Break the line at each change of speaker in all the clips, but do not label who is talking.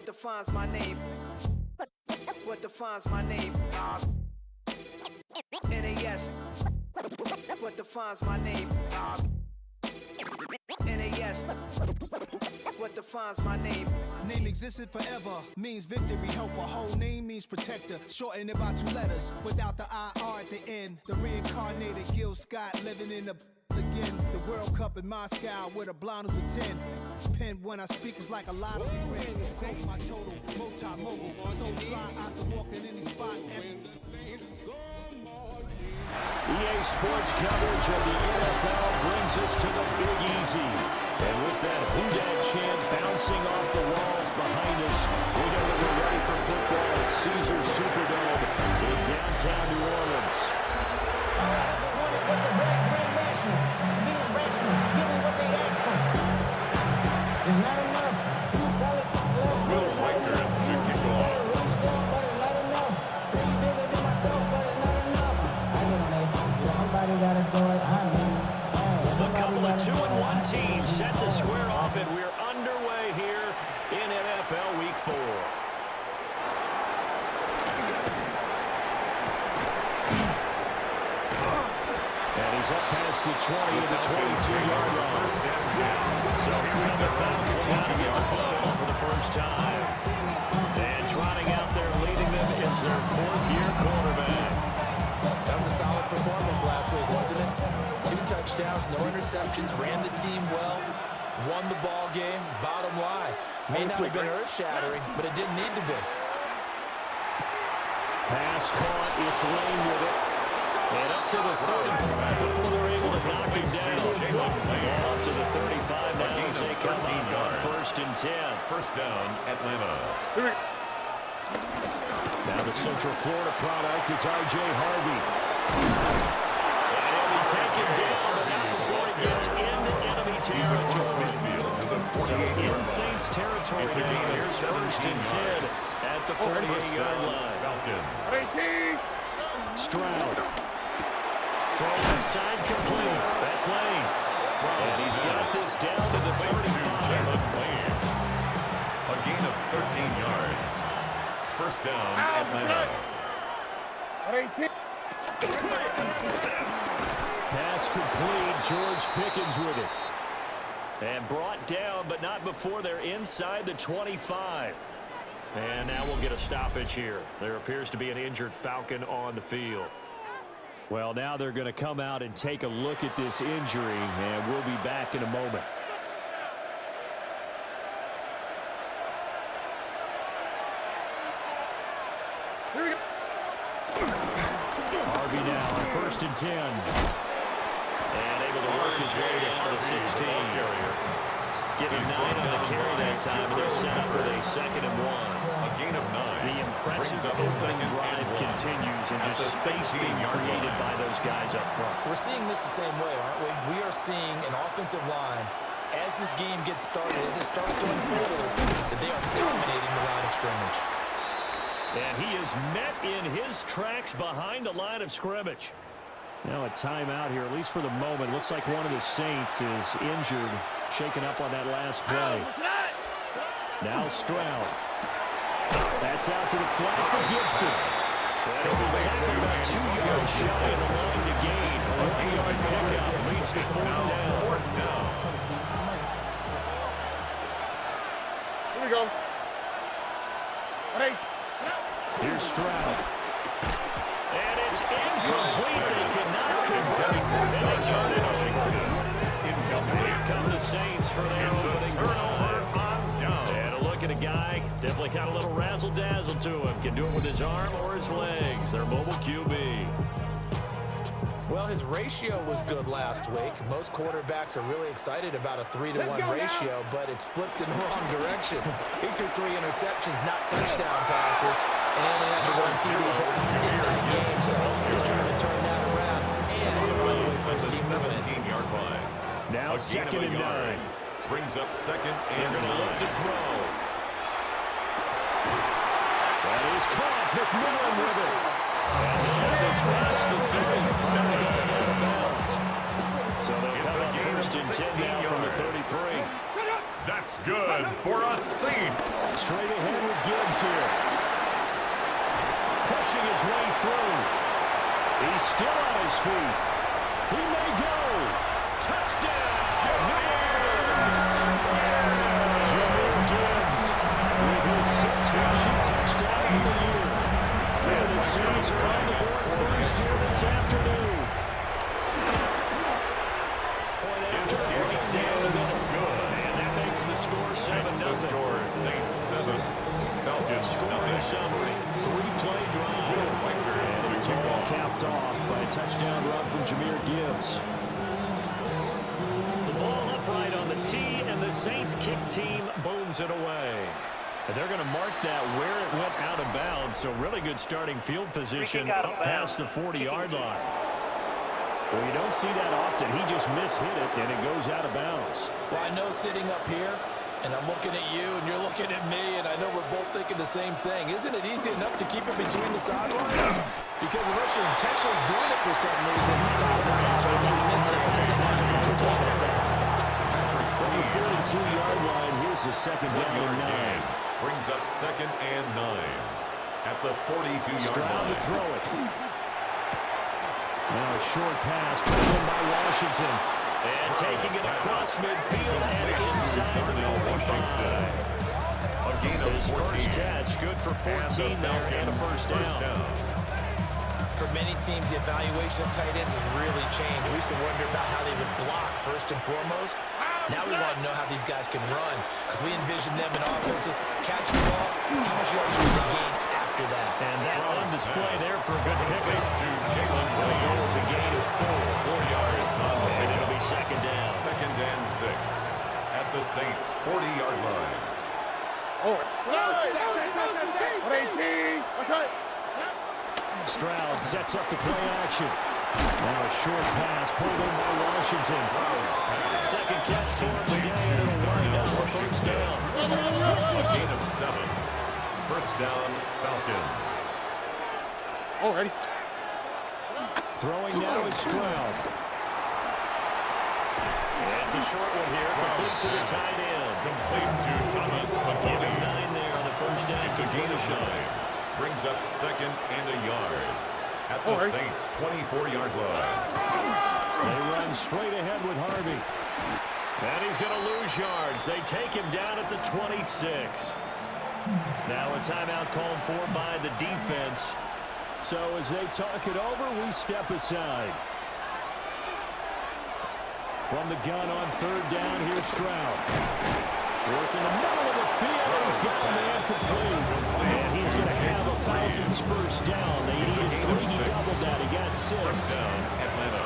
What defines my name? What defines my name? NAS. What defines my name? NAS. What defines my name?
Name existed forever, means victory, helper. Whole name means protector, shorten it by 2 letters, without the IR at the end. The reincarnated Gil Scott living in the again. The World Cup in Moscow with a blind who's a 10. Pen when I speak is like a lot of regret. My total, multi-mobile, so fly out to walk in any spot.
EA Sports coverage of the NFL brings us to the Big Easy. And with that Who Dat chant bouncing off the walls behind us, we know that we're ready for football at Caesars Superdome in downtown New Orleans.
What's a Grand National? Being rational, giving what they asked for. It's not enough. Too solid.
Will Riker to kick off.
But it's not enough. Say you bigger than myself, but it's not enough. I get it, man. Somebody gotta do it. I mean,
A couple of 2-1 teams set to square off, and we're underway here in NFL Week 4. And he's up past the 20 to the 22-yard line. So here come the Falcons out to get the football for the first time. And trotting out there leading them is their 4th-year quarterback.
That was a solid performance last week, wasn't it? 2 touchdowns, no interceptions, ran the team well, won the ball game. Bottom line, may not have been earth-shattering, but it didn't need to be.
Pass caught, it's Lane with it. And up to the 35 before they're able to knock him down. Ball up to the 35 now as they come on 1st and 10.
First down, Atlanta.
Now the Central Florida product, it's R.J. Harvey. And he'll be taken down, but not before he gets into enemy territory. So in Saints territory now, here's 1st and 10 at the 48-yard line.
Falcons.
Stroud. Throw inside complete. That's Lane. And he's got this down to the 35.
A gain of 13 yards. First down, Atlanta.
Pass complete. George Pickens with it. And brought down, but not before they're inside the 25. And now we'll get a stoppage here. There appears to be an injured Falcon on the field. Well, now they're going to come out and take a look at this injury, and we'll be back in a moment. Harvey now on 1st and 10. And able to work his way down to the 16. Getting 9 on the carry that time, and they're set up with a 2nd and 1.
A gain of 9.
The impressive opening drive continues, and just space being created by those guys up front.
We're seeing this the same way, aren't we? We are seeing an offensive line, as this game gets started, as it starts to unfold, that they are dominating the line of scrimmage.
And he is met in his tracks behind the line of scrimmage. Now a timeout here, at least for the moment. Looks like one of the Saints is injured, shaken up on that last play. Now Stroud. That's out to the flat for Gibson. That'll be tackled about 2 yards shy of the line to gain. A 1-yard pickup leads to 4th down.
Here we go. Hey.
Here's Stroud. And it's incomplete. They cannot contain. And they turn it over. Here come the Saints for their opening drive. And a look at a guy, definitely got a little razzle-dazzle to him. Can do it with his arm or his legs. Their mobile QB.
Well, his ratio was good last week. Most quarterbacks are really excited about a 3-to-1 ratio, but it's flipped in the wrong direction. He threw 3 interceptions, not touchdown passes, and he only had the 1 TD pass in that game. So he's trying to turn that around and find a way for his team to win.
17-yard line.
Now 2nd and 9.
Brings up 2nd and 9.
Look to throw. That is caught. McMillan with it. And this past the 30. Out of bounds. So they'll come up 1st and 10 now from the 33.
That's good for a Saints.
Straight ahead with Gibbs here. Pushing his way through. He's still on his feet. He may go. Touchdown, Jameer! Jameer Gibbs with his 6th rushing touchdown of the year. And the Saints are on the board first here this afternoon. Point after point down the middle. And that makes the score 7-0.
The score is Saints 7. Falcons
Scoring
9.
summary. 3-play drive. And it's all capped off by a touchdown run from Jameer Gibbs. The ball upright on the tee, and the Saints kick team booms it away. And they're going to mark that where it went out of bounds, so really good starting field position up past the 40-yard line. Well, you don't see that often. He just mishit it, and it goes out of bounds.
Well, I know sitting up here, and I'm looking at you, and you're looking at me, and I know we're both thinking the same thing. Isn't it easy enough to keep it between the sidelines? Because unless you're intentionally doing it for some reason, it's actually missing it.
From the 42-yard line, here's the second down and 9.
Brings up 2nd and 9 at the 42-yard
Stroud
line.
to throw it. Now a short pass put in by Washington. And taking it across midfield and inside the 45.
A gain of
His
14.
first catch, good for 14 there and a first down.
For many teams, the evaluation of tight ends has really changed. We used to wonder about how they would block first and foremost. Now we want to know how these guys can run, because we envision them in offenses catch the ball. How much yards should they gain after that?
And that on display there for a good pickup.
To Jalen
The goal is a gain of 4.
4 yards on the
And it'll be second down.
2nd and 6 at the Saints' 40-yard line.
Oh, 18. What's that?
Stroud sets up the play action. Now a short pass pulled in by Washington. Second catch for him today, and it'll wind up a first down.
A gain of 7. First down, Falcons.
Already.
Throwing now is Stroud. It's a short one here, complete to the tight end.
Complete to Thomas.
Give him 9 there on the first down.
It's a gain of 9. Brings up 2nd and a yard at the Saints' 24-yard line.
They run straight ahead with Harvey. And he's going to lose yards. They take him down at the 26. Now a timeout called for by the defense. So as they talk it over, we step aside. From the gun on third down, here's Stroud. Working the middle of the field, and he's got a man complete. And he's going to have a Falcons first down. They needed 3, he doubled that. He got 6.
First down, Atlanta.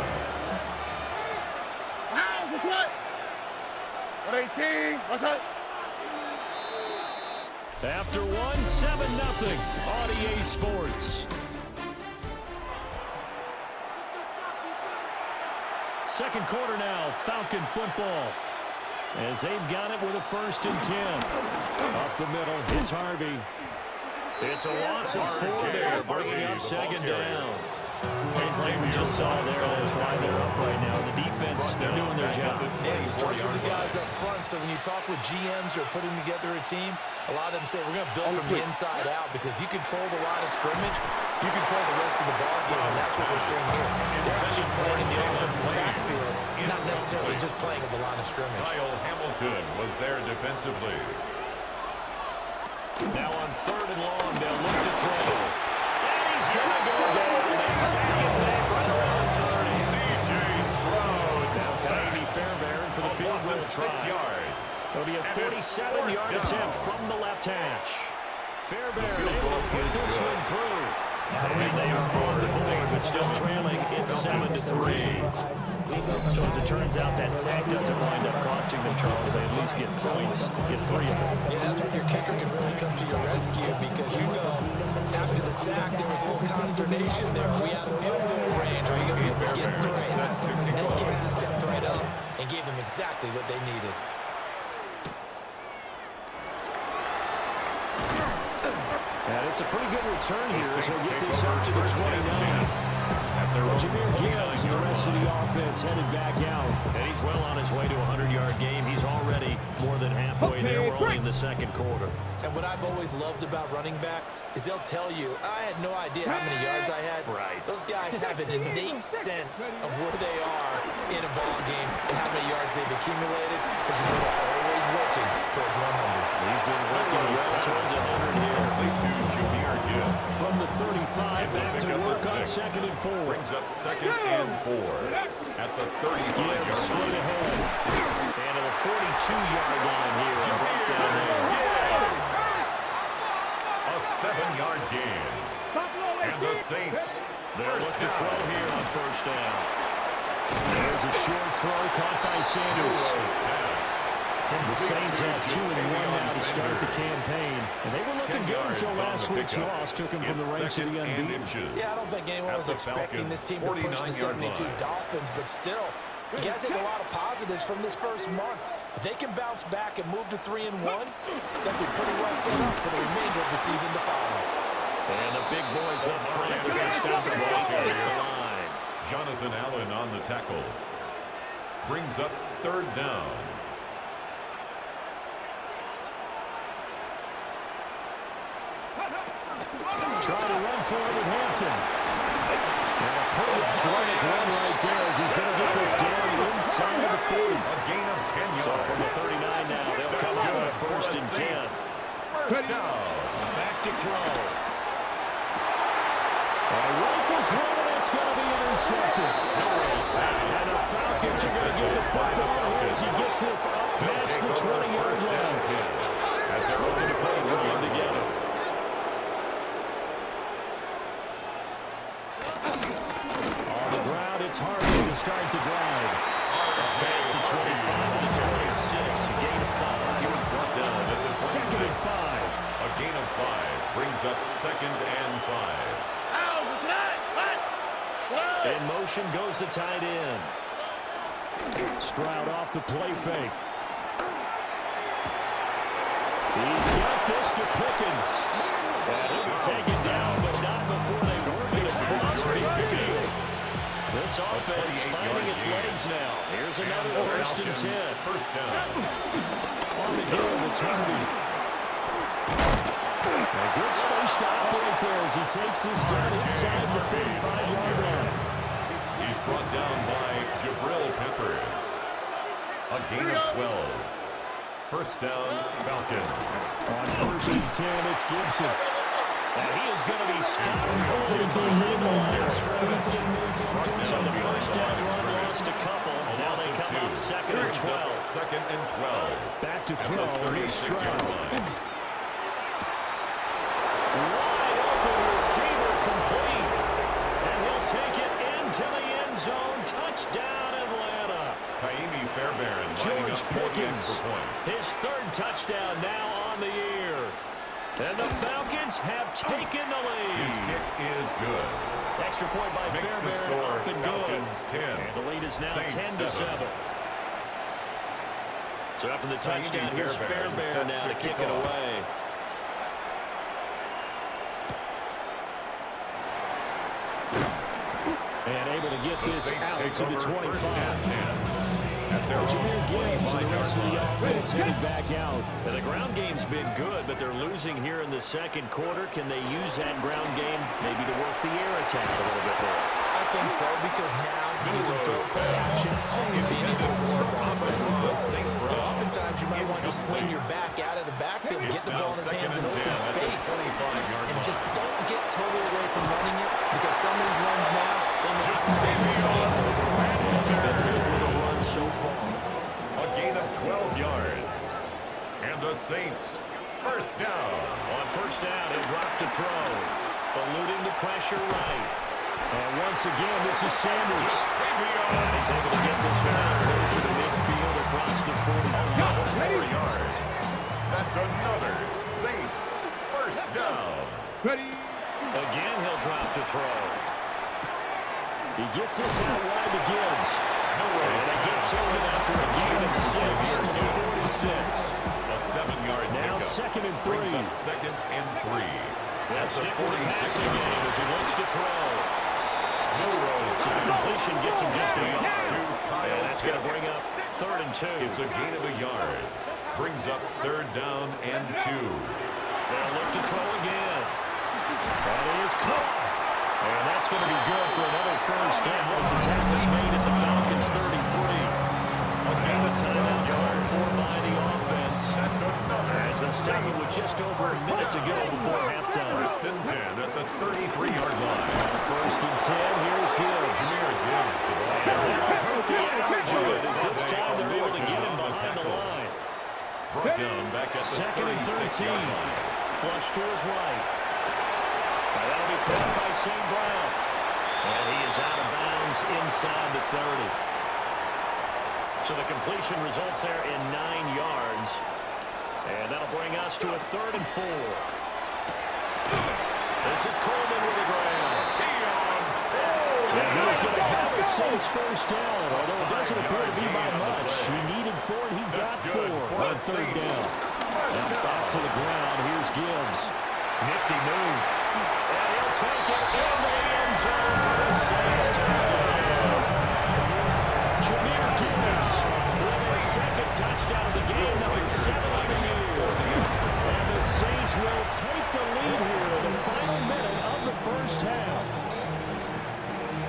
What's that? 18. What's that?
After 1, 7-0. RDA Sports. Second quarter now, Falcon football. As they've got it with a 1st and 10. Up the middle, it's Harvey. It's a loss of 4 there, bringing up second down. It's like we just saw there, that's why they're up right now. The defense, they're doing their job.
Yeah, it starts with the guys up front, so when you talk with GMs who are putting together a team, a lot of them say, we're going to build from the inside out, because if you control the line of scrimmage, you control the rest of the ball game, and that's what we're seeing here. They're actually playing in the offense's backfield, not necessarily just playing at the line of scrimmage.
Kyle Hamilton was there defensively.
Now on 3rd and long, they'll look to throw. And he's going to go down. They sack him back right around 30.
C.J. Stroud.
Now Davey Fairbairn for the field goal try.
6 yards.
It'll be a 47-yard attempt from the left hash. Fairbairn able to put this one through. And they are on the board, but still trailing. It's 7-3. So as it turns out, that sack doesn't wind up costing them, Charles. They at least get points, get 3 of them.
Yeah, that's when your kicker can really come to your rescue, because you know after the sack there was a little consternation there. Are we out of field goal range? Are you going to be able to get 3? In this case, he stepped right up and gave them exactly what they needed.
And it's a pretty good return here as he'll get this up to the 29. Jameer Gibbs Gibbs and the rest of the offense headed back out. And he's well on his way to a 100-yard game. He's already more than halfway there. We're only in the second quarter.
And what I've always loved about running backs is they'll tell you, I had no idea how many yards I had.
Right.
Those guys have an innate sense of where they are in a ball game and how many yards they've accumulated, because you know they're always working towards 100.
He's been working well towards 100 here. From the 35 back to work on 2nd and 4.
Brings up 2nd and 4 at the 35-yard
Gibbs straight
line.
ahead. And to the 42-yard line here. And brought down there.
A 7-yard gain. And the Saints,
They'll look to throw here on 1st down. There's a short throw caught by Sanders. The Saints have 2-1 now to start the campaign. And they were looking good until last week's loss took them from the ranks of the unbeaten.
Yeah, I don't think anyone was expecting this team to push the 72 Dolphins, but still, you got to take a lot of positives from this first month. If they can bounce back and move to 3-1, they'll be pretty well set up for the remainder of the season to follow.
And the big boys up front are going to stop the ball here at the line.
Jonathan Allen on the tackle. Brings up 3rd down.
Try to run for it with Hampton. And a pretty athletic run right there as he's going to get this down inside the 40.
A gain of 10 yards.
So from the 39 now, they'll come out on 1st and 10.
First down.
Back to throw. And rifles one, and it's going to be intercepted. And the Falcons are going to get the football here as he gets this up past the 20-yard line.
And they're looking to play one together.
On the ground, it's Harvey to start the drive. Past the 25 to the 26. A gain of 5.
He was brought down at the
2nd and 5.
A gain of 5 brings up 2nd and 5.
In motion goes the tight end. Stroud off the play fake. He's got this to Pickens. And he'll be taken down, but not before they work it across midfield. This offense finding its legs now. Here's another 1st and 10.
First down.
On the game, it's Harvey. A good space to operate there as he takes this down inside the 35-yard line.
He's brought down by Jabril Peppers. A gain of 12. First down, Falcons.
On 1st and 10, it's Gibson. And he is going to be stopped cold behind the line of scrimmage. So the 1st down run lost a couple. And now they come up 2nd and 12.
2nd and 12.
Back to throw. Here's Stroud. Wide open receiver complete. And he'll take it into the end zone. Touchdown, Atlanta.
Kaimi Fairbairn
George Pickens, his 3rd touchdown now on the year. And the Falcons have taken the lead.
His kick is good.
Extra point by
Makes the
Fairbairn
score
up and good.
Falcons 10.
And the lead is now
Saints
10-7. So after the touchdown, here's Fairbairn now to kick it away. And able to get this out to the 25. Jameer Gibbs and the rest of the offense headed back out. And the ground game's been good, but they're losing here in the 2nd quarter. Can they use that ground game maybe to work the air attack a little bit more?
I think so, because now with the throw play action, you're being able to work offensively. Oftentimes you might want to swing your back out of the backfield and get the ball in his hands in open space. And just don't get totally away from running it, because some of these runs now, they make so far.
A gain of 12 yards. And the Saints, first down.
On 1st down, he'll drop to throw. Eluding the pressure right. And once again, this is Sanders. He's able to get this one out closer to midfield across the 45.
4 yards. That's another Saints first down.
Again, he'll drop to throw. He gets this out wide to Gibbs. And they get to it after a gain of 6 to the 46.
A 7-yard
Now
pickup.
2nd and 3.
Brings up 2nd and 3.
Let's stick with the passing game as he looks to throw.
No rows.
So the complete completion gets him just a yard. And that's going to bring up 3rd and 2.
It's a gain of a yard. Brings up 3rd down and 2.
They'll look to throw again. That is caught. And that's going to be good for another first down as the tackle is made at the Falcons' 33. Again, a timeout yard for by the offense. As they stop it with just over a minute to go before halftime.
1st and 10 at the 33-yard line.
1st and 10, here's Gibbs. And they're hurt the average of it as this time they're able to get him behind the line.
Brought down back at the
2nd and 13.
36-yard line.
Flush to his right. And that'll be caught by St. Brown. And he is out of bounds inside the 30. So the completion results there in 9 yards. And that'll bring us to a 3rd and 4. This is Coleman with the ground. And he is going to have a Saints first down, although it doesn't appear to be by much. He needed 4 and he got 4 on 3rd down. Now back to the ground. Here's Gibbs. Nifty move. And he'll take it in the end zone for the Saints touchdown. Jameer Gibbs with the 2nd touchdown of the game, number 7 on the year. And the Saints will take the lead here in the final minute of the first half.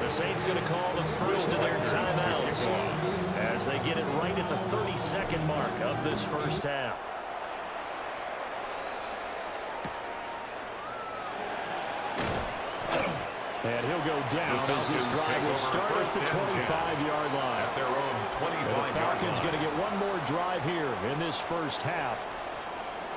The Saints going to call the first of their timeouts as they get it right at the 32nd mark of this first half. And he'll go down as this drive will start at the 25-yard line.
At their own 25-yard
The Falcons
line.
going to get one more drive here in this first half.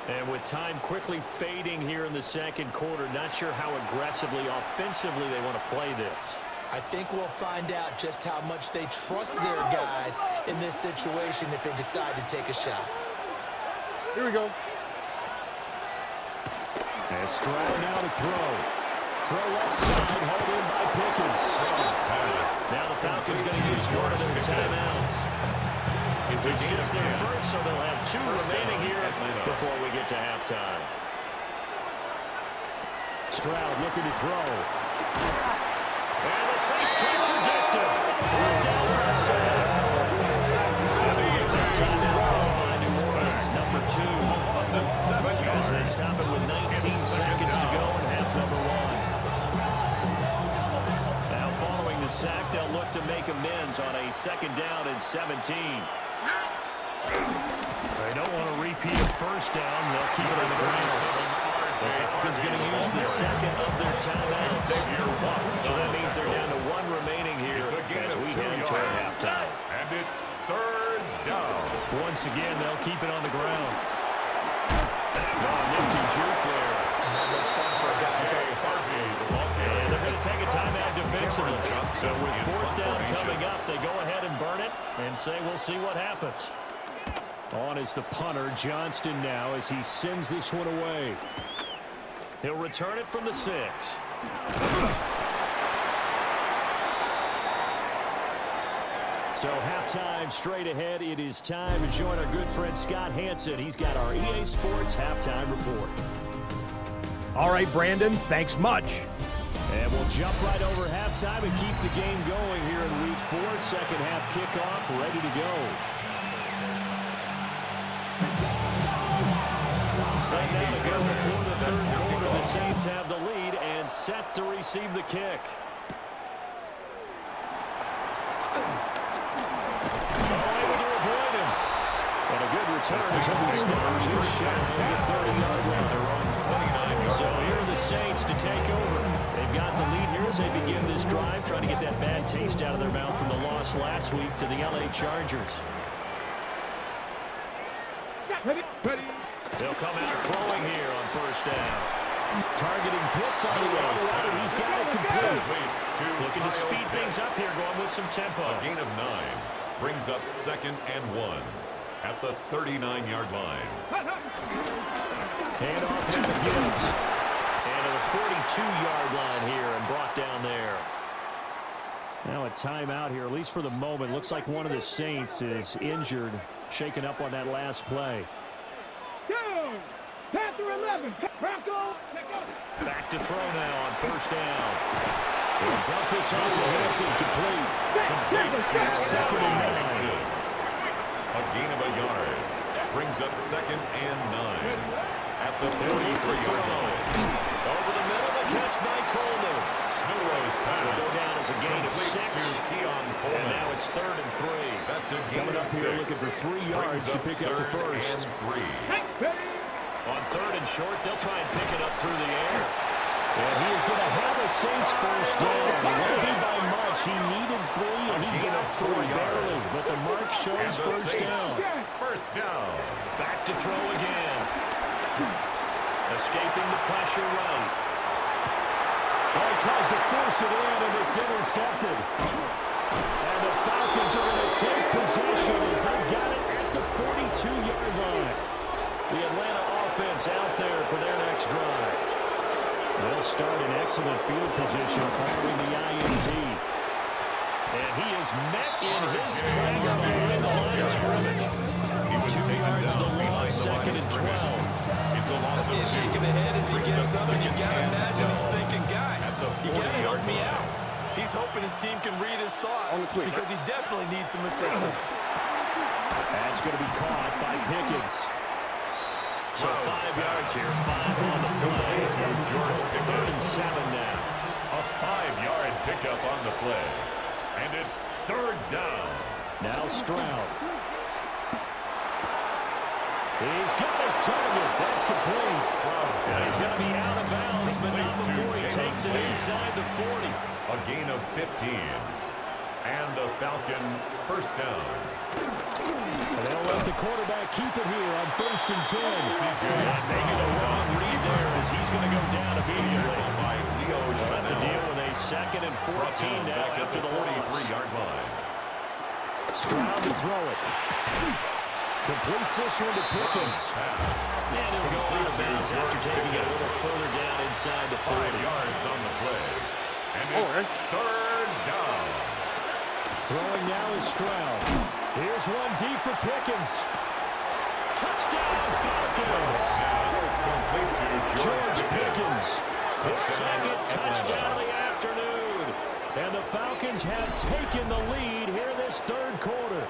And with time quickly fading here in the 2nd quarter, not sure how aggressively, offensively they want to play this.
I think we'll find out just how much they trust their guys in this situation if they decide to take a shot.
Here we go.
And Stroud now to throw. Throw left side, hauled in by Pickens. Now the Falcons going to use one of their timeouts. It's just their first, so they'll have 2 remaining here before we get to halftime. Stroud looking to throw. And the Saints pressure gets him. We're down for a sack. Timeout called by New Orleans, number 2. As they stop it with 19 seconds to go in half number 1. Now following the sack, they'll look to make amends on a 2nd down and 17. They don't want to repeat a first down. They'll keep it on the ground. The Falcons going to use the 2nd of their timeouts. So that means they're down to 1 remaining here as we head toward halftime.
And it's 3rd down.
Once again, they'll keep it on the ground. Nifty juke there.
Not much fun for a guy trying to tackle.
And they're going to take a timeout defensively. So with 4th down coming up, they go ahead and burn it and say we'll see what happens. On is the punter, Johnston now, as he sends this one away. He'll return it from the 6. So halftime straight ahead. It is time to join our good friend Scott Hansen. He's got our EA Sports halftime report.
All right, Brandon, thanks much.
And we'll jump right over halftime and keep the game going here in Week 4. 2nd half kickoff, ready to go. Set now to go before the 3rd quarter. The Saints have the lead and set to receive the kick. Able to avoid him. And a good return as he stopped just shy of the 30-yard line. So here are the Saints to take over. They've got the lead here as they begin this drive, trying to get that bad taste out of their mouth from the loss last week to the LA Chargers.
Ready.
They'll come out throwing here on 1st down. Targeting Pitts on the outside. He's got it complete. Looking to speed things up here, going with some tempo.
A gain of 9 brings up 2nd and 1 at the 39-yard line.
Hand off now to Gibbs. And to the 42-yard line here and brought down there. Now a timeout here, at least for the moment. Looks like one of the Saints is injured, shaken up on that last play.
Panther 11.
Back to throw now on 1st down. They'll dump this off to Hampton, complete. Second and 9.
A gain of a yard. Brings up 2nd and 9. At the 43-yard line.
Over the middle, the catch by Coleman.
Milrow's pass.
Will go down as a gain of 6.
To Keon Coleman.
And now it's 3rd and 3.
That's a gain
Coming
of
up here
6.
looking for 3 yards to pick up the first.
And 3.
On 3rd and short, they'll try and pick it up through the air. And he is going to have a Saints first down. It won't be by much. He needed 3, and he got 3 barely. But the mark shows first down.
First down.
Back to throw again. Escaping the pressure right. Oh, he tries to force it in, and it's intercepted. And the Falcons are going to take possession as they've got it at the 42-yard line. The Atlanta offense out there for their next drive. They'll start in excellent field position following the INT. And he is met in his tracks behind the line of scrimmage. 2 yards the loss, 2nd and 12.
I see a shake of the head as he gets up, and you got to imagine he's thinking, guys, you got to help me out. He's hoping his team can read his thoughts because he definitely needs some assistance.
That's going to be caught by Pickens. So 5 yards here, 5 on the play. 3rd and 7 now.
A 5-yard pickup on the play. And it's 3rd down.
Now Stroud. He's got his target. That's complete. And he's going to be out of bounds, but not before he takes it inside the 40.
A gain of 15. And a Falcon first down.
And they'll let the quarterback keep it here on 1st and 10. Making a wrong read there as he's going to go down immediately.
By Leo
We'll have to
Chanel.
deal with a 2nd and 14 now
Back at
after
the
the loss.
43-yard line.
Stroud to throw it. Completes this one to Pickens. And he'll go out of bounds after taking it a little further down inside the 40.
5 yards on the play. And it's 3rd down.
Throwing now is Stroud. Here's one deep for Pickens. Touchdown, Falcons.
Complete to
George Pickens. His 2nd touchdown of the afternoon. And the Falcons have taken the lead here this 3rd quarter.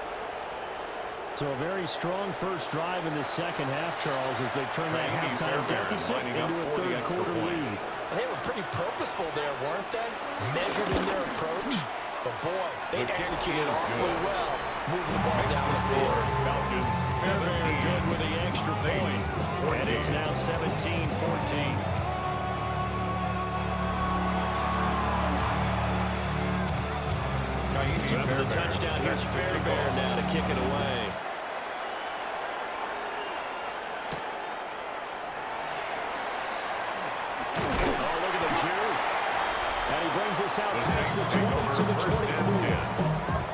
So a very strong first drive in the 2nd half, Charles, as they turn that halftime deficit into a 3rd quarter lead.
And they were pretty purposeful there, weren't they? Measured in their approach. But boy, they executed awfully well, moving the ball down the field.
Falcons
Very good with the extra point. And it's now 17-14. So for the touchdown, here's Fairbairn now to kick it away. Oh, look at the juke. And he brings us out past the 20 to the 24.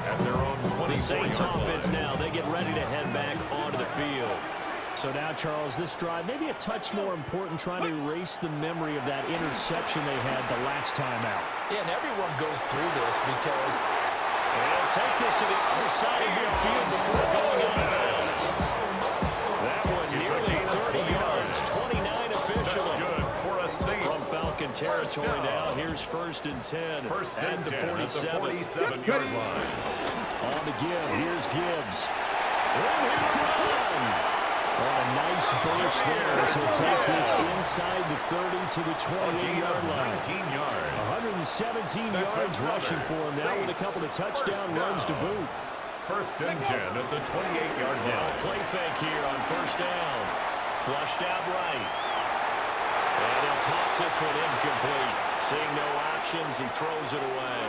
At their own 24-yard
The Saints
line.
offense now, they get ready to head back onto the field. So now, Charles, this drive, maybe a touch more important, trying to erase the memory of that interception they had the last time out.
Yeah, and everyone goes through this because
They'll take this to the other side of midfield before going out of bounds. That one nearly 30 yards, 29 officially.
Good for a Saints.
From Falcon territory now, here's 1st and 10
First
at
and
the
10 at the 47-yard line.
On to Gibbs. Here's Gibbs. Oh, a nice burst there as he'll take this inside the 30 to the 28-yard line.
19 yards.
117 yards rushing for him now with a couple of touchdown runs to boot.
1st and 10 at the 28-yard
Now
line.
play fake here on 1st down. Flushed out right. And he'll toss this one incomplete. Seeing no options, he throws it away.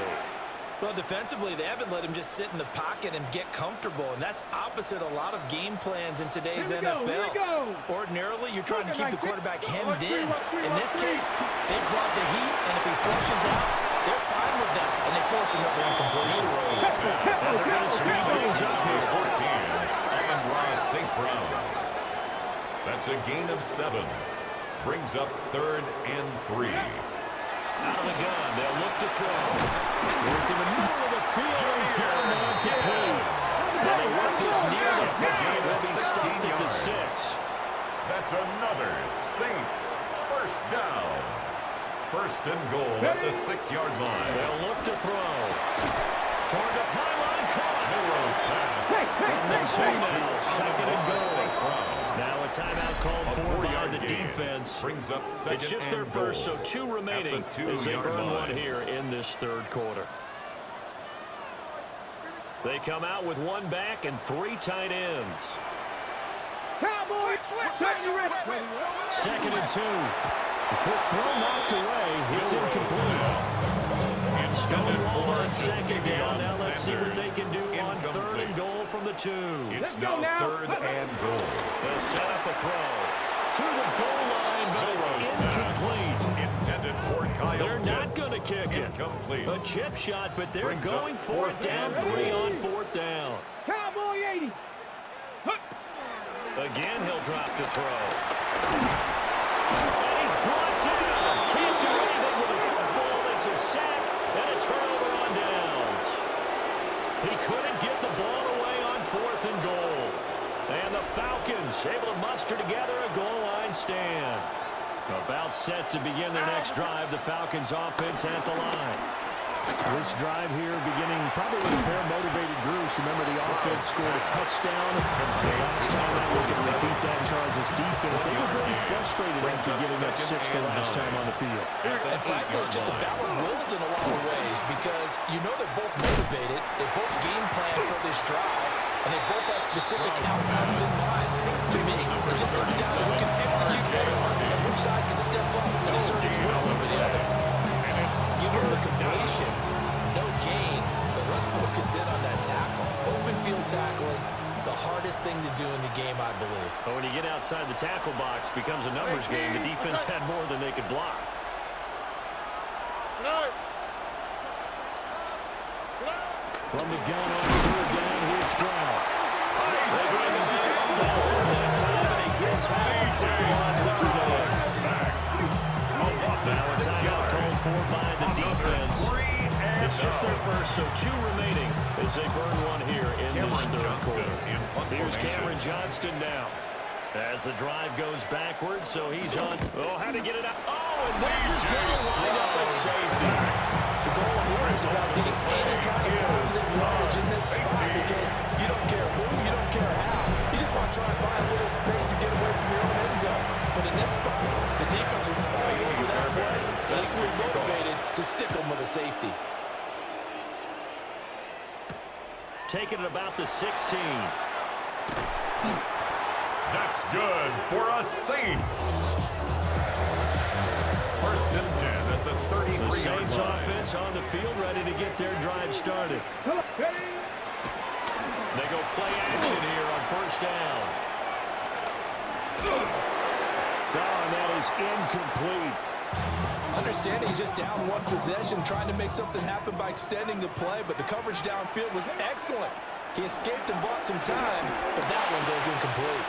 well, defensively, they haven't let him just sit in the pocket and get comfortable, and that's opposite a lot of game plans in today's NFL. Ordinarily, you're trying to keep the quarterback hemmed in. In this case, they brought the heat, and if he flushes out, they're fine with that, and they force another incompletion.
They're going to speed things up here.
14, Amon-Ra St. Brown. That's a gain of 7. Brings up 3rd and 3.
Out of the gun, they'll look to throw. Work in the middle of the field, he's got him incomplete. And they work this near the 5, he'll be stopped at the 6.
That's another Saints first down. 1st and goal at the 6-yard line.
2 now. Second and goal. Now a timeout called for by the defense.
Brings up
It's just their first, so 2 remaining as they burn one here in this third quarter. They come out with 1 back and 3 tight ends. Second and 2. The quick throw knocked away. It's incomplete. Stonewall on second down. Now let's see what they can do on 3rd and goal from the 2.
It's now 3rd and goal.
They'll set up a throw to the goal line, but it's incomplete.
Intended for Kyle.
They're not going to kick it.
Incomplete.
A chip shot, but they're going for it down 3 on 4th down.
Cowboy 80.
Again, he'll drop to throw. And he's brought down. Can't do anything with a football. It's a sack and a turnover on downs. He couldn't get the ball away on 4th and goal. And the Falcons able to muster together a goal line stand. About set to begin their next drive. The Falcons offense at the line. This drive here beginning probably with a pair of motivated groups. Remember, the offense scored a touchdown. The last time I look at repeat that Charles' defense, they were very frustrated after getting up 6 the last time on the field.
And frankly, it's just a battle of wills in a lot of ways because you know they're both motivated, they both game plan for this drive, and they both have specific outcomes in mind. To me, it just comes down to who can execute better and which side can step up and assert its will over the other. Give him the completion, no gain, but let's focus in on that tackle. Open field tackling, the hardest thing to do in the game, I believe.
But when you get outside the tackle box, it becomes a numbers game. The defense had more than they could block. From the gun on 3rd down, here's Stroud. They bring the man off the corner that time, and he gets half for a loss of 6. Now a timeout called for by the defense. It's just their first, so 2 remaining as they burn one here in this third quarter. Here's Cameron Johnston now. As the drive goes backwards, so he's on. Oh, how to get it out. Oh, and this is going to wind up a safety.
The goal here is about getting any kind of positive yardage in this spot because you don't care who, you don't care how. You just want to try and buy a little space and get away from your own end zone. But in this spot, the defense was all over that play. Equally motivated to stick them with a safety.
Taking it about the 16.
That's good for a Saints. 1st and 10 at the 33-yard line.
The Saints offense on the field ready to get their drive started. They go play action here on 1st down. Oh, and that is incomplete.
Understanding he's just down 1 possession, trying to make something happen by extending the play, but the coverage downfield was excellent. He escaped and bought some time, but that one goes incomplete.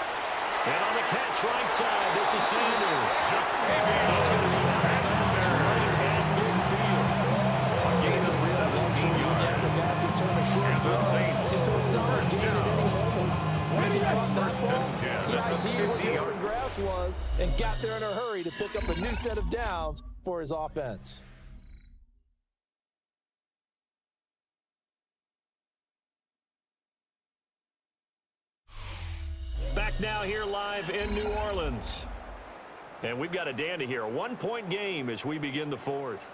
And on the catch right side, this is Sanders. He's going to be out of bounds right at midfield.
It's a real luxury when the guy can turn a short throw into a solid gain at any moment. Once he caught that ball, he ID'd where the open grass was and got there in a hurry to pick up a new set of downs for his offense.
Back now here live in New Orleans. And we've got a dandy here. A 1-point game as we begin the 4th.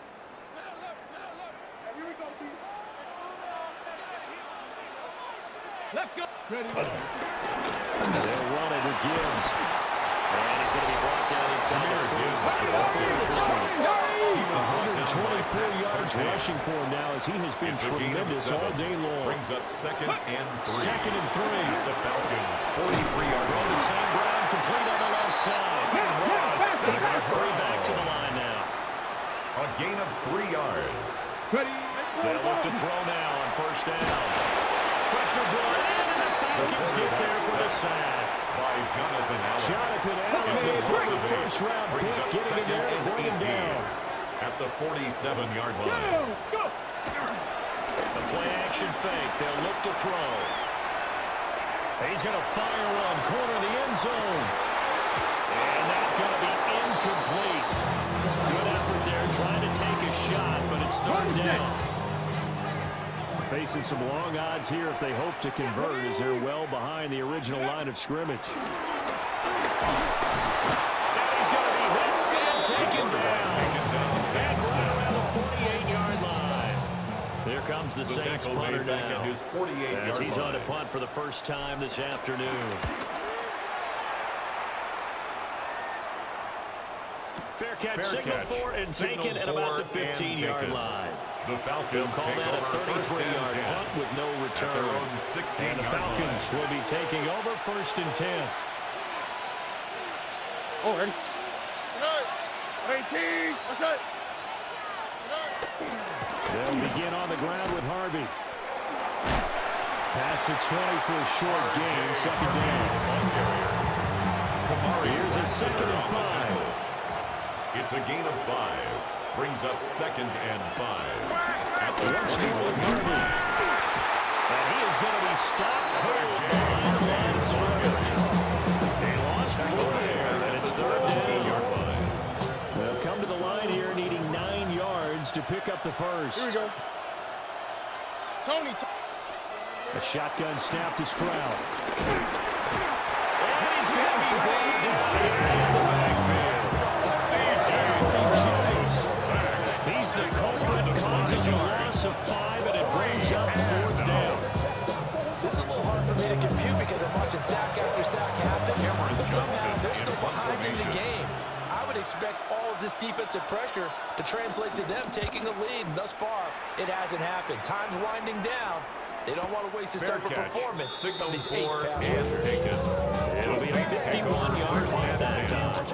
Let's go. Ready.
They'll run it with Gibbs. And he's going to be brought down inside the 124 yards rushing for him now as he has been tremendous all day long.
Brings up 2nd and 3.
2nd and 3.
The Falcons, 43-yard
Throw
line.
to Sam Brown, complete on the left side. They're going to hurry back to the line now.
A gain of 3 yards.
Ready.
They'll look to throw now on 1st down. Pressure brought in, and the Falcons get there for the sack.
By Jonathan Allen.
Jonathan Allen, a former first-round pick, getting in there and bringing him down.
At the 47-yard line.
Go.
The play-action fake. They'll look to throw. He's going to fire one, corner of the end zone. And that's going to be incomplete. Good effort there, trying to take a shot, but it's 3rd down. Facing some long odds here if they hope to convert, as they're well behind the original line of scrimmage. And he's going to be hit and taken down. Back around the 48-yard line. Here comes the Saints punter now, as he's on to punt for the first time this afternoon. Fair catch signal for and taken at about the 15-yard line.
The Falcons
They'll call that a 33-yard punt with no return. And the Falcons will be taking over 1st and 10.
Oh, ready? 18. What's that?
They'll begin on the ground with Harvey. Pass to 20 for a short gain, 2nd down. Here's a 2nd and 5.
It's a gain of 5. Brings up 2nd and 5. At the
Once more with Harvey. And he is going to be stopped cold behind the line of scrimmage. They lost 4 there, and it's 3rd down. They'll come to the line here needing 9 yards to pick up the first.
Here we go. Tony.
A shotgun snap to Stroud. And he's going to be baited to Jerry in the backfield. He's the culprit, causes a loss of 5, and it brings up 4th down.
This is a little hard for me to compute because I'm watching sack after sack happen, but somehow they're still behind in the game. I would expect all of this defensive pressure to translate to them taking a lead, and thus far, it hasn't happened. Time's winding down. They don't want to waste this type of performance from these ace passers.
It'll be a 51-yard punt that time.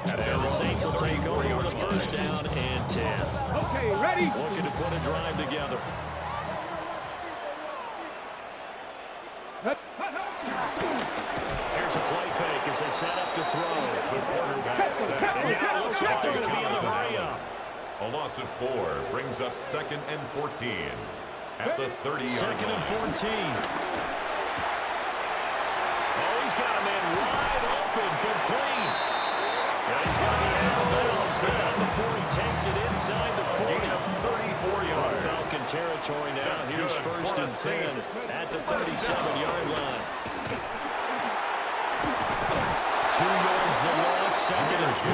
And the Saints will take over with a 1st down and 10.
Okay, ready?
Looking to put a drive together. Here's a play fake as they set up to throw.
The quarterback set.
And now it looks like they're going to be in the hurry-up.
A loss of 4 brings up 2nd and 14. At the 30-yard line.
2nd and 14. Oh, he's got a man wide open, complete. Yeah, he's going to be out of bounds, but not before he takes it inside the 40.
34 yards.
Falcon territory now. Here's 1st and 10 at the 37-yard line. 2 yards the loss, 2nd and 12.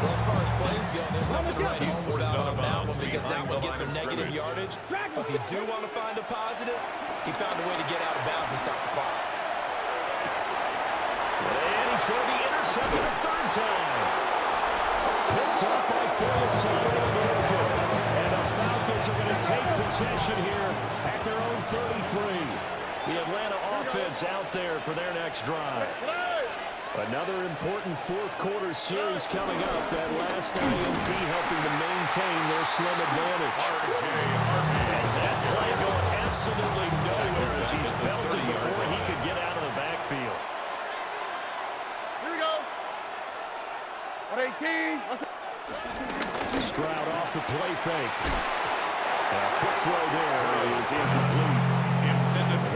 Well, as far as plays go, there's nothing right about on that one because that one gets some negative yardage. But if you do want to find a positive, he found a way to get out of bounds and stop the clock.
And he's going to be intercepted a 3rd time. Picked up by Ferguson. And the Falcons are going to take possession here at their own 33. The Atlanta offense out there for their next drive. Another important 4th quarter series coming up. That last INT helping to maintain their slim advantage. And that play going absolutely nowhere as he's belted before he could get out of the backfield.
Here we go. 118.
Stroud off the play fake. A quick throw there is incomplete.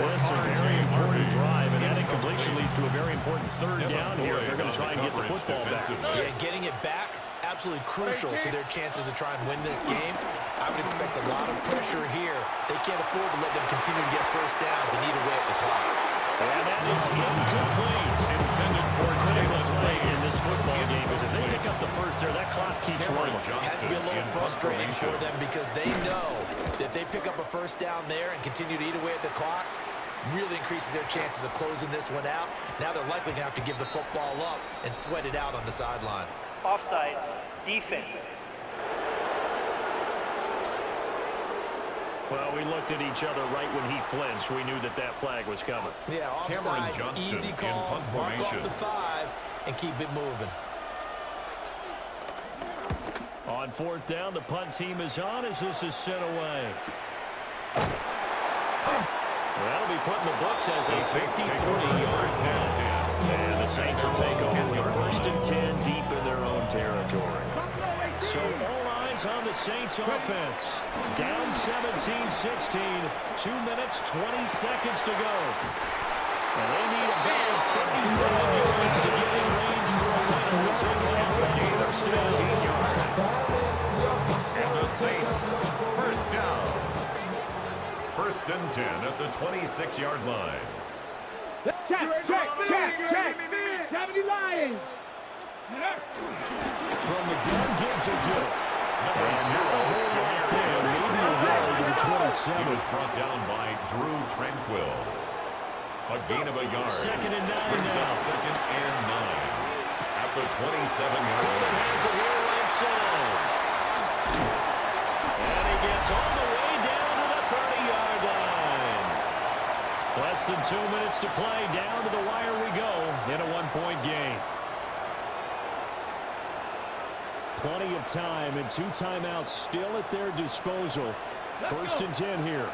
This is a very important drive, and that incompletion leads to a very important 3rd down here if they're going to try and get the football back.
Yeah, getting it back, absolutely crucial to their chances to try and win this game. I would expect a lot of pressure here. They can't afford to let them continue to get 1st downs and eat away at the clock.
And that is incomplete. Intended for a critical play in this football game, because if they pick up the 1st there, that clock keeps running.
It has to be a little frustrating for them because they know that if they pick up a 1st down there and continue to eat away at the clock, really increases their chances of closing this one out. Now they're likely going to have to give the football up and sweat it out on the sideline.
Offside, defense.
Well, we looked at each other right when he flinched. We knew that that flag was coming.
Yeah, offsides, easy call, mark off the 5, and keep it moving.
On 4th down, the punt team is on as this is sent away. That'll be put in the books as a 53-yard punt. And the Saints will take over with 1st and 10 deep in their own territory. So all eyes on the Saints offense. Down 17-16, 2 minutes, 20 seconds to go. And they need about 35 yards to get in range for a win. It's a 1st down.
And the Saints, 1st down. First and 10 at the 26-yard line.
Check. Gravity Lions.
From the gun, Gibbs will get it.
Number 0, Jameer
There, maybe a yard to the
He
27.
was brought down by Drew Tranquil. A gain of a yard.
Second and 9
Brings
now.
up second and 9 at the 27-yard line.
Has it here right side. And he gets all the way down to the 30-yard line. Less than 2 minutes to play. Down to the wire we go in a one-point game. Plenty of time and 2 timeouts still at their disposal. First and 10 here.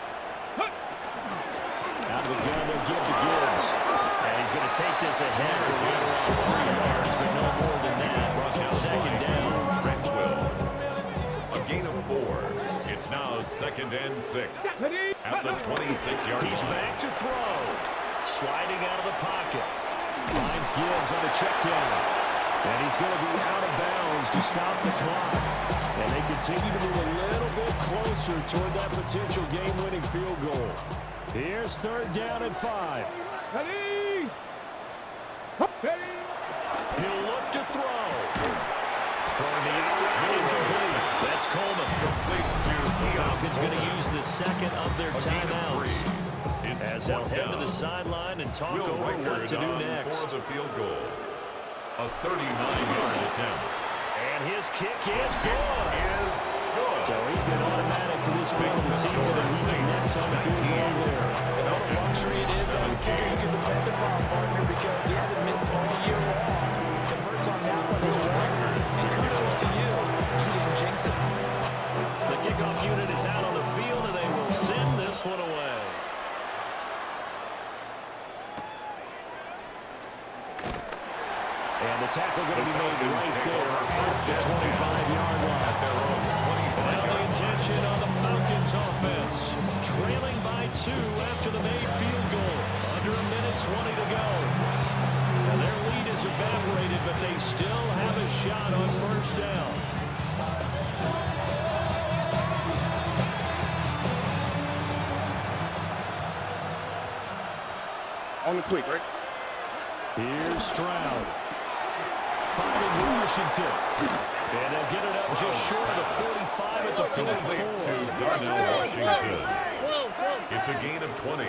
Out of the gun, they'll give to Gibbs. And he's going to take this ahead for right around 3 yards, but no more than that. Second down.
Tranquil. A gain of 4. It's now second and 6 at the 26-yard line.
He's back to throw. Sliding out of the pocket. Finds Gibbs on the check down. And he's going to be out of bounds to stop the clock. And they continue to move a little bit closer toward that potential game-winning field goal. Here's third down and 5.
Ready.
He'll look to throw. Throwing the outright incomplete. That's Coleman. The Falcons going to use the second of their timeouts as they'll head to the sideline and talk over what to do next.
For the field goal. A 39-yard attempt.
And his kick is good. So he's been automatic to this point of the season, and he connects on the field goal there.
And what a luxury it is on kicker you can depend upon, partner, because he hasn't missed all year long. Converts on that one as well. And kudos to you. You didn't jinx it.
The kickoff unit is out on the field, and they will send this one away. And the tackle going to be made right there at the 25-yard line. Now the intention on the Falcons offense. Trailing by 2 after the made field goal. Under a minute 20 to go. And their lead is evaporated, but they still have a shot on first down.
On the quick, right?
Here's Stroud. Finding Washington. And they'll get it up just short of the 45 at the 44.
To Darnell Washington. It's a gain of 20.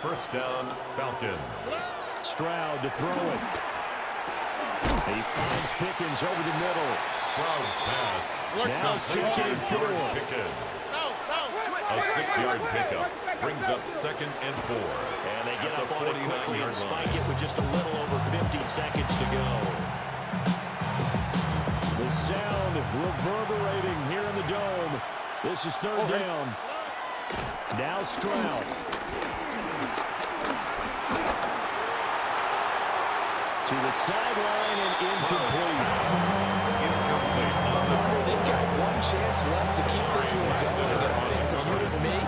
First down, Falcons.
Stroud to throw it. He finds Pickens over the middle.
Stroud's pass.
Now seeking
George Pickens. A 6-yard pickup brings up second and 4.
And they get up on it quickly and spike it with just a little over 50 seconds to go. The sound reverberating here in the dome. This is third down. Now Stroud. To the sideline and incomplete.
They've got one chance left to keep this one going. And I think for you and me,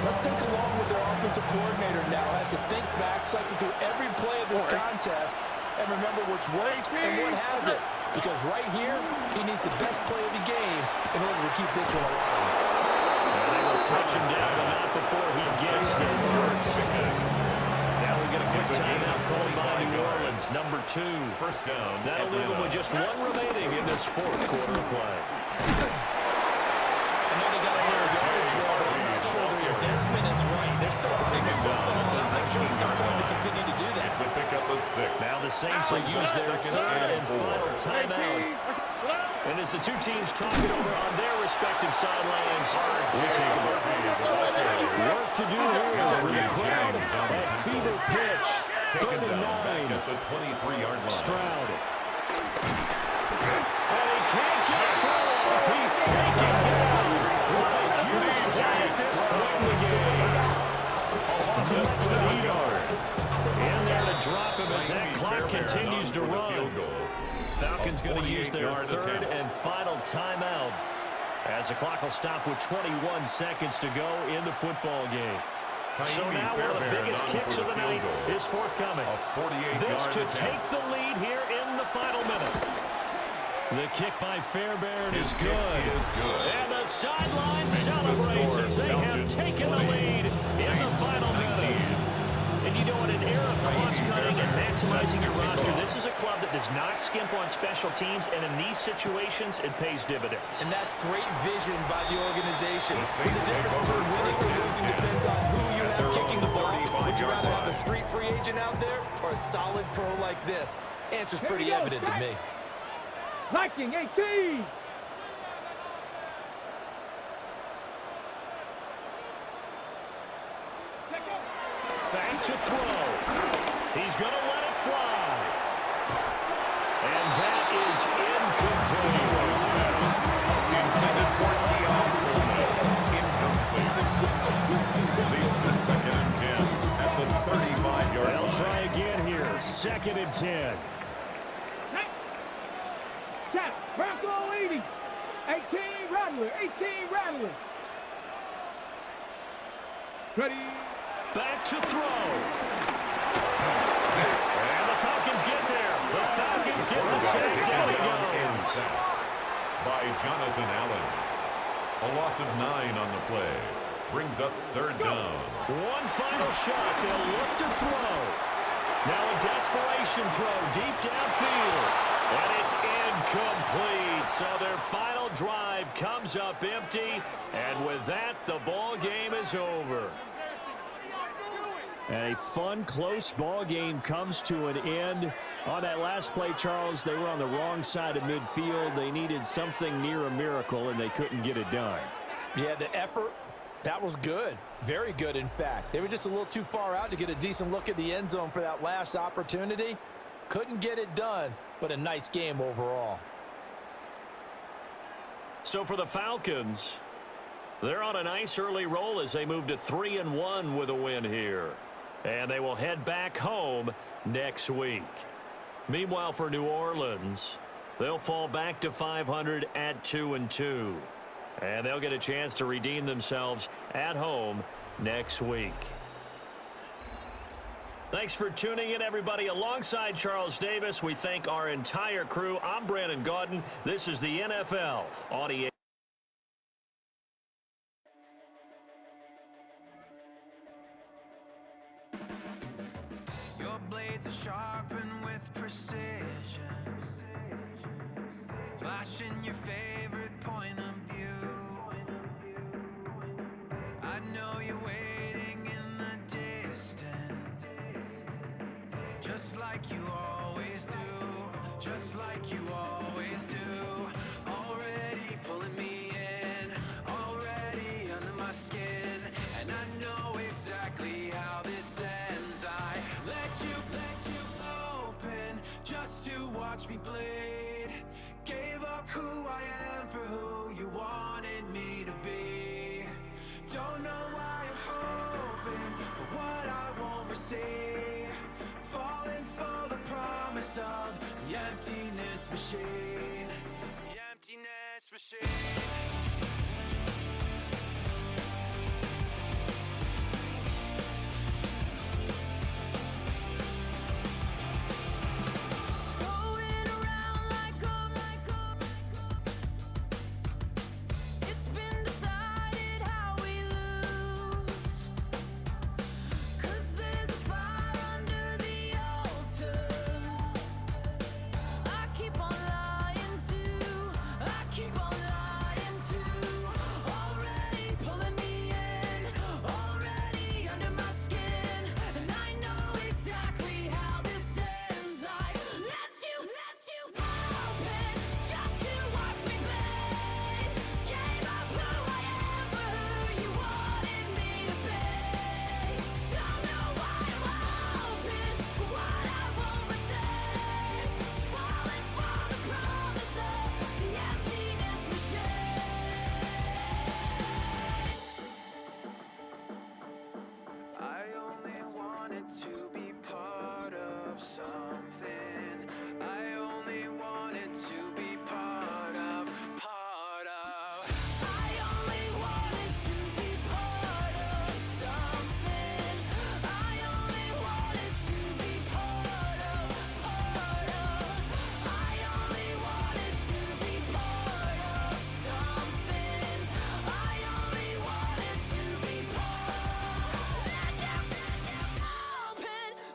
let's think along with their offensive coordinator now has to think back, cycle through every play of this contest, and remember what's worked and what hasn't. Because right here, he needs the best play of the game in order to keep this one alive.
And they will touch him down, but not before he gets the first. Now we get a quick timeout called by New Orleans, number 2.
First down.
That'll leave them with just 1 remaining in this fourth quarter of play.
I know they got a little yardage there, but I'm not sure their investment is right. They're still running the football, and I'm not sure it's enough time to continue to do that.
It's a pickup of 6.
Now the Saints will use their third and final timeout. And as the two teams talk it over on their respective sidelines, we take a break. Work to do here with the crowd at fever pitch. Third and 9.
At the 23-yard line.
Stroud. And he can't get it through. He's taken down. What a huge play at this point in the game. Off the 30 yards. And there to drop him as that clock continues to run. Falcons going to use their third and final timeout as the clock will stop with 21 seconds to go in the football game. So now one of the biggest kicks of the night is forthcoming. This to take the lead here in the final minute. The kick by Fairbairn is good. And the sideline celebrates as they have taken the lead. maximizing your roster. This is a club that does not skimp on special teams, and in these situations, it pays dividends.
And that's great vision by the organization. The difference between winning or losing depends on who you have kicking the ball. Would you rather have a street free agent out there or a solid pro like this? Answer's pretty evident to me.
Liking 18.
Back to throw. He's going to let it fly. And that is incomplete.
Intended for Keon Coleman. Incomplete. Leads to 2nd and 10 at the 35-yard line.
They'll try again here. 2nd and 10.
Chap, Bronco 80. 18 Rattler. 18 Rattler. Ready.
Back to throw. And the Falcons get there. The Falcons get the sack. Down he goes.
By Jonathan Allen. A loss of 9 on the play. Brings up 3rd down.
One final shot. They'll look to throw. Now a desperation throw deep downfield. And it's incomplete. So their final drive comes up empty. And with that, the ball game is over. And a fun, close ball game comes to an end. On that last play, Charles, they were on the wrong side of midfield. They needed something near a miracle, and they couldn't get it done.
Yeah, the effort, that was good. Very good, in fact. They were just a little too far out to get a decent look at the end zone for that last opportunity. Couldn't get it done, but a nice game overall.
So for the Falcons, they're on a nice early roll as they move to 3-1 with a win here. And they will head back home next week. Meanwhile, for New Orleans, they'll fall back to 500 at 2-2. And they'll get a chance to redeem themselves at home next week. Thanks for tuning in, everybody. Alongside Charles Davis, we thank our entire crew. I'm Brandon Gaudin. This is the NFL Audio.
Your blades are sharpened with precision, flashing your favorite point of view. I know you're waiting in the distance, just like you always do, just like you always do. Already pulling me in, already under my skin, and I know exactly how this ends. I let you open just to watch me bleed. Gave up who I am for who you wanted me to be. Don't know why I'm hoping for what I won't receive. Falling for the promise of the emptiness machine. The emptiness machine.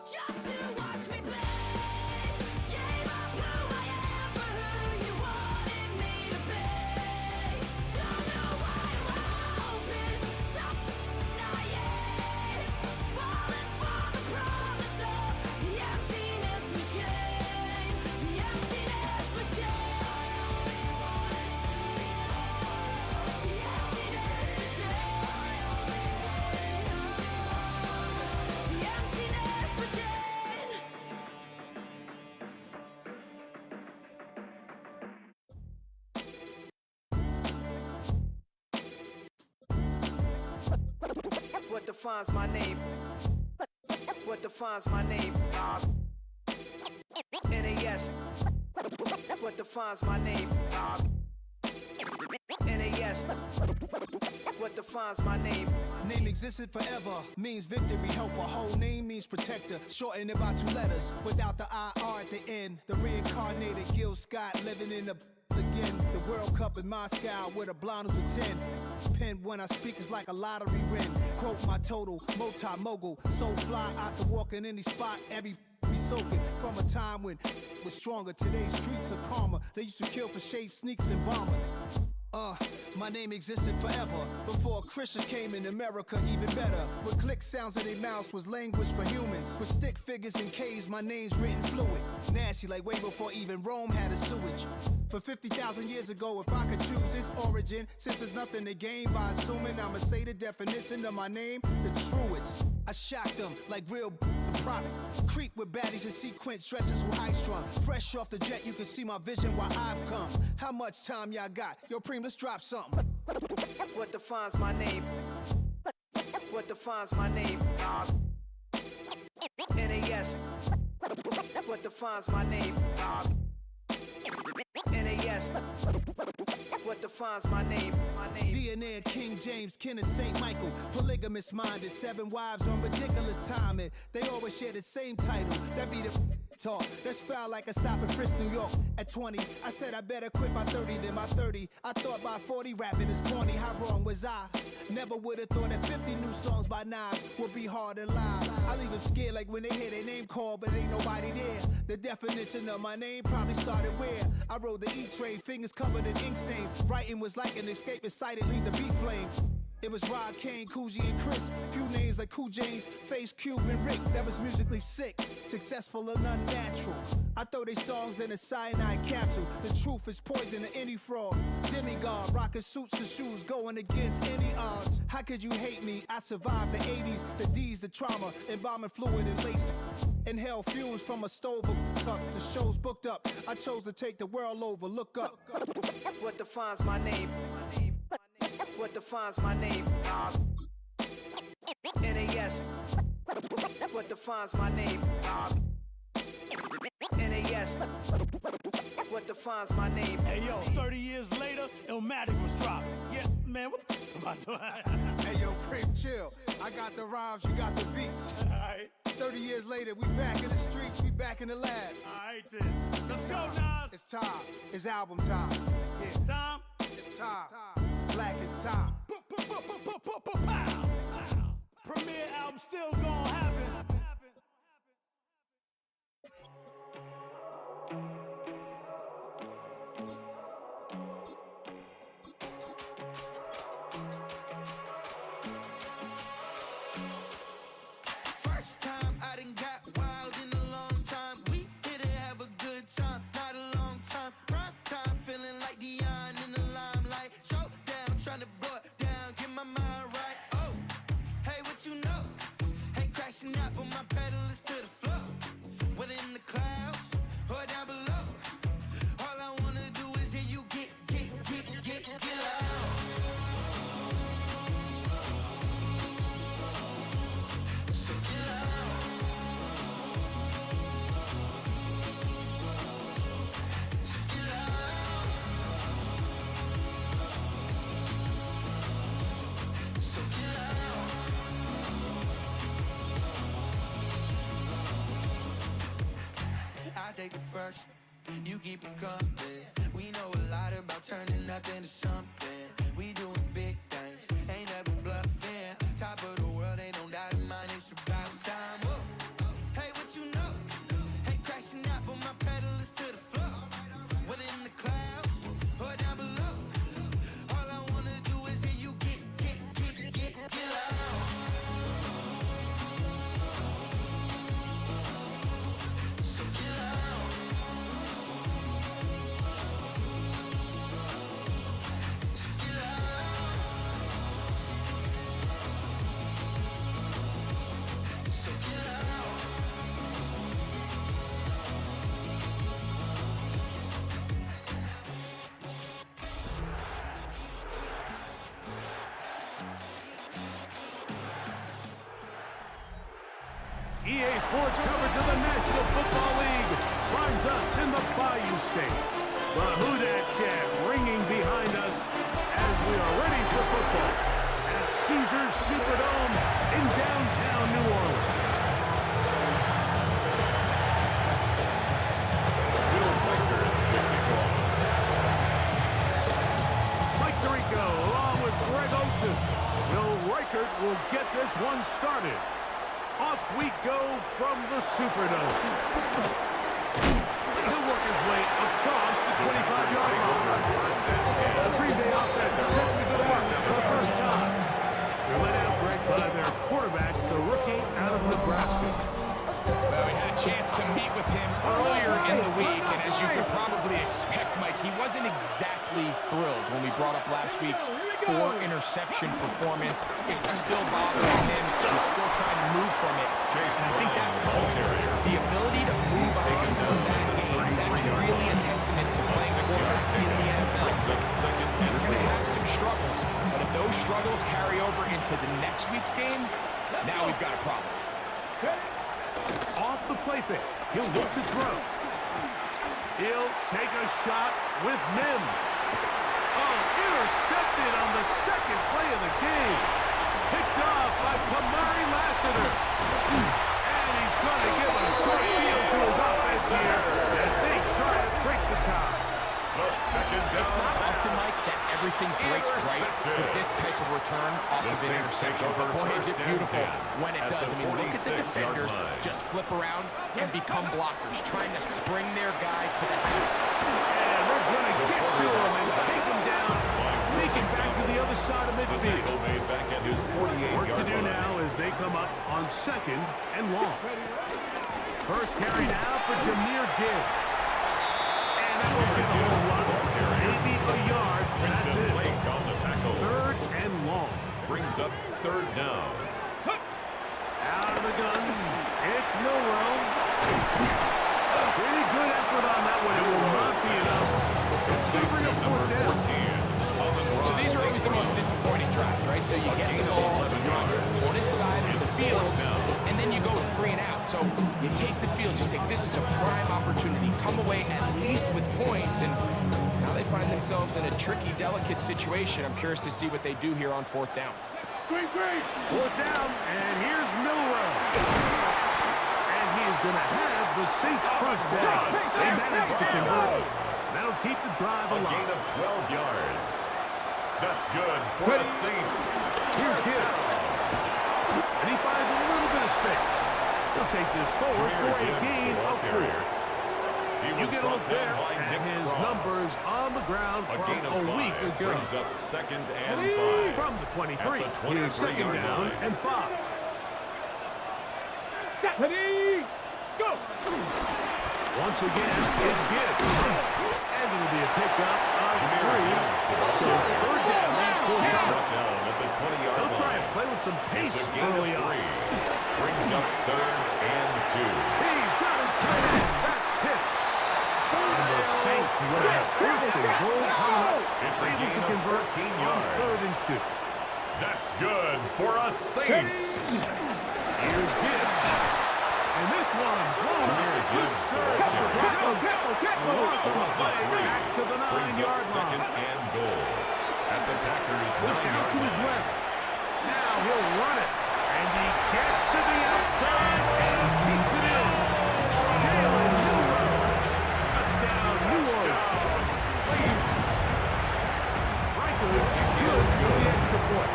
Just to watch me play.
defines my name? What defines my name? NAS. What defines my name? NAS. What defines my name? Name existed forever, means victory, helper. Whole name means protector, shorten it by 2 letters. Without the IR at the end, the reincarnated Gil Scott living in the again. The World Cup in Moscow with a blonde who's a 10. Pen when I speak is like a lottery win. Quote my total, multi-mogul. So fly out to walk in any spot, every be soaking from a time when was stronger. Today's streets are calmer. They used to kill for shade sneaks and bombers. My name existed forever. Before Christians came in America, even better. With click sounds in their mouths was language for humans. With stick figures and K's, my name's written fluid. Nasty like way before even Rome had a sewage. For 50,000 years ago, if I could choose its origin, since there's nothing to gain by assuming, I'ma say the definition of my name, the truest. I shocked them like real prop. Creep with baddies in sequence, dresses with high strung. Fresh off the jet, you can see my vision where I've come. How much time y'all got? Yo, Preem, let's drop something. What defines my name? What defines my name? NAS. What defines my name? NAS. What defines my name? DNA of King James, kin of St. Michael. Polygamous minded, 7 wives on ridiculous timing. They always share the same title. That be the talk. That's foul like a stop in Frisk, New York. At 20, I said I better quit by 30 than by 30. I thought by 40 rapping is corny. How wrong was I? Never would have thought that 50 new songs by Nas would be hard to lie. I leave them scared like when they hear their name called, but ain't nobody there. The definition of my name probably started where I rode the E-train, fingers covered in ink stains. Writing was like an escape excited, leave the beat flame. It was Rod, Kane, Coogee, and Chris. Few names like Cool James, Face, Cube, and Rick. That was musically sick, successful and unnatural. I throw they songs in a cyanide capsule. The truth is poison to any fraud. Demigod, rocking suits and shoes, going against any odds. How could you hate me? I survived the 80s, the D's, the trauma, embalming fluid and laced. Inhale fumes from a stove up. The show's booked up. I chose to take the world over. Look up. What defines my name? What defines my name? NAS. What defines my name? NAS. What defines my name?
Hey yo, 30 years later, Illmatic was dropped. Yeah, man, what the am I doing?
Hey yo, Preem, chill. I got the rhymes, you got the beats.
Alright.
30 years later, we back in the streets, we back in the lab.
Alright then. Let's go, Nas.
It's time. It's album time. Yeah.
It's time.
It's time. Black is time.
Premiere album still gonna happen.
First time I done got wild in a long time. We here to have a good time, not a long time. Prime time, feeling like Dion in the limelight. Showdown, trying to blow it down, get my mind right. Oh, hey, what you know? Ain't crashing out, but my pedal is to the floor. Whether in the clouds or down below, all I wanna do is hear you get loud. So get loud. So get loud. So get loud. I take the first, you keep them coming. We know a lot about turning nothing to something. We doing big things, ain't never bluffing. Top of the world, ain't no doubt in mine, it's about time. Whoa. Hey, what you know? Ain't crashing out, but my pedal is to the floor. Whether in the clouds or down below, all I wanna do is hear you get loud. So get loud. So
EA Sports coverage of the National Football League finds us in the Bayou State. The Who Dat chant ringing behind us as we are ready for football at Caesars Superdome in downtown New Orleans.
Will Riker to kick off.
Mike Tirico along with Greg Oates. Will Reichert will get this one started. Off we go from the Superdome. He'll work his way across the 25-yard line. The Green Bay offense set to go mark for the first time. They're led out, Greg, by their quarterback, the rookie out of Nebraska.
Well, we had a chance to meet with him earlier in the week, and as you could probably expect, Mike, he wasn't exactly thrilled when we brought up last week's 4-interception performance. It was still bothering him. He's still trying to move from it. And I think that's the point. The ability to move on from that game, that's really a testament to playing quarterback in the NFL. You're going to have some struggles, but if those struggles carry over into the next week's game, now we've got a problem.
Off the play fake, he'll look to throw. He'll take a shot with Mims. Oh, intercepted on the second play of the game. Picked off by Kamari Lassiter. And he's going to give a short field to his offense here as they try to break the tie.
It's not often, Mike, that everything breaks right for this type of return off of an interception. But boy, is it beautiful when it does. I mean, look at the defenders just flip around and become blockers, trying to spring their guy to the house.
And they're going to get to him and take him down, take him back to the other side of midfield. Work to do now as they come up on 2nd and long. First carry now for Jahmyr Gibbs. And that will get a whole lot. Maybe a yard. That's it. 3rd and long.
Brings up 3rd down.
Out of the gun. It's Milroe. Pretty good effort on that one. It will not be enough. It's going to bring up 4th down.
So these are always the most disappointing drives, right? So you get the ball, you're on your opponent's side of the field, and then you go 3 and out. So you take the field, you say, this is a prime opportunity. Come away at least with points, and now they find themselves in a tricky, delicate situation. I'm curious to see what they do here on 4th down.
4th down, and here's Milroe. And he is going to have the Saints first down. They managed to convert. That'll keep the drive alive.
A gain of 12 yards. That's good for the Saints.
Here's Gibbs. And he finds a little bit of space. He'll take this forward for a gain of 4. You get a look there at his numbers on the ground from a week ago.
Brings up 2nd and 5.
From the 23. Here's 2nd down and 5.
Ready, go!
Once again, it's Gibbs. And it'll be a pickup of 3. So 3rd down. He'll try and play with some pace early on.
Brings up 3rd and 2.
He's got his tight end. That's Pitts. And the Saints will have 1st and goal coming up.
It's
able to convert
13
on
yards.
3rd and 2.
That's good for us Saints.
Here's Gibbs. And this one, good serve. Back to the 9-yard line.
2nd and goal. At the Packers'
Goes down to his left. Now he'll run it. And he gets to the outside and he takes it in. Jalen Milroe. Touchdown, New Orleans. Saints. Riker good for the extra point.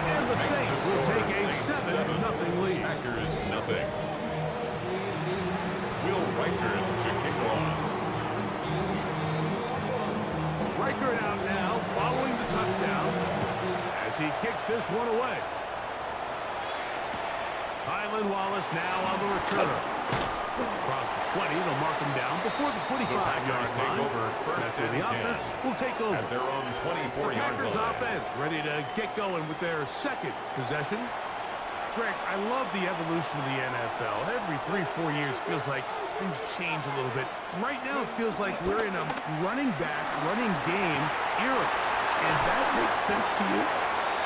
And the Saints will take a 7-0 lead.
Packers nothing. Will Riker to kick off.
Riker out now following the touchdown as he kicks this one away. Tylan Wallace now on the returner. Across the 20, they'll mark him down before the 25-yard line. That's where the offense will take over.
At their own 24-yard line.
Packers offense ready to get going with their 2nd possession. Greg, I love the evolution of the NFL. Every 3-4 years feels like things change a little bit. Right now it feels like we're in a running back, running game era. Does that make sense to you?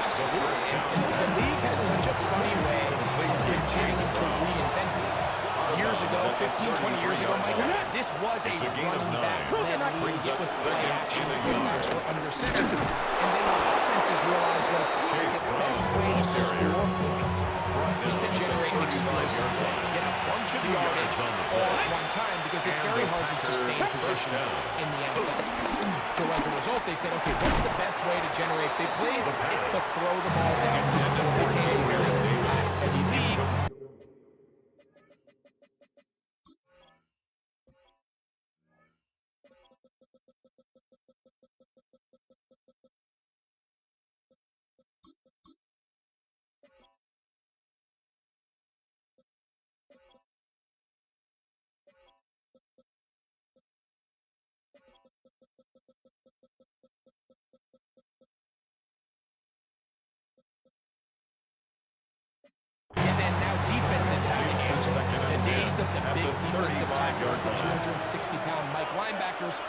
Absolutely. And the league has such a funny way of continuing to reinvent itself. 15, 20 years ago, Mike, this was a running back-led league. It was play action. The quarterbacks were under center. And then what offenses realized was the best way to score points is to generate explosive plays. Get a bunch of yardage all at one time because it's very hard to sustain possessions in the NFL. So as a result, they said, okay, what's the best way to generate big plays? It's to throw the ball downfield. So it became a very pass-heavy league. And then now defenses have to answer. The days of the big defensive tackles, the 260-pound Mike linebackers,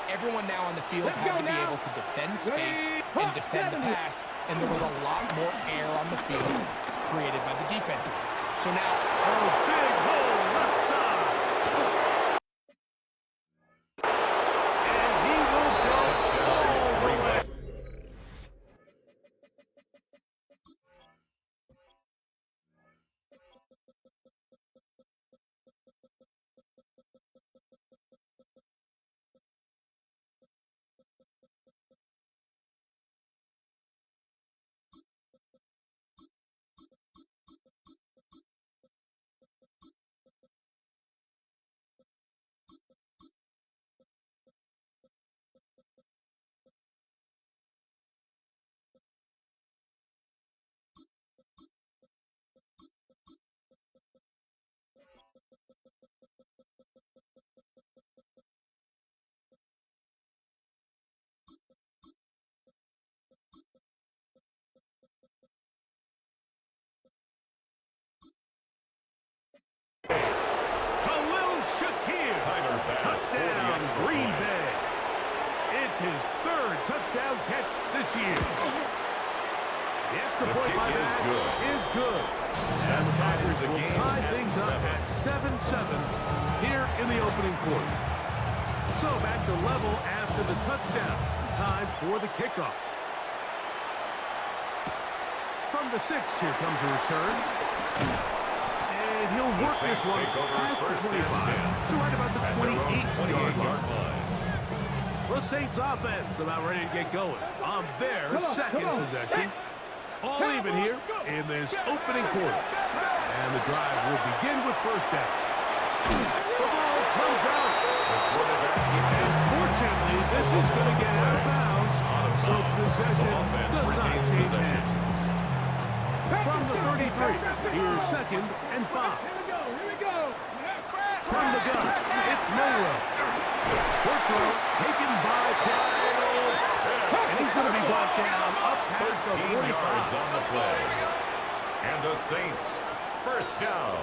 everyone now on the field had to be able to defend space and defend the pass, and there was a lot more air on the field created by the defenses. So now,
big hole left side. And he will go all the way. Touchdown, Green Bay. It's his third touchdown catch this year. The extra point by Bass is good. And the Packers will tie things up at 7-7 here in the opening quarter. So back to level after the touchdown. Time for the kickoff. From the 6, here comes a return. And he'll work this one past the 25 to right about the 28-yard line. The Saints offense about ready to get going on their second possession. All even here in this opening quarter. And the drive will begin with first down. The ball comes out. And fortunately, this is going to get out of bounds, so possession does not change hands. From the 33, here's 2nd and 5. From the gun, it's Milrow. Quick throw taken by Pitt. And he's going to be brought down up past the 45.
Yards on the play. And the Saints, first down.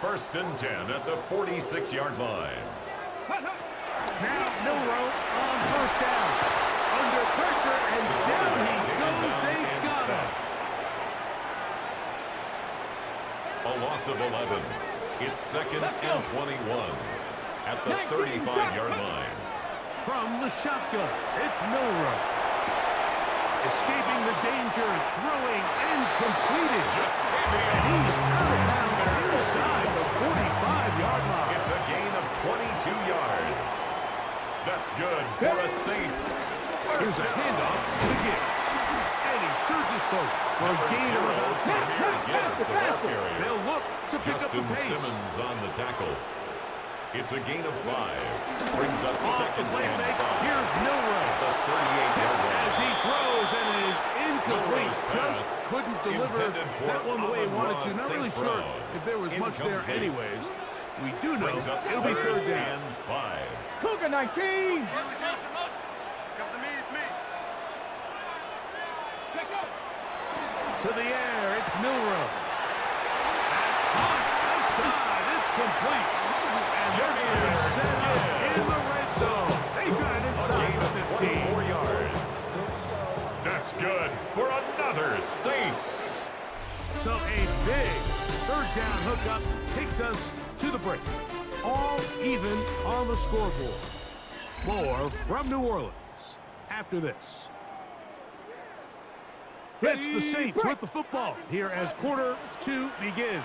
1st and 10 at the 46-yard line.
Now Milrow on first down. Under pressure, and down he goes. They got him.
A loss of 11. It's 2nd and 21 at the 35-yard line.
From the shotgun, it's Milrow. Escaping the danger, throwing and completing. And he's out of bounds inside the 45-yard line.
It's a gain of 22 yards. That's good for the Saints.
Here's a handoff to Gibbs. And he surges forward for a gain of about 5. They'll look to pick up the pace.
Simmons on the tackle. It's a gain of 5. Brings up
Off
2nd
the
and 5.
Here's Milrow.
The 38-yard line.
As he throws, and it is incomplete. Just couldn't deliver that one the way he wanted to. Not really sure if there was much there anyways. We do know it'll be 3rd down.
And 5.
Cougar 19.
To the air, it's Milrow. That's hot outside. It's complete. And they're going to set up in the red zone. They got it inside the 15.
24 yards. That's good for another Saints.
So a big 3rd down hookup takes us to the break. All even on the scoreboard. More from New Orleans after this. It's the Saints with the football here as quarter 2 begins.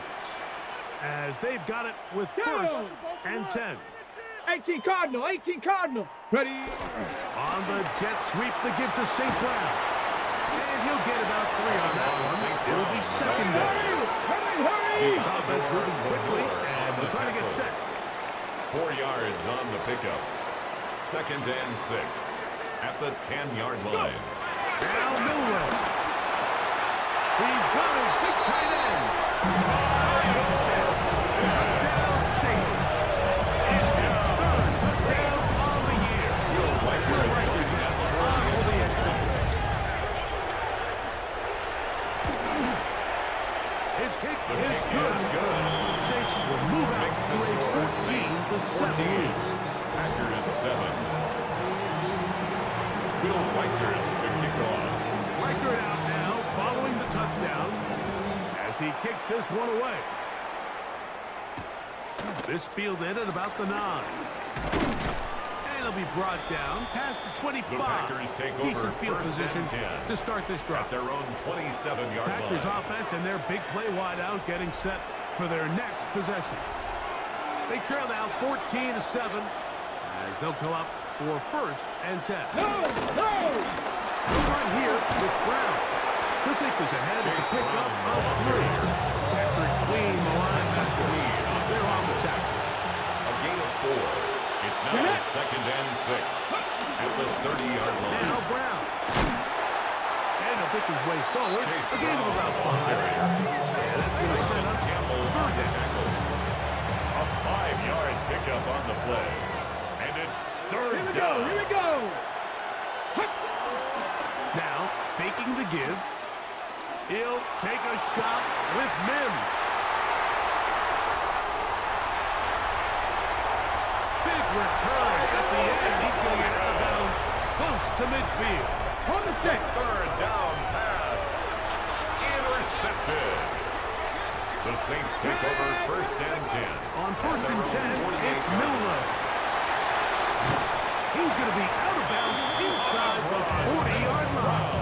As they've got it with 1st and 10.
18 Cardinal, 18 Cardinal. Ready?
On the jet sweep, the give to St. Brown. And he'll get about 3 on that one. It'll be 2nd down. His offense moving quickly, and they're trying to get set.
4 yards on the pickup. 2nd and 6 at the 10-yard line.
Now Milrow. He's got his big tight end. Down Saints. It's their 3rd touchdown on the year. Will Riker for the extra point. His kick is good. Saints will move out to a 14-7 lead.
Packers 7. Will Riker to kick off.
Riker out now, following the touchdown, as he kicks this one away. This fielded at about the 9. And it'll be brought down past the 25.
The Packers take over
Decent field
1st
position
and 10
to start this drive.
at their own 27-yard line.
Packers offense and their big play wide out getting set for their next possession. They trail now 14-7 as they'll come up for 1st and 10. Right here with Brown. He'll take this ahead. It's a pickup of 3. After clean the line tackle. They're on the tackle.
A gain of 4. It's now 2nd and 6 at the 30-yard line.
Now Brown. And he'll pick his way forward. A gain of about 5. And that's going to set up
Campbell
3rd down.
A 5-yard pickup on the play. And it's 3rd down.
Here we go.
Now, faking the give. He'll take a shot with Mims. Big return at the end. He's going to get out of bounds close to midfield.
On the stick.
3rd down pass. Intercepted. The Saints take over 1st and 10.
On 1st and 10, it's Milrow. He's going to be out of bounds inside the 40-yard line.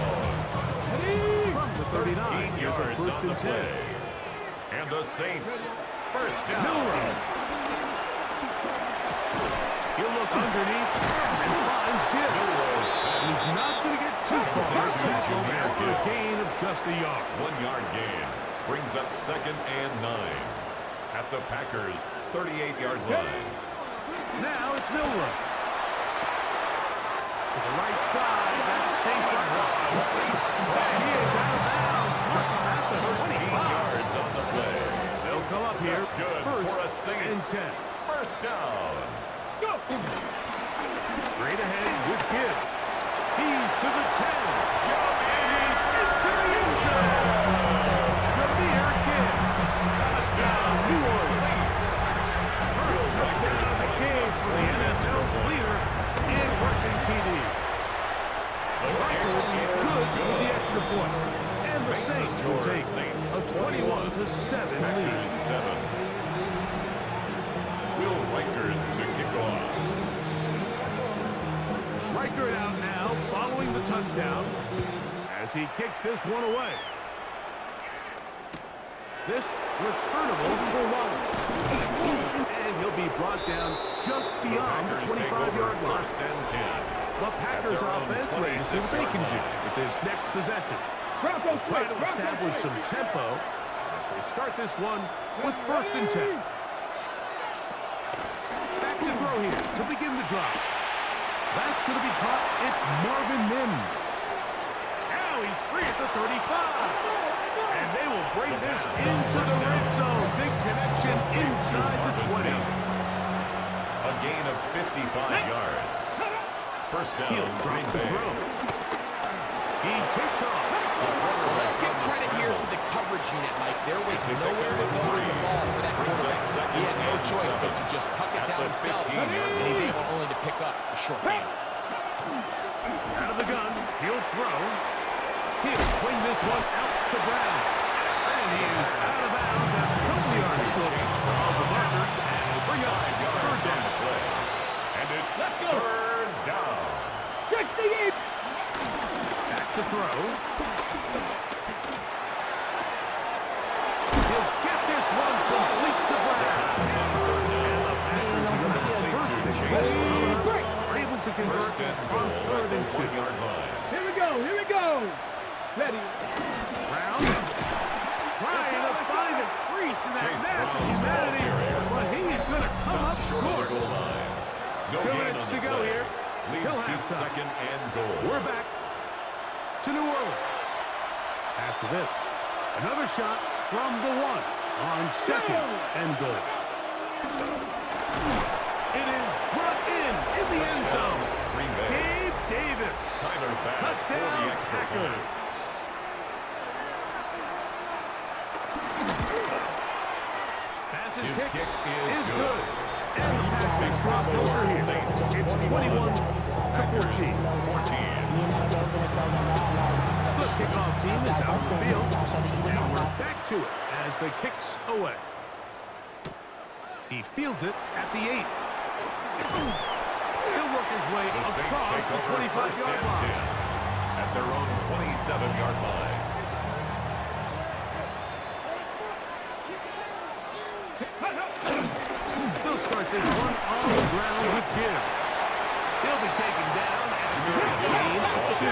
From the 39, here's a 1st and 10.
And the Saints, 1st down.
Milrow. He'll look underneath and finds Gibbs. He's not going to get too far after a gain of just a yard.
1-yard gain brings up 2nd and 9 at the Packers' 38-yard line.
Now it's Milrow. To the right side, that's St. Brown. And he is out of bounds at the 25
yards on the play.
They'll come up here.
That's good
1st
for a Saints.
and 10.
1st down.
Go.
Straight ahead with Gibbs. He's to the 10. And he's into the end zone. Jameer Gibbs. Touchdown, New Orleans. First touchdown of the game for the NFL's leader in rushing TDs. Riker will be good with the extra point. And the Saints will take a 21-7 lead.
7. Will Riker to kick off.
Riker out now, following the touchdown, as he kicks this one away. This returnable for Wallace. And he'll be brought down just beyond the 25-yard line.
1st and 10.
The Packers offense ready to see what they can do with this next possession. Try to establish some tempo as they start this one with 1st and 10. Back to throw here to begin the drive. That's going to be caught. It's Marvin Mims. Now he's free at the 35. And they will bring this into the red zone. Big connection inside the 20.
A gain of 55 yards. 1st down.
He'll drop the throw. He takes off.
Let's give credit here to the coverage unit, Mike. There was nowhere to go with the ball for that quarterback. He had no choice but to just tuck it down himself, and he's able only to pick up a short gain.
Out of the gun, he'll throw. He'll swing this one out to Brown. And he is out of bounds. That's a couple yards short of the marker He'll get this one complete to Brown. And the Packers are going to first and are able to convert on 3rd and 2.
Here we go. Here we go. Ready.
Brown trying to find a crease in that mass of humanity, but he is going to come up short. 2 minutes to go here.
Leads to second and goal.
We're back to New Orleans. After this, another shot from the 1 on 2nd and goal. It is brought in the end zone. Gabe Davis. Touchdown, Packers. His kick is good. And the Packers drop over here. It's 21-14. The kickoff team is out of the field. And we're back to it as the kick's away. He fields it at the 8. He'll work his way across the 25-yard line.
At their own 27-yard line.
They'll start this one on the ground with Gibbs. He'll be taken down after a gain of 2.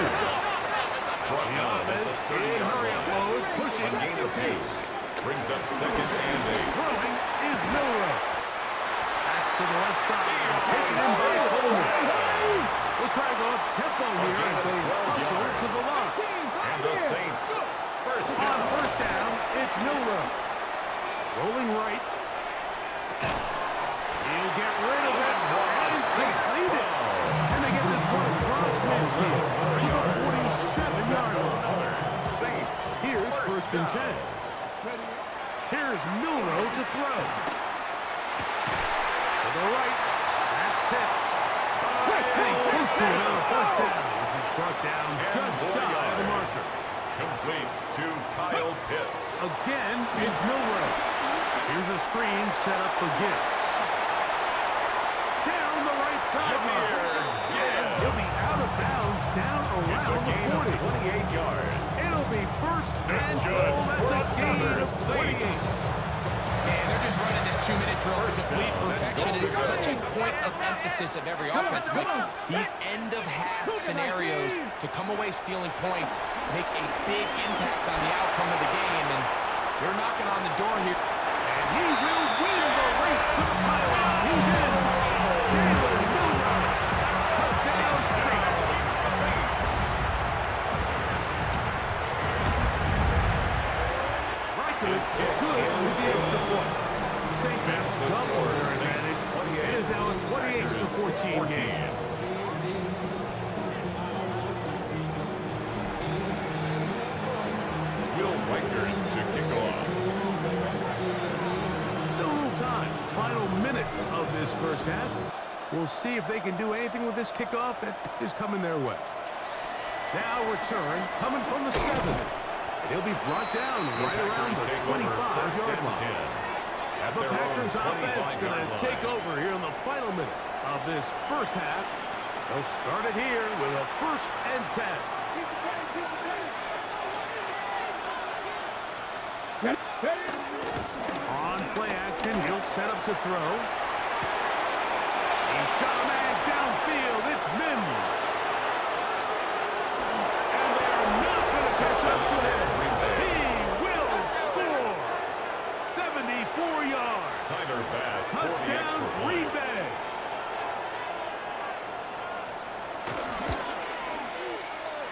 The offense in hurry-up mode, pushing the pace.
Brings up second and 8.
Throwing is Milrow. Back to the left side, taken in by Coleman. We'll try to go up tempo here as they hustle to the line.
And the Saints first down.
On first down, it's Milrow. Rolling right. He'll get rid of it. And he's completed. And they get this one across midfield to the 47-yard line.
Saints.
Here's first and 10. Here's Milrow to throw. To the right. That's Pitts. And he's close to it on a first down as he's brought down just shy of the marker.
Complete to Kyle Pitts.
Again, it's Milrow. Here's a screen set up for Gibbs. Down the right sideline. And he'll be out of bounds down around the 40.
28 yards.
It'll be first and goal. That's a gain of 28.
And they're just running this 2-minute drill to complete perfection. It is such a point of emphasis of every offense, but these end-of-half scenarios to come away stealing points make a big impact on the outcome of the game, and they're knocking on the door here.
And he will win the race to the pylon. He's in. Jalen Milrow. Touchdown, Saints. Rikers good with the extra point. Saints have double their advantage. It is now a 28-14 game.
Will Riker to kick off.
Still a little time. Final minute of this first half. We'll see if they can do anything with this kickoff that is coming their way. Now return coming from the 7. He'll be brought down right around the 25-yard line. The Packers offense going to take over here in the final minute of this first half. They'll start it here with a 1st and 10. On play action, he'll set up to throw. He's got a man downfield. It's Mims. And they're not going to catch up to him. He will score. 74 yards.
Tyler Bass.
Touchdown, Green Bay.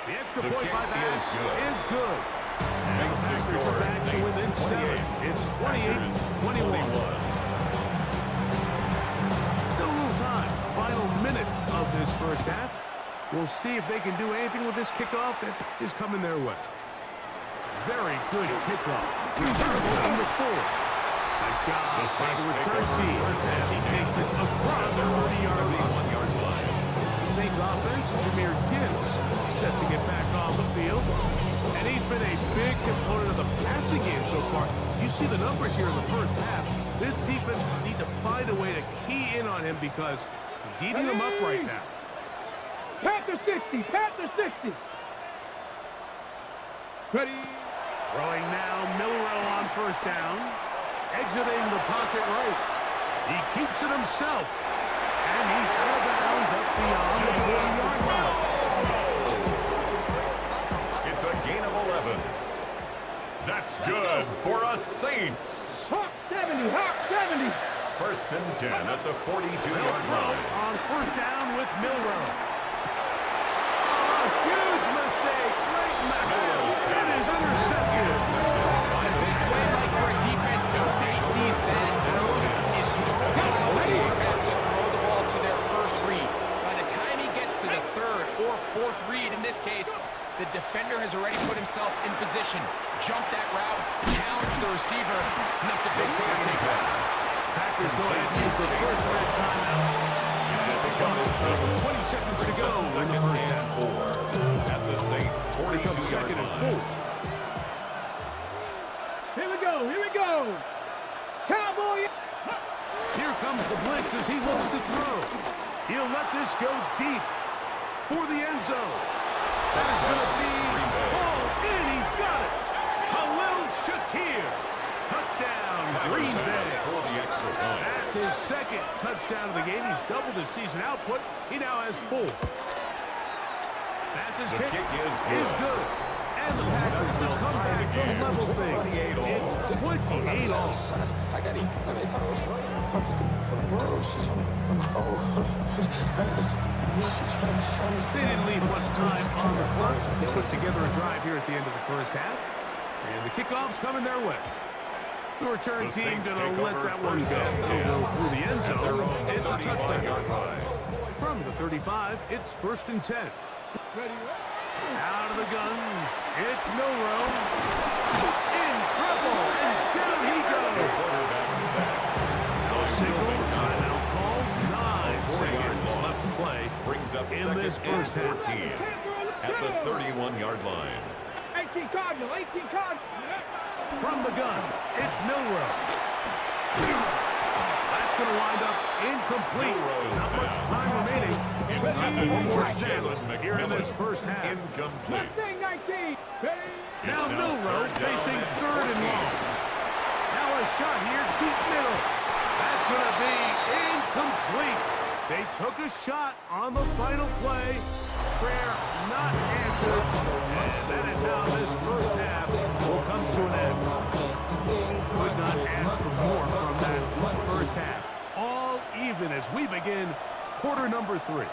The extra point by Bass is good. And the Packers are back to within 7. It's 28-21. Still a little time. Final minute of this first half. We'll see if they can do anything with this kickoff that is coming their way. Very good kickoff. Returnable from the 4. Nice job by the return team as he takes it across the 40-yard line. The Saints offense, Jahmyr Gibbs, set to get back on the field. And he's been a big component of the passing game so far. You see the numbers here in the first half. This defense will need to find a way to key in on him because he's eating them up right now.
Panther 60, Panther 60. Ready.
Throwing now, Milrow on first down. Exiting the pocket right. He keeps it himself. And he's out of bounds up beyond the 40-yard line.
It's a gain of 11. That's good for a Saints.
Hawk 70, Hawk 70.
First and 10 at the 42-yard
Throw
line.
on first down with Milrow. Oh, huge mistake. Right back. It is intercepted.
The best way, like, for a defense to make these bad throws is don't allow the quarterback to throw the ball to their first read. By the time he gets to the third or fourth read, in this case, the defender has already put himself in position. Jump that route, challenge the receiver, and that's a big take.
Packers going to use the first red timeout. 20 seconds to go in the first half.
At the Saints 42-yard
Second and
line.
4.
Here we go, here we go. Cowboy.
Here comes the blitz as he looks to throw. He'll let this go deep for the end zone. That is going to be hauled in. He's got it. Khalil Shakir. Touchdown, Green Bay.
For the extra point.
That's his second touchdown of the game. He's doubled his season output. He now has 4. Passes
The
kick
kick is
is good. And the Packers have come back to level things. It's 28 all. They didn't leave much time on the clock. They put together a drive here at the end of the first half. And the kickoff's coming their way. The return team going to let that one go. They'll go through the end zone. It's a touchdown. From the 35, it's first and 10. Out of the gun, it's Milrow. In trouble, and down he goes. No signal, timeout call. 9 seconds left to play.
Brings up
in
second
this
and
first
14
half.
at the 31-yard line.
18 Cardinal, 18 Cardinal.
From the gun, it's Milrow. That's going to wind up incomplete. Not much time remaining. One more snap here in this first half.
Incomplete.
Mustang 19.
Now Milrow facing third and long. Now a shot here, deep middle. That's going to be incomplete. They took a shot on the final play. Prayer not answered. And that is how this first half will come to an end. Could not ask for more from that first half. All even as we begin quarter number 3.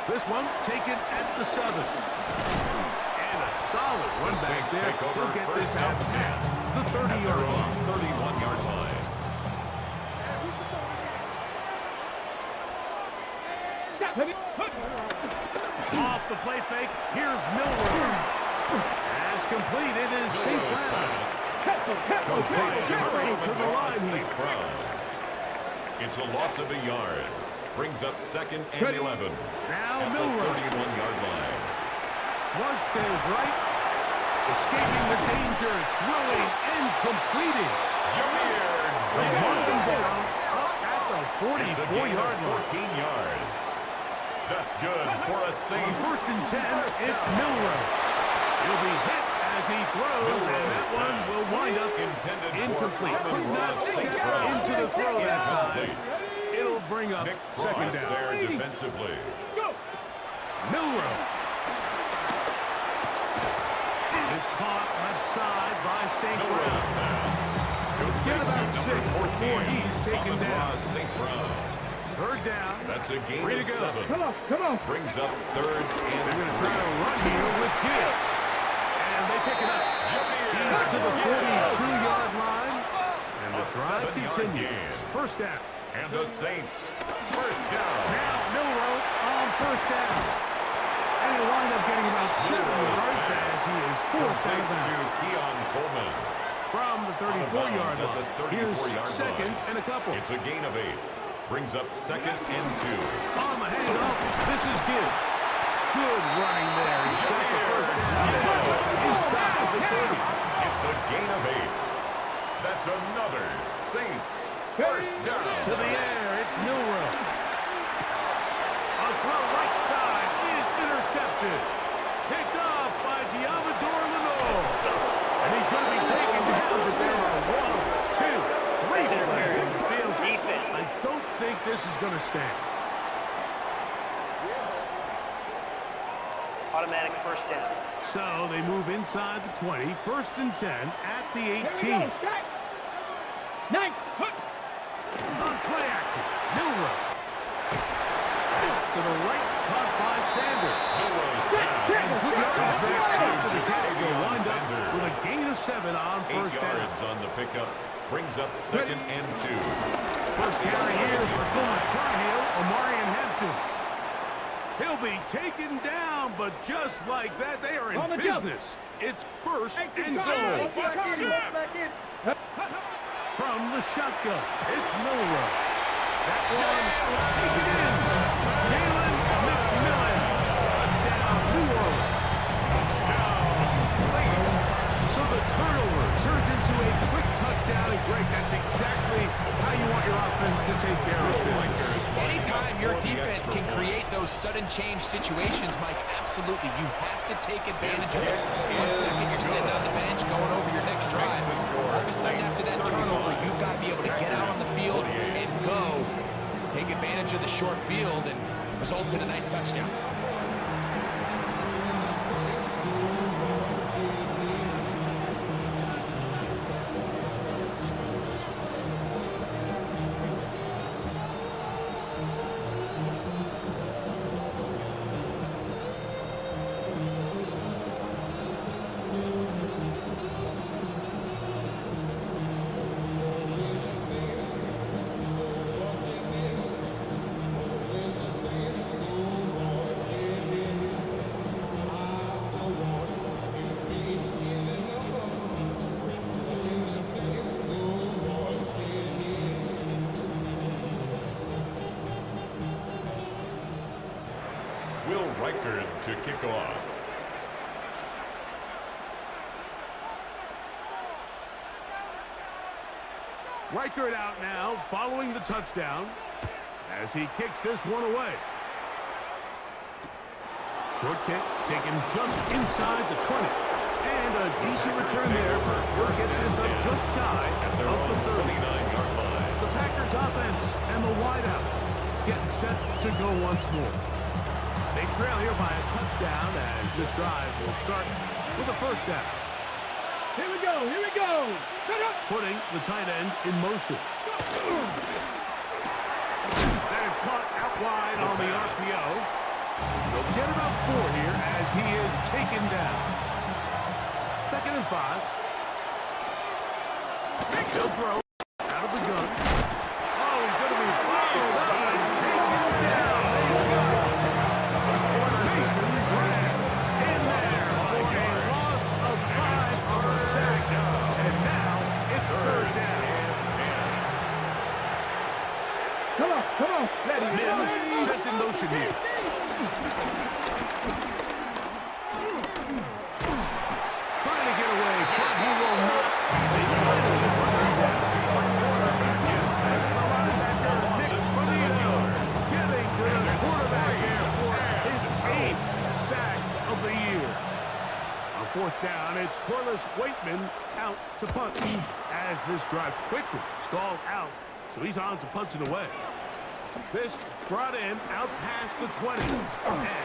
This one taken at the 7. And a solid run back there. He'll get this half past the 30-yard line.
31-yard line.
Off the play fake, here's Milrow. As complete, it is St. Brown. To the line here.
It's a loss of a yard. Brings up second and 11.
Now
at
Milrow.
the 31-yard line.
Flush to his right. Escaping the danger. Throwing and completing.
Jameer
Martin down up at the 44-yard line.
14 yards. That's good for a
On
Saints.
first and 10, it's Milrow. He'll be hit as he throws, and that one will wind up incomplete. Could not get into the throw that time. It'll bring up second down.
There defensively.
Milrow is caught left side by St. Brown. He'll get about 6 before he's taken down.
St. Brown.
Third down.
That's a gain
Way
of
to go.
7.
Come on, come on.
Brings up third
They're
and
going to try to run here with Gibbs. And they pick it up. He's to the 42-yard line. And the drive continues. First down.
And the Saints first down.
Now Milrow on first down. And he'll wind up getting about 7 yards as he is forced out of
To
bounds.
Keon Coleman.
From the 34-yard
At the
line. Here's
34-yard
second
line.
and a couple.
It's a gain of 8. Brings up second and 2.
On the handoff, this is Gibbs. Good running there. He's got the first inside the 30.
It's a gain of 8. That's another Saints first down.
To the air, it's Milrow. A throw right side is intercepted. Picked up by Diamador Lenore. And going to be taken down, but there are 1, 2, 3 flags in the field.
Defense.
I don't think this is going to stand.
Automatic first down.
So they move inside the 20, 1st and 10 at the 18.
Nice.
On play action, Milrow. To the right, caught by Sanders. Good yards there, too, for the Cowboys. Wind up with a gain of 7 on
8
first down.
yards on the pickup. Brings up 2nd and 2.
First carry here for former Tri-Hill, Omarion Hampton. He'll be taken down, but just like that, they are in business. It's 1st and goal. From the shotgun, it's Milrow. That one will take it in. Galen McMillan. Touchdown, New Orleans. Touchdown, Saints. So the turnover turns into a quick touchdown. And Greg, that's exactly how you want your offense to take care of business.
Anytime your defense can create those sudden change situations, Mike, absolutely, you have to take advantage of it. 1 second you're sitting on the bench going over your next drive. All of a sudden after that turnover, you've got to be able to get out on the field and go. Take advantage of the short field and results in a nice touchdown.
To kick off.
Reichert out now, following the touchdown, as he kicks this one away. Short kick taken just inside the 20. And a decent return there. We'll get this up just shy of the 39-yard line. The Packers offense and the wideout getting set to go once more. They trail here by a touchdown as this drive will start with a first down.
Here we go. Here we go. Set up.
Putting the tight end in motion. That is caught out wide on the RPO. They'll get about 4 here as he is taken down. 2nd and 5. They'll throw out of the gun. Oh, he's going to be followed up and taken down. Mason Graham in there for a loss of 5 on the sack. And now it's 3rd down.
Come on.
Mims set in motion here. Trying to get away, but he will not. He's finally running down. That's the linebacker, Nick Bonito, getting to the quarterback here for his 8th sack of the year. On 4th down, it's Corliss Waitman out to punt as this drive quickly stalled out, so he's on to punch it away. This brought in out past the 20. And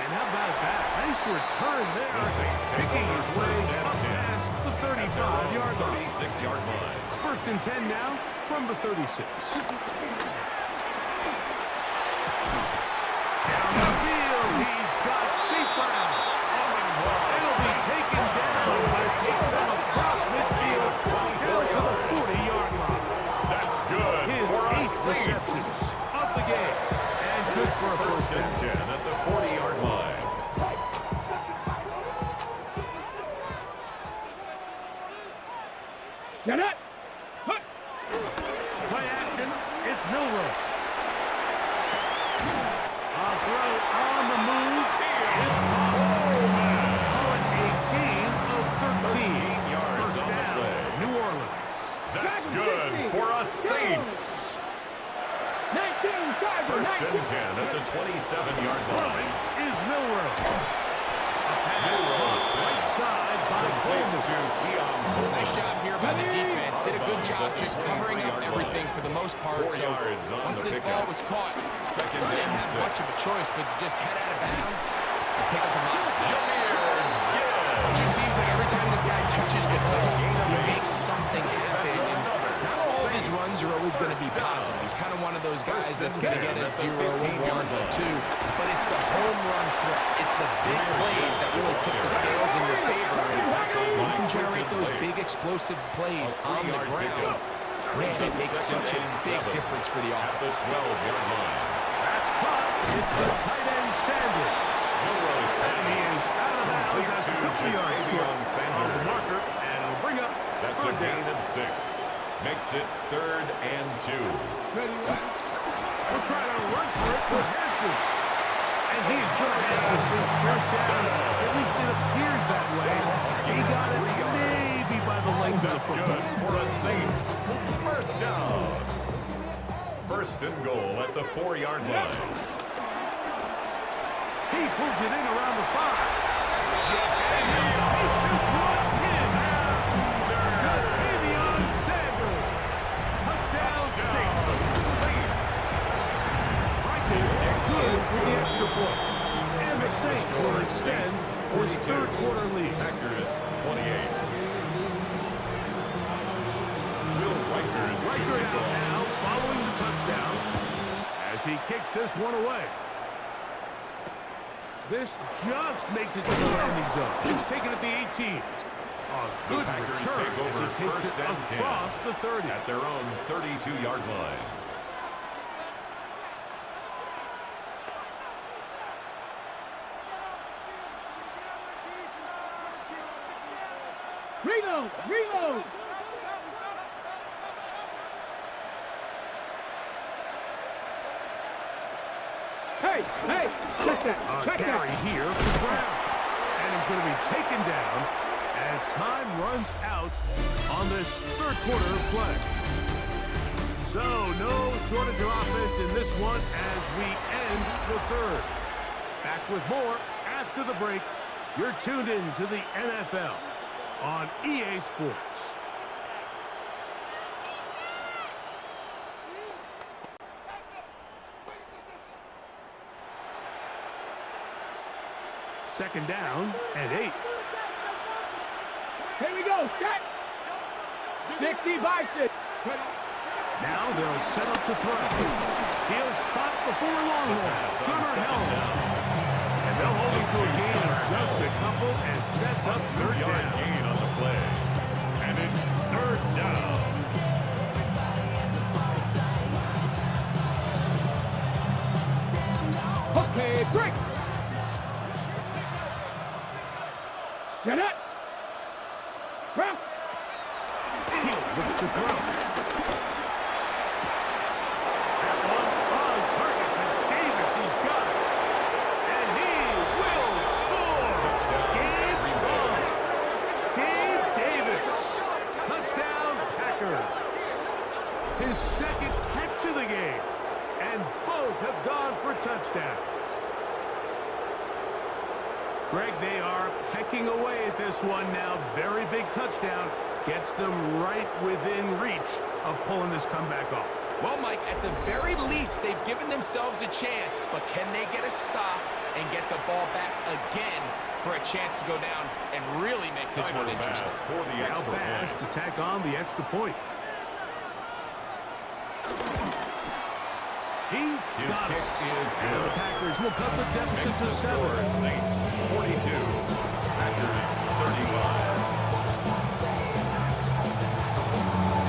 how about that? Nice return there. Picking his way up past the 35-yard line.
36-yard line.
1st and 10 now from the 36. Down the field, he's got St. Brown. It'll be taken down, but it takes them across midfield down to the 40-yard line.
That's good.
His 8th reception of the game. And good for a 1st and 10
at the 40-yard line.
Get it.
Play action. It's Milrow. A throw on the move is caught. A gain of 13 yards on the play. New Orleans.
That's good for us Saints. 1st and 10 at the 27-yard line.
Is Milrow. A pass right side by
Nice job here by the defense. Did a good job just covering up everything for the most part. So once this ball was caught, they didn't have much of a choice but to just head out of bounds and pick up a milestone. It just seems like every time this guy touches the ball, he makes something happen. And not all of his runs are always going to be positive. He's kind of one of those guys that's going to get a 0, a 1, a 2. But it's the home run threat. It's the big plays that really tip the scales in your favor. And you can generate those big explosive plays on the ground. Man, it makes such a big difference for the offense.
That's caught. It's the tight end, Sanders. And he is out of bounds as a couple yards short of the marker, and it'll bring up
That's a gain of 6. Makes it 3rd and 2.
We'll try to run for it with Hampton. And he's going to have this first down. At least it appears that way. He got it maybe by the length of the football.
For the Saints. First down. First and goal at the 4-yard line.
He pulls it in around the 5. And he'll take this one in. Sanders. Touchdown, Saints. Vikings are good with the extra point. And the Saints will extend for his 3rd quarter lead.
Packers 28.
Riker out now, following the touchdown, as he kicks this one away. This just makes it to the landing zone. It's taken at the 18. A good return as he takes it across the 30.
At their own 32-yard line.
Reload! Reload! Hey! Hey! Check that! Check
Carry
that!
here for Brown. And he's going to be taken down as time runs out on this 3rd quarter of play. So, no shortage of offense in this one as we end the 3rd. Back with more after the break. You're tuned in to the NFL on EA Sports. Second down and 8.
Here we go! Set! 60 bison!
Now they'll set up to throw. He'll spot before Longhorn. Gunnar Helms. And they'll hold him to a gain of just a couple and sets up 3rd down.
Gain on the play. And it's 3rd down.
Okay, break! Get it! Run!
He'll look to throw. That one on target for Davis. He's got it. And he will score. Gabe Davis. Touchdown, Packers. His 2nd catch of the game. And both have gone for touchdowns. Greg, they are pecking away at this one now. Very big touchdown. Gets them right within reach of pulling this comeback off.
Well, Mike, at the very least, they've given themselves a chance, but can they get a stop and get the ball back again for a chance to go down and really make this one interesting?
For the
Now
extra
Bass
point.
to tack on the extra point. He's got
kick
it.
is
And the
good.
Packers will cut the deficit to 7.
Saints 42. Packers 35.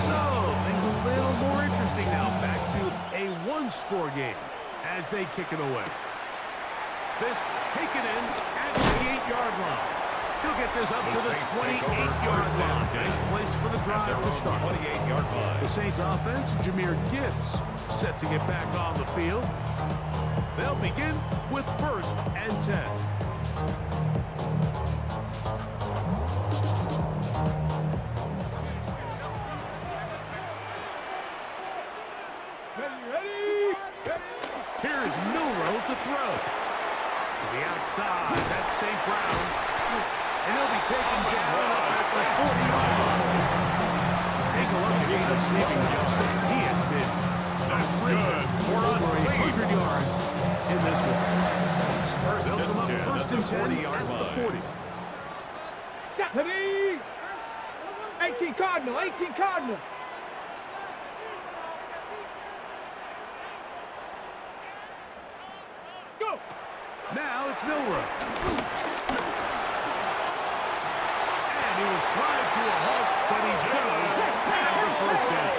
So, things a little more interesting now. Back to a 1-score game as they kick it away. This taken in at the 8-yard line. He'll get this up to the 28-yard line. Nice place for the drive to start.
28-yard line.
The Saints offense, Jahmyr Gibbs, set to get back on the field. They'll begin with 1st and 10.
Ready?
Here's Milrow to throw. To the outside, that's St. Brown. and he'll be taken down at the 40-yard line. Take a look at his receiving yards. He has been good for over 100 yards in this one. They'll come up first and 10 at the 40.
18 Cardinal, 18 Cardinal. Go.
Now it's Milroe. And he will slide to a halt, but he's done at the first down.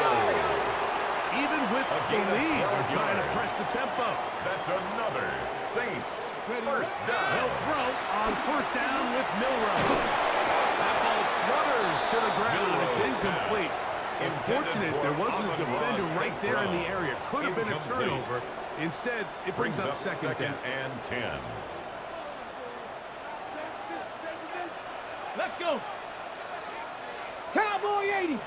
Even with the lead, they're trying to press the tempo.
That's another Saints first down.
They'll throw on first down with Milroe. That ball flutters to the ground. It's incomplete. Unfortunate there wasn't a defender right there in the area. Could have been a turnover. Instead, it brings up second down.
And 10.
Let's go. Cowboy 80.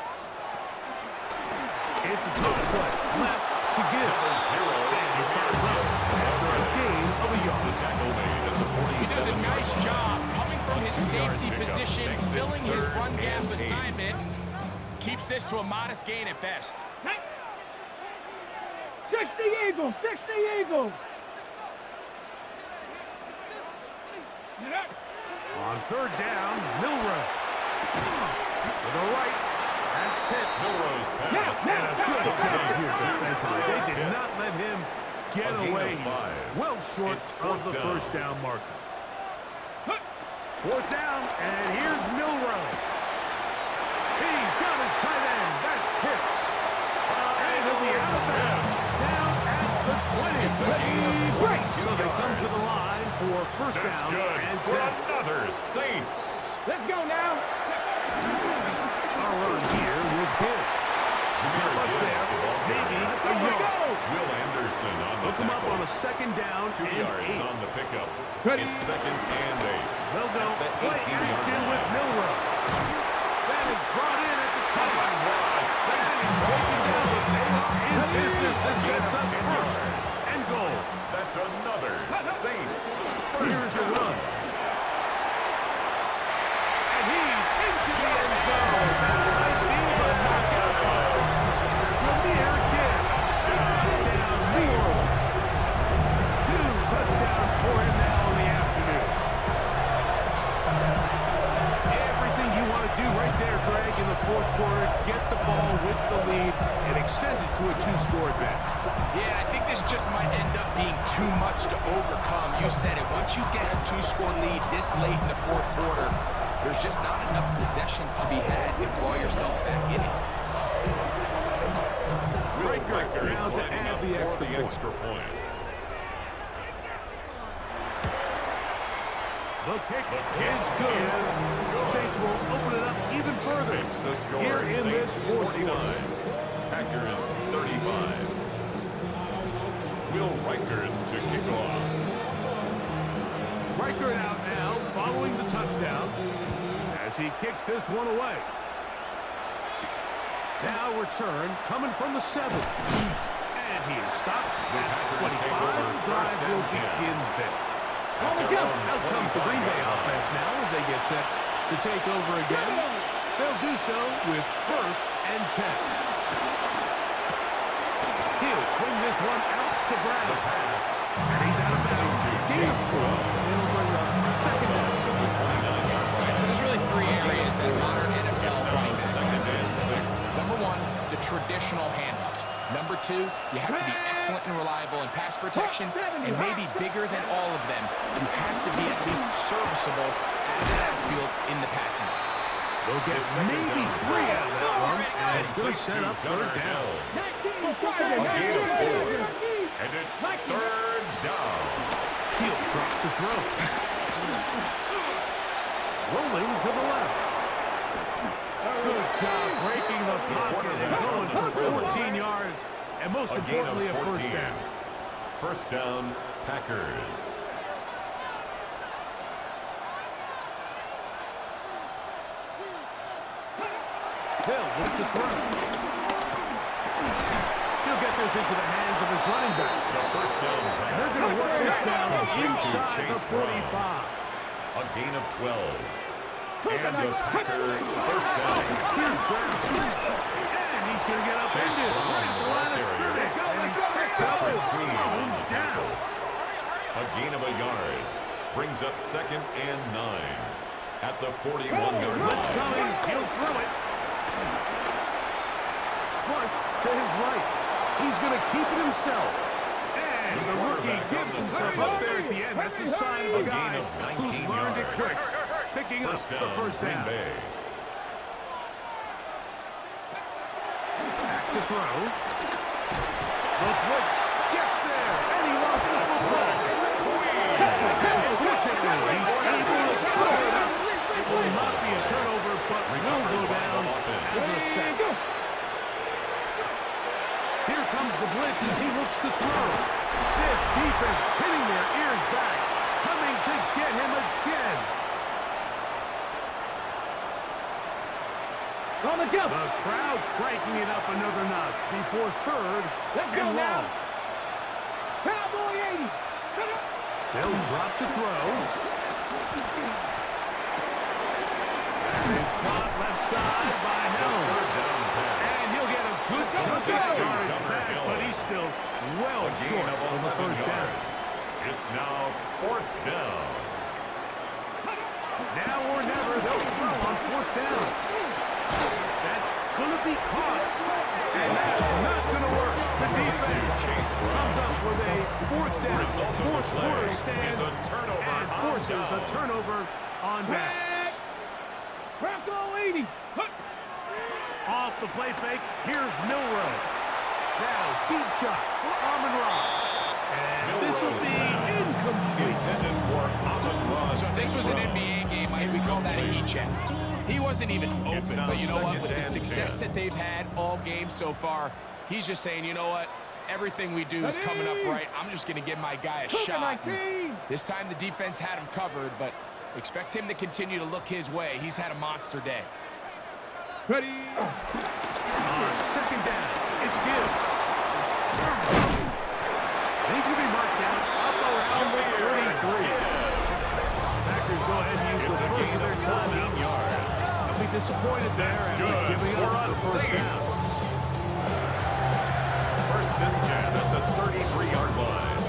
It's a tough play. Left to give. And he's got it after a gain of a yard.
The tackle made at the 47.
He does a nice job coming from his safety position, filling his run gap assignment. Keeps this to a modest gain at best.
60 Eagles, 60 Eagles.
On third down, Milroe. To the right. That's Pitts.
Milroe's pass.
And a good job here defensively. They did not let him get away. He's well short of the first down marker. Fourth down, and here's Milroe. He's got his tight end. That's Pitts. And he'll be out of bounds. Down at the 20. So they come to the line for first down and 10.
For another Saints.
Let's go now.
Our run here with Pitts. Not much there. Maybe a yard.
Will Anderson on the
Hook him up on a second down
2
and
yards
8.
on the pickup.
Ready.
It's second and 8.
They'll go
At the
play
18-yard
action
line.
with Milroe. That is brought in at the top. And he's taken down, but they are in business. This sets up first and goal.
That's another Saints.
Here's a run. And he's into the end zone. That might be the knockout ball. Premier again. Touchdown, Milroe. 2 touchdowns for him now in the afternoon. Everything you want to do right there, Greg, in the fourth quarter, get the ball with the lead and extend it to a 2-score advantage.
Yeah, I think this just might end up being too much to overcome. You said it. Once you get a 2-score lead this late in the fourth quarter, there's just not enough possessions to be had to claw yourself back in it.
Riker now to add the extra point. The kick is good. Saints will open it up even further here in this fourth quarter.
Packers 35. Will Riker to kick off.
Riker out now, following the touchdown, as he kicks this one away. Now return, coming from the 7. And he is stopped at 25. Drive will begin there. Out comes the Green Bay offense now as they get set to take over again. They'll do so with first and 10. He'll swing this one out to Brown. And he's out of bounds. He's full. It'll bring up second down.
So there's really 3 areas that modern NFL running back has to excel. Number 1, the traditional handoffs. Number 2, you have to be excellent and reliable in pass protection, and maybe bigger than all of them, you have to be at least serviceable at the backfield in the passing game.
They'll get maybe 3 out of that one, and it's going to set up third down.
And it's third down.
He'll drop to throw. Rolling to the left. Good job breaking the pocket and going for 14 yards, and most importantly, a first down.
First down, Packers.
Hill with the throw. He'll get this into the hands of his running back.
The first down.
And they're going to work this down inside the 45.
A gain of 12.
And the Packers first down. Here's Brown. And he's going to get upended right at the line of scrimmage. And he's picked up and thrown down.
A gain of a yard. Brings up 2nd and 9. At the 41-yard line.
Blitz coming. He'll throw it. Flush to his right. He's going to keep it himself. And the rookie gives himself up there at the end. That's a sign of a guy who's learned it quick. Picking up the first down. Back to throw. The blitz gets there. And he lost the football. Unfortunately, he's able to throw it up. It will not be a turnover, but will go down as a sack. Here comes the blitz as he looks to throw. This defense hitting their ears back, coming to get him again.
On the jump.
The crowd cranking it up another notch before 3rd and long.
Cowboy 80.
They'll drop to throw. That is caught left side by Hill. And he'll get a good chunk of yardage back, but he's still well short of the first down.
It's now 4th down.
Now or never, they'll throw on 4th down. That's going to be caught. And that's not going to work. The defense comes up with a 4th down. 4th quarter stand and forces a turnover on downs.
Bronco 80.
Off the play fake, here's Milrow. Now, deep shot for Amon-Ra. And this will be incomplete.
So this was an NBA game, Mike. We call that a heat check. He wasn't even open, but you know what? With the success that they've had all game so far, he's just saying, you know what? Everything we do is coming up right. I'm just going to give my guy a shot. This time the defense had him covered, but expect him to continue to look his way. He's had a monster day.
Ready.
On 2nd down, it's Gibbs. And he's going to be marked down up around the 33. Packers go ahead and use the first of their timeouts. They'll be disappointed there after giving up the first down.
1st and 10 at the 33-yard line.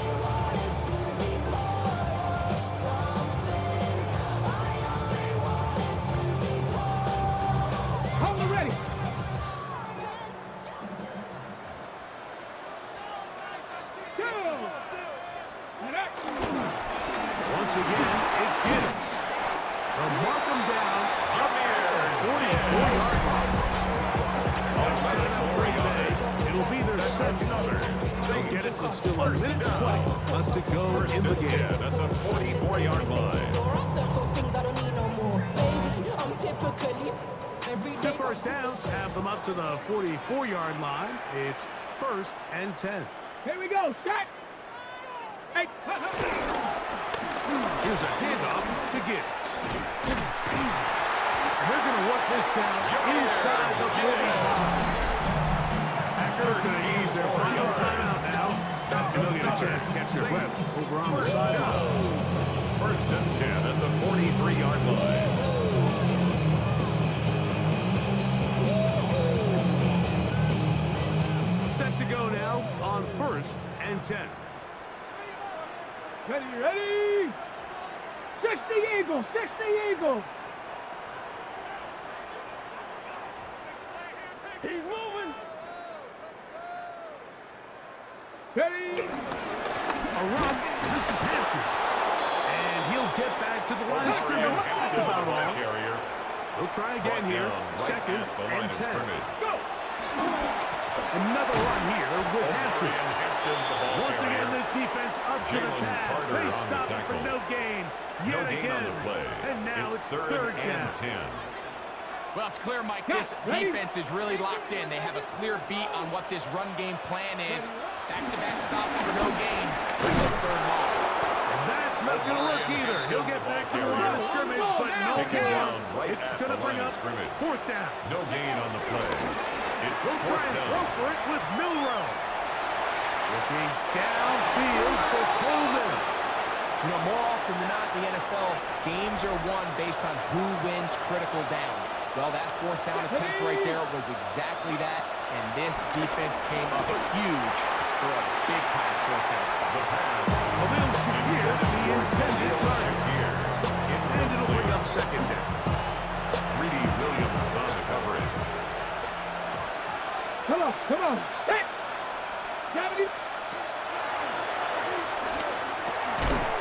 Hold ready.
Once again, it's Gibbs. They'll mark him down. 44 yards. It'll be their 2nd. They'll get it with still 1 minute 20 left to go in the game.
At the 44-yard line.
Two first downs have them up to the 44-yard line. It's 1st and 10.
Here we go. Set. Hey.
Here's a handoff to Gibbs. They're going to work this down inside the 45. Packers going to use their final timeout now. And they'll get a chance to catch their breath over on the sideline.
1st and 10 at the 43-yard line.
Set to go now on 1st and 10.
Ready. 60 Eagle. 60 Eagle. He's moving. Ready.
A run. This is Hampton. And he'll get back to the line of scrimmage. That's about all. He'll try again here. 2nd and 10.
Go.
Another run here with Hampton. Once again, this defense up to the task. They stop it for no gain yet again. And now it's 3rd down.
Well, it's clear, Mike, this defense is really locked in. They have a clear beat on what this run game plan is. Back-to-back stops for no gain. Brings up 3rd long.
And that's not going to work either. He'll get back to the line of scrimmage, but no gain. It's going to bring up 4th down.
No gain on the play. It's
They'll try and throw for it with Milrow. Looking downfield for Coleman.
You know, more often than not in the NFL, games are won based on who wins critical downs. Well, that fourth down attempt right there was exactly that, and this defense came up huge for a big-time fourth down stop.
The pass. Khalil Shakir, the intended target. And it'll bring up second down.
Greedy Williams on the coverage.
Come on, come on. Hey! Got it.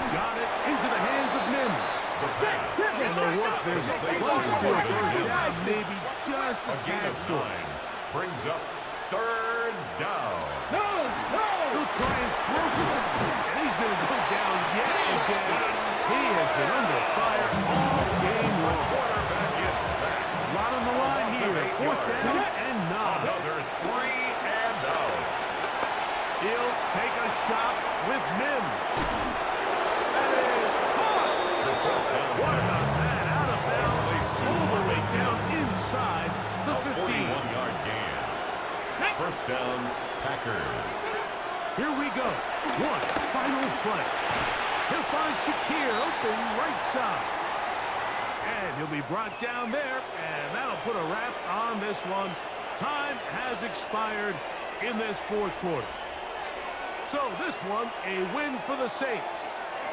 Got it into the hands of Mims.
The pass.
And they'll work this close to a first down, maybe just a
gain
tad
of
short.
9 brings up third down.
No, no.
He'll try and throw it, and he's going to go down yet again. He has been under fire all game long.
Quarterback is sacked.
A lot on the line here. Fourth down and 9.
Another 3 and out.
He'll take a shot with Mims. That is caught. What about that? Out of bounds, all the way down inside the 15.
41-yard gain. First down, Packers.
Here we go. One final play. He'll find Shakir open right side. And he'll be brought down there, and that'll put a wrap on this one. Time has expired in this fourth quarter. So this one's a win for the Saints.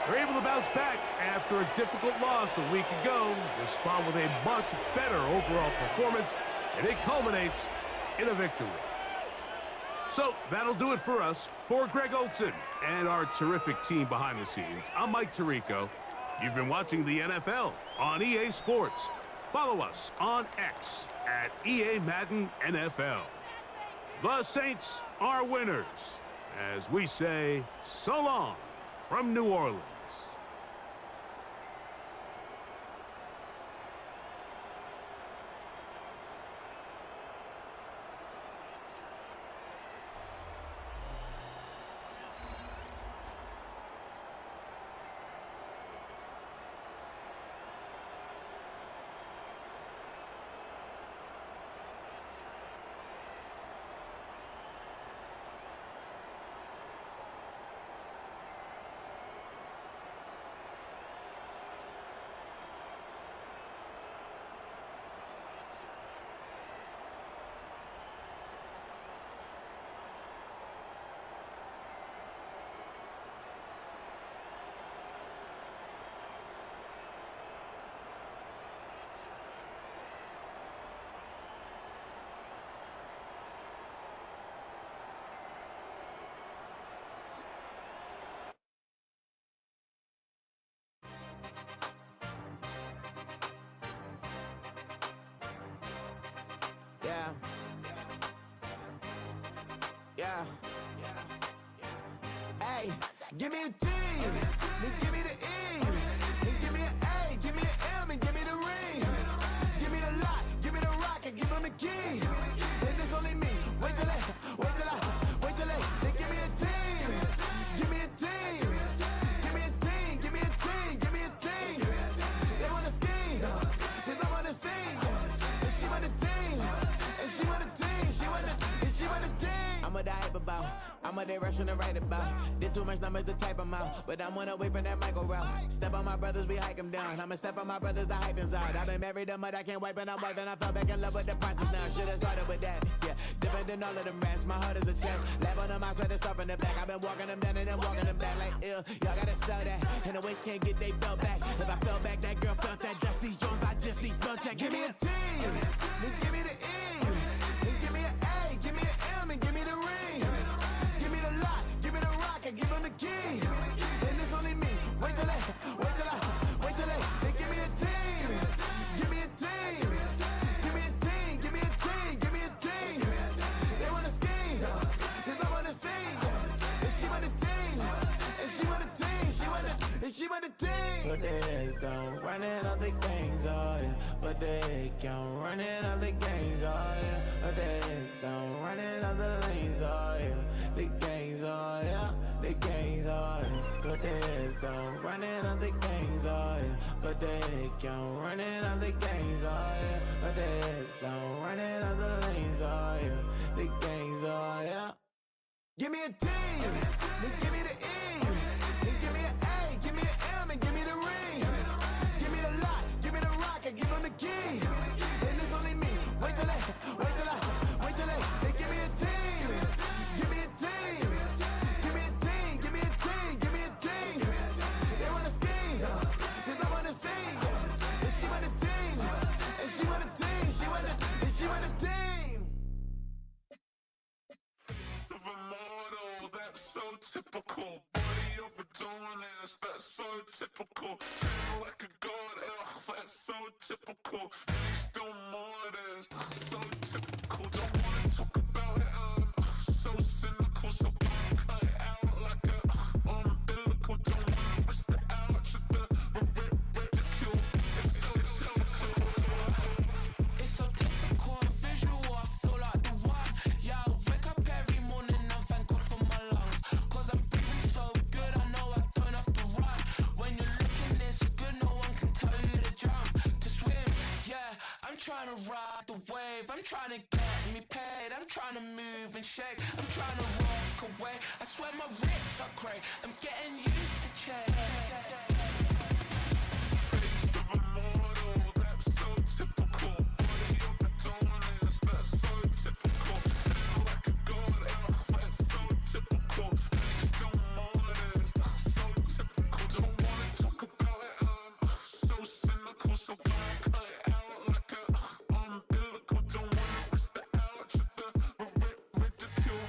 They're able to bounce back after a difficult loss a week ago, respond with a much better overall performance, and it culminates in a victory. So that'll do it for us. For Greg Olson and our terrific team behind the scenes, I'm Mike Tirico. You've been watching the NFL on EA Sports. Follow us on X at EA Madden NFL. The Saints are winners, as we say so long from New Orleans.
Yeah. Hey, give me a T, then give me the E, then give me an A, give me an M, and give me the ring. Give me the lock, give me the rock, and give him the key. And it's only me. Wait till they give me a team. Give me a team. Give me a team. Give me a team. Give me a team. They want to scheme, 'cause I'm on the scene. And she want the team. And she want the team. She want the team. I'm a die about. I'm a day rushing to write about. Did too much numbers to type them out. But I'm one away from that Michael route. Step on my brothers, we hike them down. I'ma step on my brothers, the hype is out. I've been married to mud, I can't wipe and I'm wiping. I fell back in love with the process now. Should've started with that. Yeah, different than all of them rats. My heart is a test. Lab on them outside, stuff in the back. I've been walking them down and then walking them back like ill. Y'all gotta sell that. And the waist can't get they belt back. If I fell back, that girl felt that. Dust these Jones, I just these spell check. Give me a T, then give me the E, then give me an A, give me an M, and give me the ring. Give me the lock, give me the rock, and give him the key. And it's only me. Wait till they give me a team. Give me a team. Give me a team. Give me a team. Give me a team. They wanna scheme, 'cause I'm on the scene. And she want a team. And she want a team. She want a team. But they don't run it on the gangs, oh yeah. But they can't run it on the gangs, oh yeah. But they don't run it on the lanes, oh yeah. The gangs, oh yeah. The gangs, oh yeah. But they don't run it on the gangs, oh yeah. But they can't run it on the gangs, oh yeah. But they don't run it on the lanes, oh yeah. The gangs, oh yeah. Give me a team, then give me the E, then give me an A, give me an
typical. Body overdoing it, that's so typical. Treating like a god, that's so typical. And he's still modest, so typical. Don't wanna talk about it, so cynical. So cut it out like a umbilical. Don't wanna risk the ouch of the ridicule.
It's so typical and visual, I feel like the one. Yeah, I wake up every morning and thank God for my lungs. Cause I'm breathing so good, I know I don't have to run. When you're looking this good, no one can tell you to jump, to swim. Yeah, I'm trying to ride the wave, I'm trying to get me paid, I'm trying to move and shake, I'm trying to walk away. I swear my wrists are great, I'm getting used to change.
Face of a mortal, that's so typical. Body overdoing it, that's so typical. Treating like a god, that's so typical. And he's still modest, so typical. Don't wanna talk about it, so cynical. So cut it out like a umbilical. Don't wanna risk the ouch of the ridicule.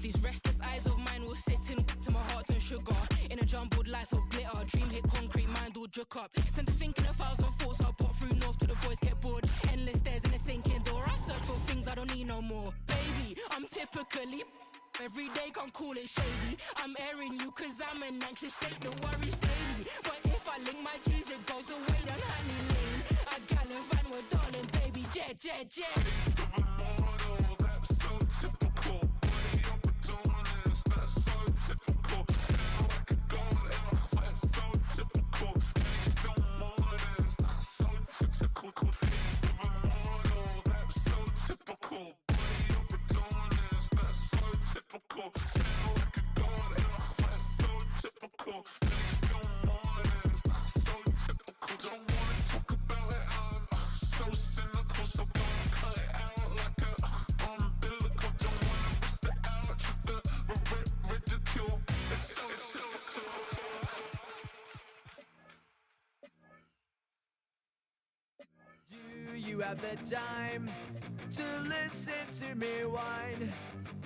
These restless eyes of mine will sit in to my heart and sugar. In a jumbled life of glitter, dream hit concrete, mind all jook up. Tend to think in 1,000 thoughts, I'll put through north to the voice, get bored. Endless stairs in a sinking door, I search for things I don't need no more. Baby, I'm typically every day, can't call it shady. I'm airing you cause I'm an anxious state, the worries daily. But if I link my G's, it goes away down honey lane. I gallivant with darling, baby, jet, jet, jet.
Face of a mortal, that's so typical. Body overdoing it, that's so typical. Treating like a god, that's so typical. And he's still modest, so typical. Face of a mortal, that's so typical. Body overdoing it, that's so typical. Treating like a god, that's so typical. And he's still modest, so typical. Don't wanna talk about it, so cynical. So cut it out like a umbilical. Don't wanna risk the ouch of the ridicule. It's typical.
Do you have the time to listen to me whine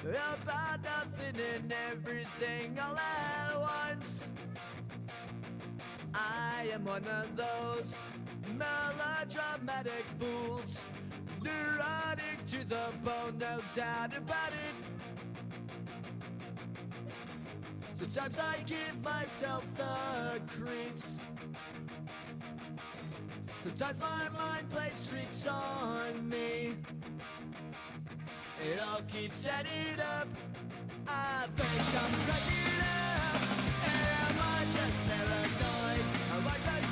about nothing and everything all at once? I am one of those melodramatic fools, neurotic to the bone, no doubt about it. Sometimes I give myself the creeps. Sometimes my mind plays tricks on me. It all keeps adding up. I think I'm cracking up. Am I just paranoid? Am I just...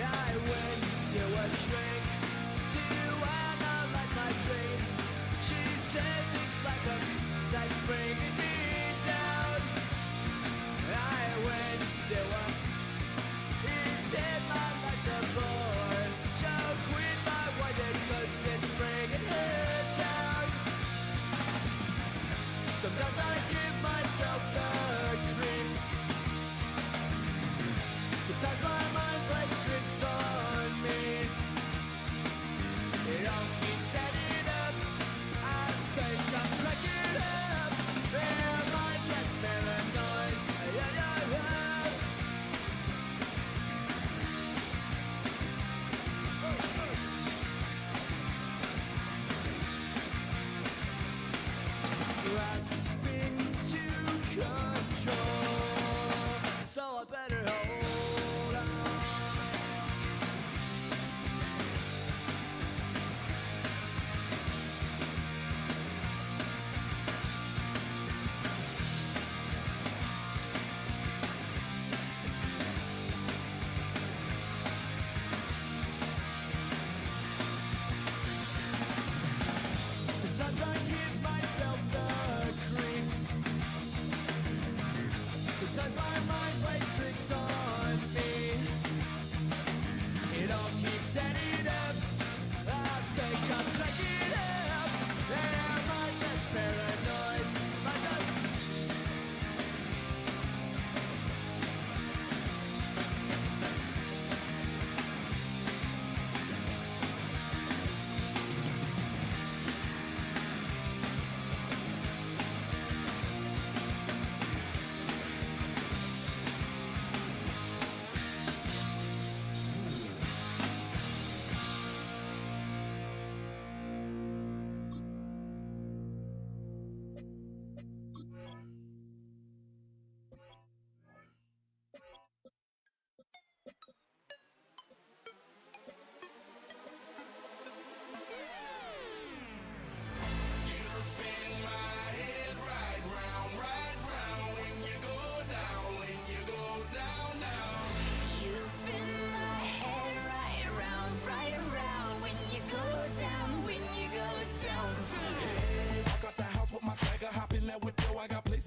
I went to a shrink to analyze my dreams. She says it's like a that's bringing me down. I went to a he said my life's a bore. Joke with my wife cause it's bringing her down. Sometimes I give myself the creeps. Sometimes my mind plays tricks on me. It all keeps adding up. I think I'm cracking up. Am I just paranoid? Yeah, yeah, yeah.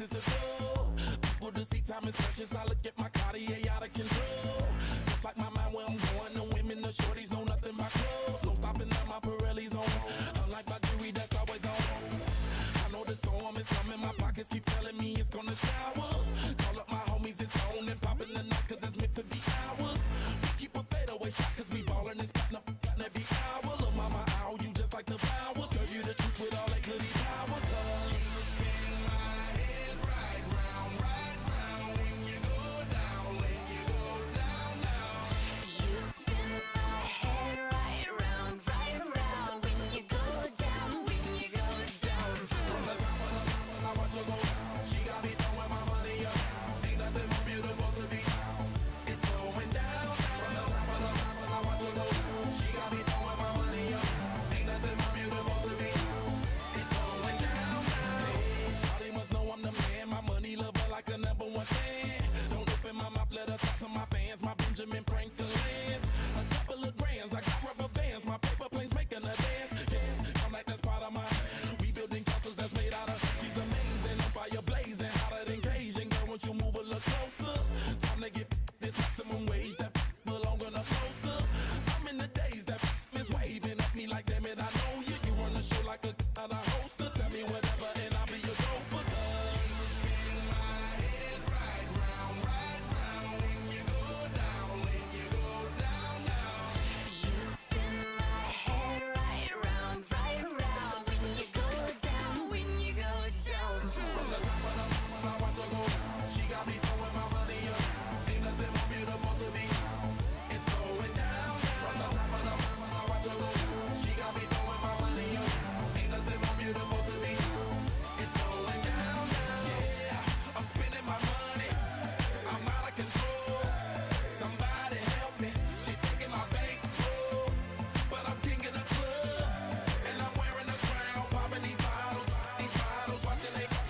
is the goal. People to see time is precious. I look at my Cartier out of control. Just like my mind where I'm going. The women, the shorties know nothing but clothes. No stopping at my Pirelli's on. Unlike my jewelry that's always on. I know the storm is coming. My pockets keep telling me it's gonna shower. Call up my homies, it's on and popping the night 'cause it's meant to be ours. We keep a fadeaway shot 'cause we ballin' this platinum every hour. Look, mama, ow, you just like the flowers. Girl, you the truth with all that goodies power. You spin my head right round when you go down, when you go down, down.
You spin my head right round when you go down, when you go down.
From the top of I watch her go. She got me throwing my money up. Ain't nothing more beautiful to be. It's going down. From the top of I watch her go. She got me throwing my money up. Ain't nothing more beautiful to be. It's going down. Hey, Shawty must know I'm the man. My money lover like a #1 fan. Don't open my mouth, let her talk to my fans. My Benjamin Franklin's. A couple of grands, I got rubber bands. My paper planes making a dance. Dance, I'm like that's part of my. We building castles that's made out of. She's amazing, on fire blazing, hotter than Cajun. Girl, won't you move a little closer? Time to get this maximum wage that belong on a poster. I'm in the days that is waving at me like, damn it, I know you. You run the show like a hoster. Tell me whatever and I'll be your gopher. You spin my head right round when you go down, when you go down, down.
You spin my head right round when you go down, when you go down.
From the top of I watch her go. She got me throwing my money up. Ain't nothing more beautiful to me. It's going down. From the top of I watch her go. She got me throwing my money up. Ain't nothing more beautiful to me. It's going down. Yeah, I'm spending my money. I'm out of control. Somebody help me. She taking my bank full, but I'm king of the club, and I'm wearing a crown, popping these bottles, watching they go.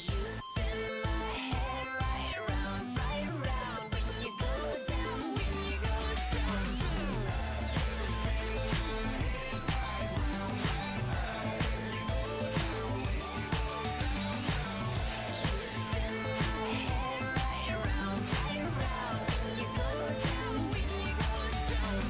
You spin my head right round when you go down, when you go down.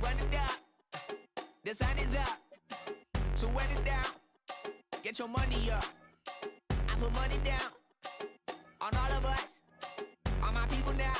Run it down. The sun is up. So run it down. Get your money up. I put money down on all of us, on my people now,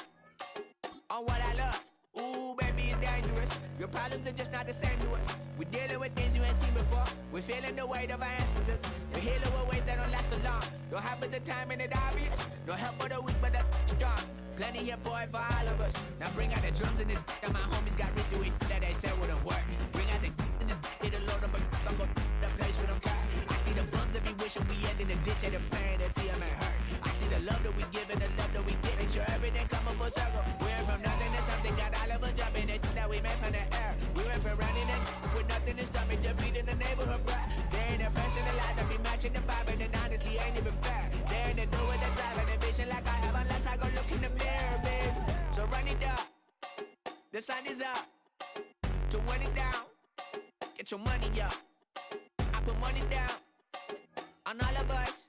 on what I love. Ooh, baby, it's dangerous. Your problems are just not the same to us. We're dealing with things you ain't seen before. We're feeling the weight of our ancestors. We're healing with ways that don't last for long. Don't have the time and it obvious. No help for the weak, but the strong. Plenty here, boy, for all of us. Now bring out the drums and the and my homies got rich to it that they said wouldn't work. Bring out the and the it'll load up the place with them car. I see the bums that be wishing we end in the ditch and the pain that see them ain't hurt. I see the love that we give and the love that we get. Make sure everything come up full circle. We went from nothing to something, got all of us jumping it that we made from the air. We went from running it with nothing to stop it, just beating the neighborhood, bruh. There ain't a person alive that be matching the vibe, and honestly ain't even fair. There ain't a do with the drive and the vision like I have unless I go look in the mirror, babe. So run it up, the sun is up. To run it down, get your money up. I put money down on all of us,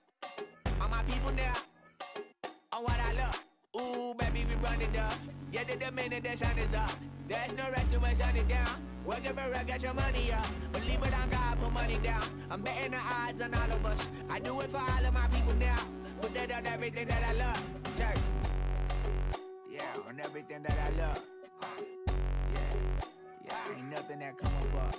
on my people now, on what I love. Ooh, baby, we run it up. Get it the minute the sun is up. There's no rest to it, shut it down. Work it for get your money up. Believe it on God, put money down. I'm betting the odds on all of us. I do it for all of my people now. Put that on everything that I love. Check. Yeah, on everything that I love. Yeah, ain't nothing that come above.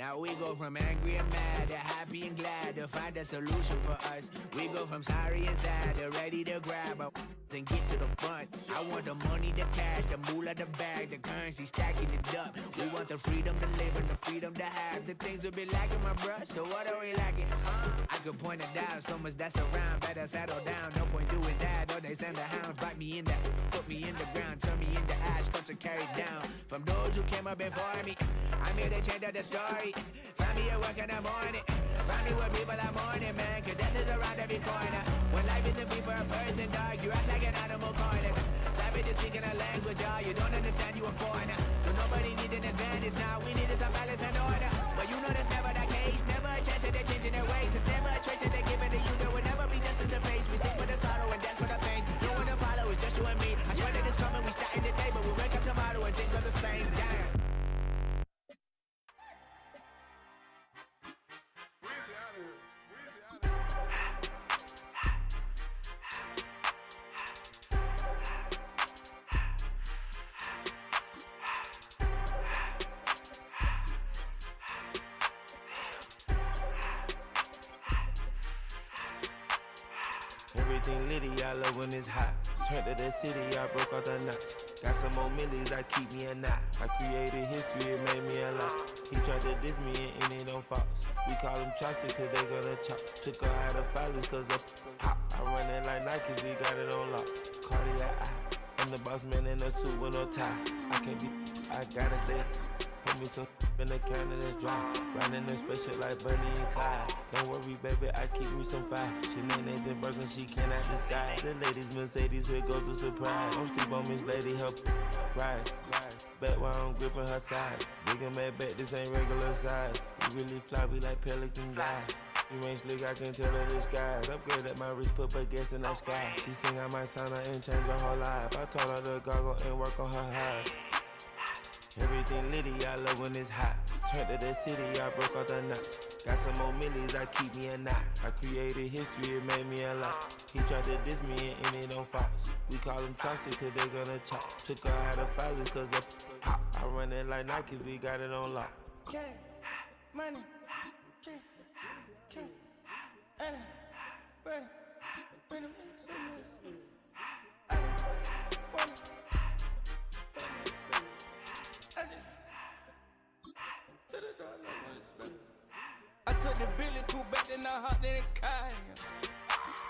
Now we go from angry and mad to happy and glad to find a solution for us. We go from sorry and sad to ready to grab up and get to the front. I want the money, the cash, the moolah, the bag, the currency, stacking it up. We want the freedom to live and the freedom to have. The things will be lacking, my bruh, so what are we lacking? I could point it down, so much that's around. Better settle down, no point doing that. Or they send the hounds, bite me in that, put me in the ground, turn me into ash, culture carried down. From those who came up before me, I'm here to change up the story. Find me at work in the morning, find me where people are mourning, man, cause death is around every corner. When life isn't free for a person, dog, you act like an animal corner. Savage is speaking a language, y'all, you don't understand, you a foreigner. But nobody needs an advantage now, we needed some balance and order. But you know that's never the case, never a chance that they're changing their ways. It's never a choice that they're giving to you, there will never be justice to face. We sing for the sorrow and dance for the pain. No one to follow, it's just you and me. I swear that it's coming, we starting today, but we wake up tomorrow and things are the same. Damn.
Everything litty, I love when it's hot. Turned to the city, I broke all the knots. Got some more millies that keep me a knot. I created history, it made me a lot. He tried to diss me and it don't false. We call them chopsticks cause they gonna chop. Took her out of filers cause of hop. I run it like Nike, we got it on lock. Cardiac eye. I'm the boss man in a suit with no tie. I can't be, I gotta stay. Put me some in the can that's dry. Riding in special like Bunny and Clyde. Don't worry, baby, I keep me some fire. She names and Birkin, she cannot decide. The ladies Mercedes, here goes the surprise. Don't sleep on Miss Lady, help ride. Bet while I'm gripping her side. Big and mad bet, this ain't regular size. You really fly, we like Pelican guys. You ain't slick, I can tell her the skies. Upgrade at my wrist, put baguettes in the sky. She think I might sign her and change her whole life. I told her to goggle and work on her highs. Everything litty, I love when it's hot. Turned to the city, I broke all the knots. Got some more millies, I keep me a knot. I created history, it made me a lot. He tried to diss me and it don't false. We call them chopsticks cause they gonna chop. Took her out of filers cause of hop. I run it like Nike, we got it on lock.
Get it, money, Anna, buddy, wait a minute, say this. I took the Billy cool back, then I hopped in the car.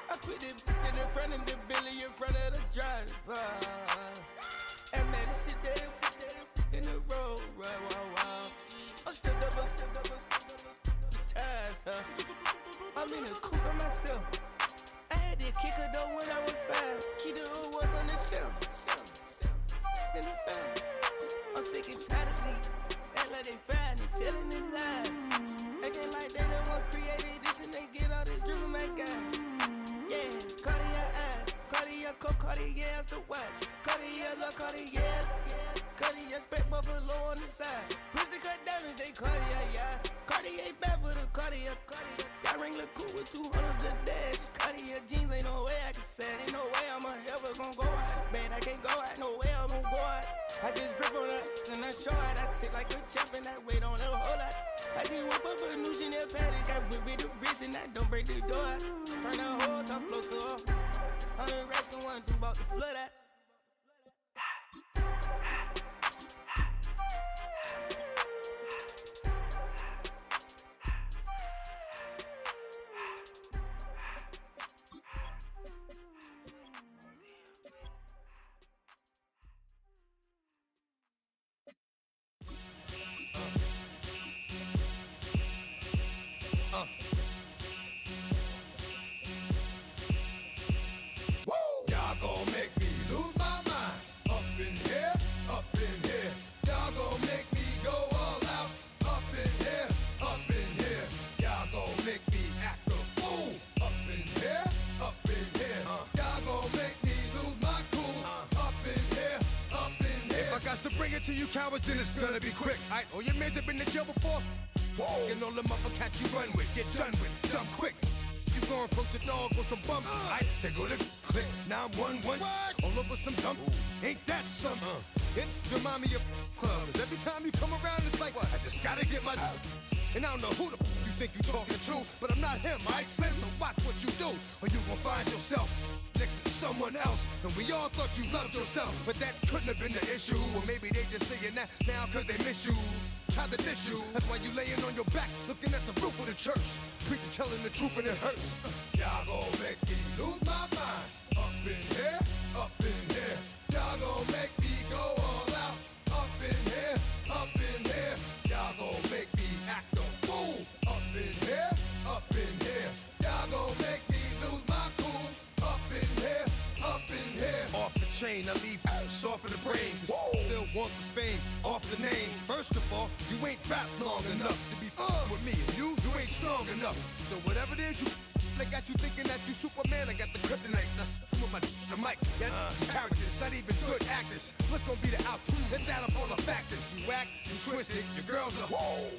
I put the in front of the Billy in front of the driver. And man, sit there in the road, wow. I'm still double, ties, huh? I'm in the coupe by myself. I had to kick her though when I was 5. Keep the old ones on the shelf. In the 5. I'm sick and tired of me. Act like they find it, telling them lies. Acting like they the one created this and they get all this drip from my guys. Yeah, Cartier eyes, Cartier coat, Cartier has to watch. Cartier look, Cartier, Cartier spec buffalo on the side. Pussy cut diamonds, they Cartier, yeah. Cartier bad for the Cartier. Sky ring look cool with 200 the dash. Cartier jeans, ain't no way I can say. Ain't no way I'm ever gonna go out. Man, I can't go out, no way I'm gonna go out. I just grip on her and I show out. I sit like a champ and I wait on her whole lot. I just whip up a new Chanel paddock. I whip with the bricks and I don't break the door out. Turn the whole top floor to off. 100 racks and 1 2 about to flood out.
To you cowards, then it's gonna be quick. Alright, all your mans have been to jail before. Whoa. And all the motherfuckers you run with, get done with, dumb quick. You gon' approach the dog with some bumps. Alright, they go to click 911. All over some dump. Ain't that something? It's the mommy of clubs. Every time you come around, it's like, what? I just gotta get my. And I don't know who the you think you talking to, but I'm not him, alright, Slim? So watch what you do, or you gon' find yourself next to someone else. And we all thought you loved yourself, but that couldn't have been the issue. Or maybe they just saying that now cause they miss you. Try to diss you, that's why you laying on your back, looking at the roof of the church. Preacher telling the truth and it hurts. Y'all gon' make me lose my mind. Up in here, up in here. Y'all gon' make me go all out. Up in here, up in here. Y'all gon' make me act a fool. Up in here, up in here. Y'all gon' make me lose my cool. Up in here, up in here. Off the chain, I leave soft in the brain. Still want the fame, off the name. First of all, you ain't rap long enough to be with me. And you ain't strong enough. So whatever it is you I got you thinking that you Superman, I got the kryptonite. With my the mic, that's characters, not even good actors. What's gonna be the outcome? Let's add up all the factors. You whack, you twisted, your girls are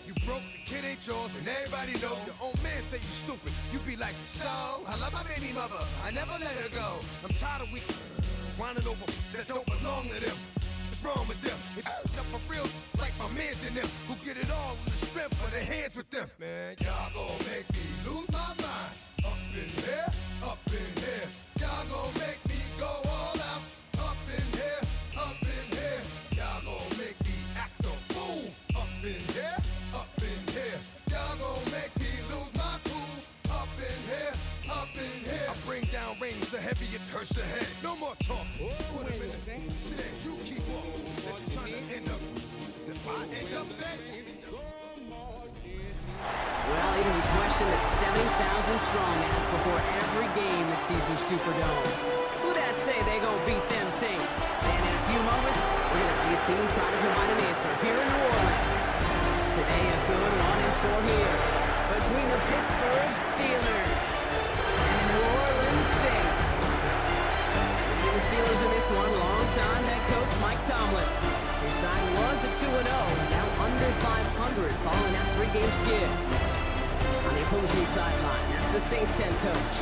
you broke, the kid ain't yours, and everybody know. Your own man say you stupid. You be like, so, I love my baby mother, I never let her go. I'm tired of weak whining over that don't belong to them. What's wrong with them? It's up for real, like my mans in them, who get it all with the strength of their hands with them. Man, y'all gon' make me lose my mind. Up in here, up in here. Y'all gon' make me go all out. Up in here, up in here. Y'all gon' make me act a fool. Up in here, up in here. Y'all gon' make me lose my cool. Up in here, up in here. I bring down rain so heavy it hurts the head. No more talk. Put him in the shit. You keep on. That you trying to end up. If I end up dead.
Well, it is a question that 70,000 strong asks before every game at Caesars Superdome. Who that say they gonna beat them Saints? And in a few moments, we're gonna see a team try to provide an answer here in New Orleans. Today, a good one in store here between the Pittsburgh Steelers and the New Orleans Saints. Leading the Steelers in this one, longtime head coach Mike Tomlin. His side was a 2-0, now under 500 following that 3-game skid. On the opposing sideline, that's the Saints head coach.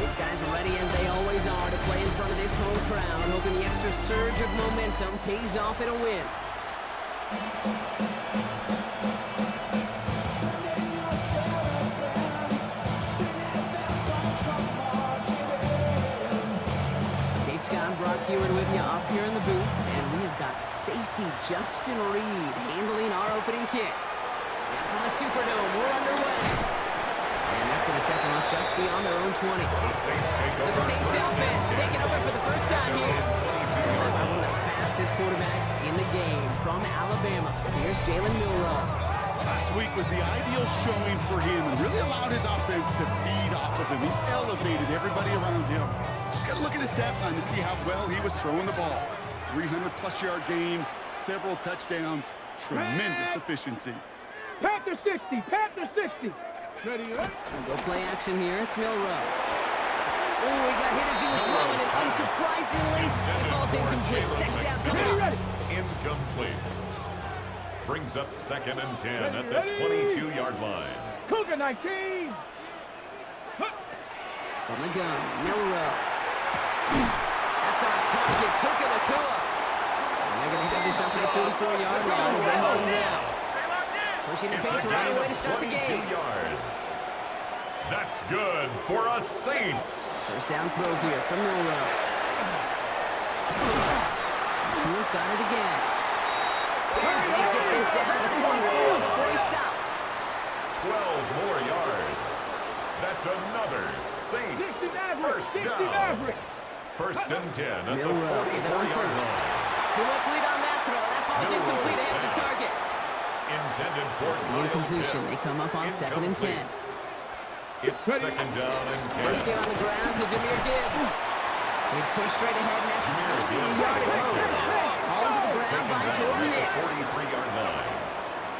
These guys are ready as they always are to play in front of this home crowd, hoping the extra surge of momentum pays off in a win. Brock Hewitt with you up here in the booth, and we have got safety Justin Reed handling our opening kick. And from the Superdome, we're underway. And that's going to set them up just beyond their own 20.
The Saints take over.
So the Saints offense taking over for the first time here. Led by one of the fastest quarterbacks in the game from Alabama. Here's Jalen Milroe.
Last week was the ideal showing for him and really allowed his offense to feed off of him. He elevated everybody around him. Just got to look at his stat line to see how well he was throwing the ball. 300-plus yard game, several touchdowns, tremendous efficiency.
Panther 60, Panther 60. Ready, right?
Go play action here. It's Milroe. Oh, he got hit as he was throwing it. Unsurprisingly, it falls incomplete. Second down coming up.
Incomplete. Brings up 2nd and 10 at the 22-yard line.
Cougar 19.
From the gun, Milroe. That's our target, Puka Nakua. And they're going to have this up at the 44-yard line as they hold him down. Pushing the pace right away to start the game.
Yards. That's good for us Saints.
First down throw here from Milroe. Nakua's got it again. And they get this down to 44 before he stopped.
12 more yards. That's another Saints first down. First and 10 at the 44-yard line.
Too much lead on that throw. That falls incomplete ahead of his target.
Intended for
the incompletion. They come up on 2nd and 10.
It's 2nd down and 10.
First get on the ground to Jahmyr Gibbs. He's pushed straight ahead, and that's maybe a yard at most. All to the ground by Jordan Hicks.
43-yard line.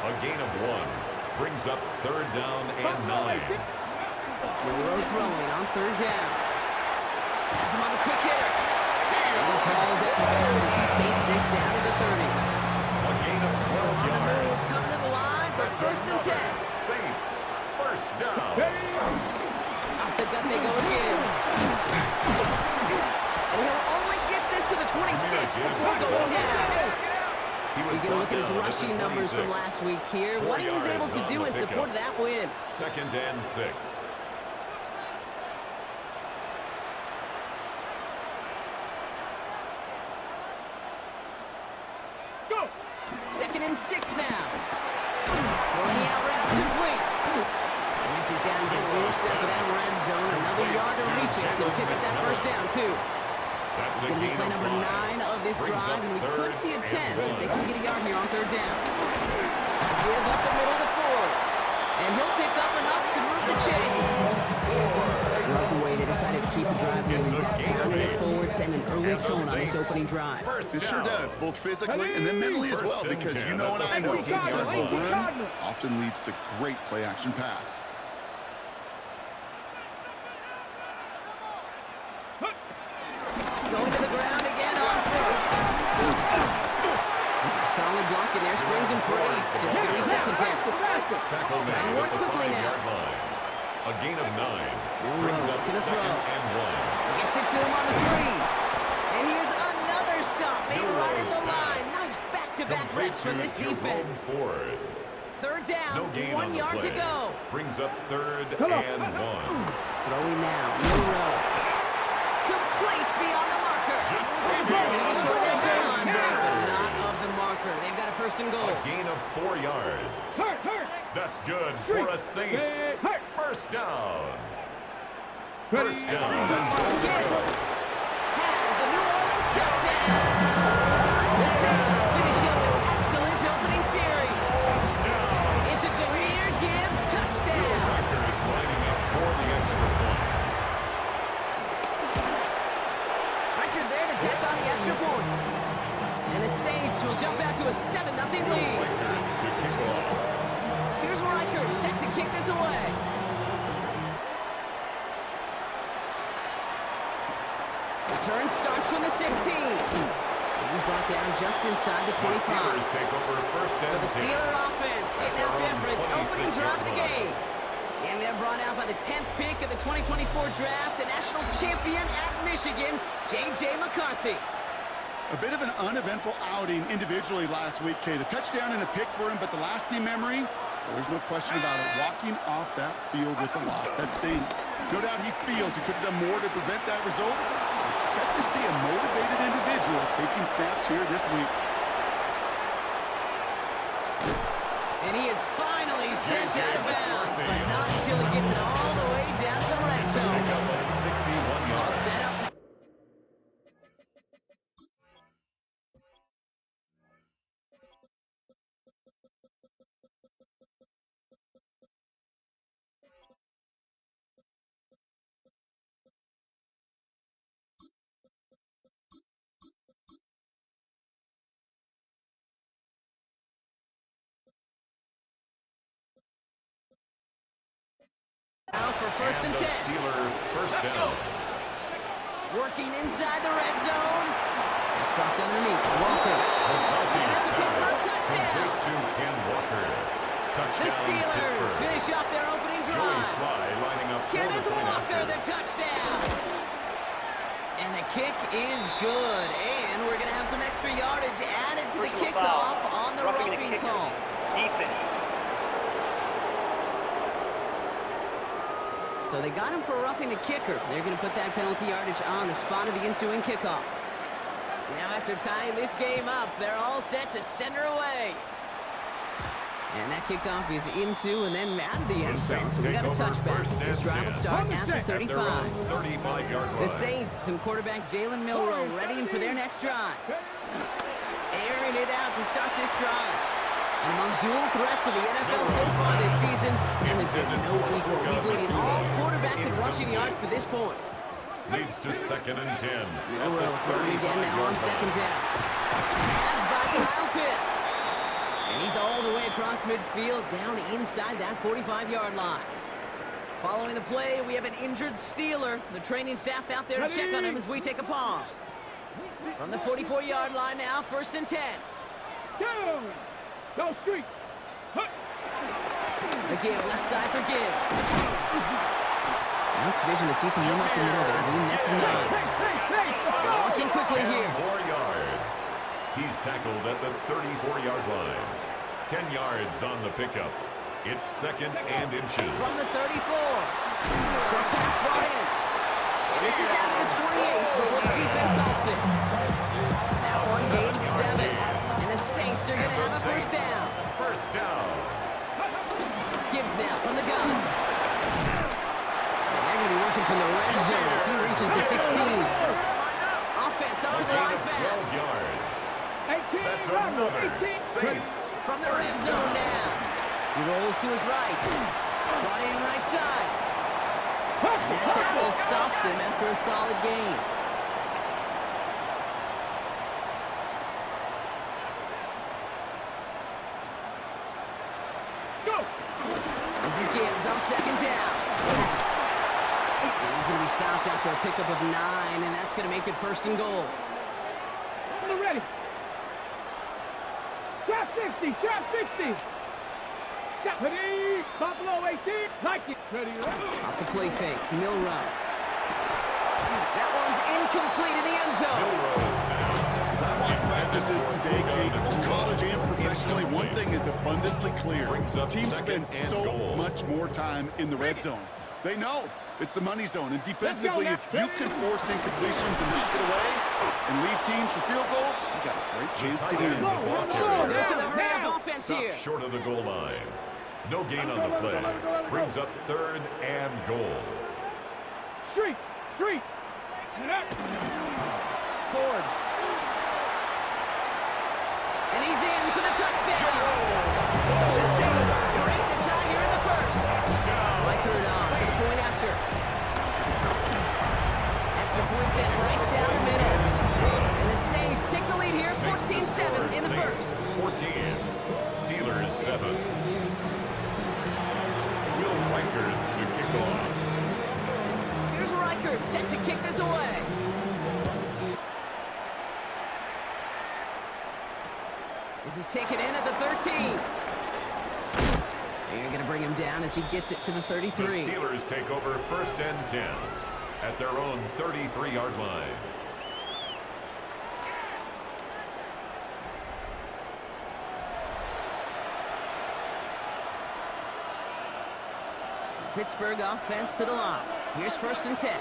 A gain of 1 brings up 3rd down and 9.
Milroe throwing on 3rd down. Has him on the quick hitter. He's hauled at bounds as he takes this down to the 30.
A gain of 12 yards.
Coming to the line for 1st and 10.
Saints first down.
Off the gut they go with Gibbs. And he'll only get this to the 26 before going down. We get a look at his rushing numbers from last week here. What he was able to do in support of that win.
2nd and 6.
Go.
2nd and 6 now. Rolling out route, complete. And this is down to the doorstep of that red zone. Another yard to reach it to pick up that first down, too. It's going to be play number 9 of this drive, and we could see a 10 if they can get a yard here on 3rd down. Give up the middle to Ford. And he'll pick up enough to move the chains. Love the way they decided to keep the drive moving, pounding it forward, and an early tone on this opening drive.
It sure does, both physically and then mentally as well, because you know what I know, successful run often leads to great play-action pass.
Going to the ground again on 1st. Solid block in there, springs him for 8. It's going to be 2nd down.
Tackle made at the 5-yard line. A gain of 9. Brings up 2nd and 1.
Gets it to him on the screen. And here's another stop made right at the line. Nice back-to-back reps for this defense. 3rd down,
no gain
1 yard to go.
Brings up 3rd and 1.
Throwing now, Monroe. Complete beyond the marker. It's going to be short of their goal line, but not of the marker. They've got a 1st and goal.
A gain of 4 yards. That's good for a Saints. 1st down. 1st down.
Has the New Orleans touchdown. The Saints finish up an excellent opening series. It's a Jahmyr Gibbs touchdown.
Lining up for the extra point.
Record there to tack on the extra point. And the Saints will jump out to a 7-0 lead. Here's Reichert set to kick this away. Return starts from the 16. And he's brought down just inside the 25.
Take over 1st and
So the Steeler offense getting out there for its opening drive of the game. And they're brought out by the 10th pick of the 2024 draft, a national champion at Michigan, J.J. McCarthy.
A bit of an uneventful outing individually last week, Kate. A touchdown and a pick for him, but the lasting memory, there's no question about it. Walking off that field with the loss, that stings. No doubt he feels he could have done more to prevent that result. So expect to see a motivated individual taking snaps here this week.
And he is finally sent out of bounds, but not until he gets it all the way down to the red zone. All set up. Now for 1st and 10.
Steeler 1st down.
Working inside the red zone. It's dropped underneath. Walker. And that's a pick for a touchdown.
Complete to Ken Walker. Touchdown.
The Steelers finish off their opening drive.
Joey Sly lining up for
Kenneth
the point
Walker,
after.
the touchdown. And the kick is good. And we're going to have some extra yardage added to the kickoff on the roughing call.
Defense.
So they got him for roughing the kicker. They're going to put that penalty yardage on the spot of the ensuing kickoff. Now after tying this game up, they're all set to center away. And that kickoff is into and then out of the end zone. So we got a touchback. This drive will start after 35.
35-yard line.
The Saints and quarterback Jalen Milroe readying for their next drive. Airing it out to start this drive. And among dual threats of the NFL so far this season, there has been no equal. He's leading all quarterbacks in rushing yards to this point.
Leads to 2nd and 10.
Milroe throwing again now on 2nd down. Grabbed by Kyle Pitts. And he's all the way across midfield, down inside that 45-yard line. Following the play, we have an injured Steeler. The training staff out there to check on him as we take a pause. From the 44-yard line now, 1st and 10.
Go street.
Again, left side for Gibbs. Nice vision to see some room up the middle there. Lean nets of 9. Walking quickly here.
4 yards. He's tackled at the 34-yard line. 10 yards on the pickup. It's 2nd and inches.
From the 34. So a pass brought in. And this is down to the 28 before the defense halts it. That one gains 7. And the Saints are going to have a first down.
First down.
Gibbs now from the gun. And they're going to be working from the red zone as he reaches the 16. Offense up to the line fast.
12 yards. That's another Saints.
From the red zone now. He rolls to his right. Brought in right side. And that tackle stops him after a solid gain. This is Gibbs on 2nd down. He's going to be stopped after a pickup of 9, and that's going to make it 1st and goal.
Ready. Shot 60, shot 60. Shot ready. Buffalo 18. Like it. Ready.
Off the play fake, Milrow. That one's incomplete in the end zone.
As I watch practices today, Kate, both college and professionally, one thing is abundantly clear. Teams spend so much more time in the red zone. They know it's the money zone. And defensively, if you can force incompletions and knock it away and leave teams for field goals, you got a great chance to win.
There's an hurry-up offense here.
Short of the goal line. No gain on the play. Brings up 3rd and goal.
Street. And up.
Ford. And he's in for the touchdown. The Saints break the tie here in the first. Reichert on for the point after. Extra point sent right down the middle. And the Saints take the lead here, 14-7 in the first.
14. Steelers 7. Will Reichert to kick off.
Here's Reichert set to kick this away. This is taken in at the 13. They're going to bring him down as he gets it to the 33.
The Steelers take over 1st and 10 at their own 33-yard line.
Pittsburgh offense to the line. Here's 1st and 10.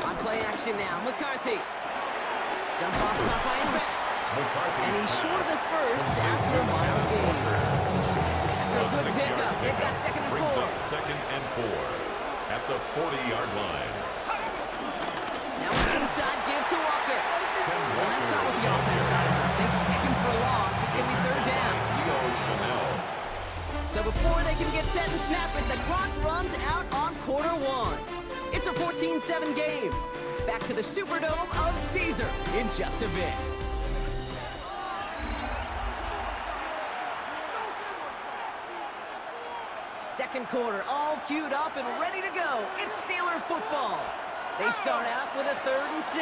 On play action now, McCarthy. Jump off top by his back. And he's short of the first after a wild game. After a good pickup, they've got 2nd and 4.
Brings up 2nd and 4 at the 40-yard line.
Now inside give to Walker. Well, that's not what the offense started about. They stick him for a loss. It's going to be 3rd down. So before they can get set and snap it, the clock runs out on quarter 1. It's a 14-7 game. Back to the Superdome of Caesar in just a bit. Second quarter, all queued up and ready to go. It's Steeler football. They start out with a 3rd and 6.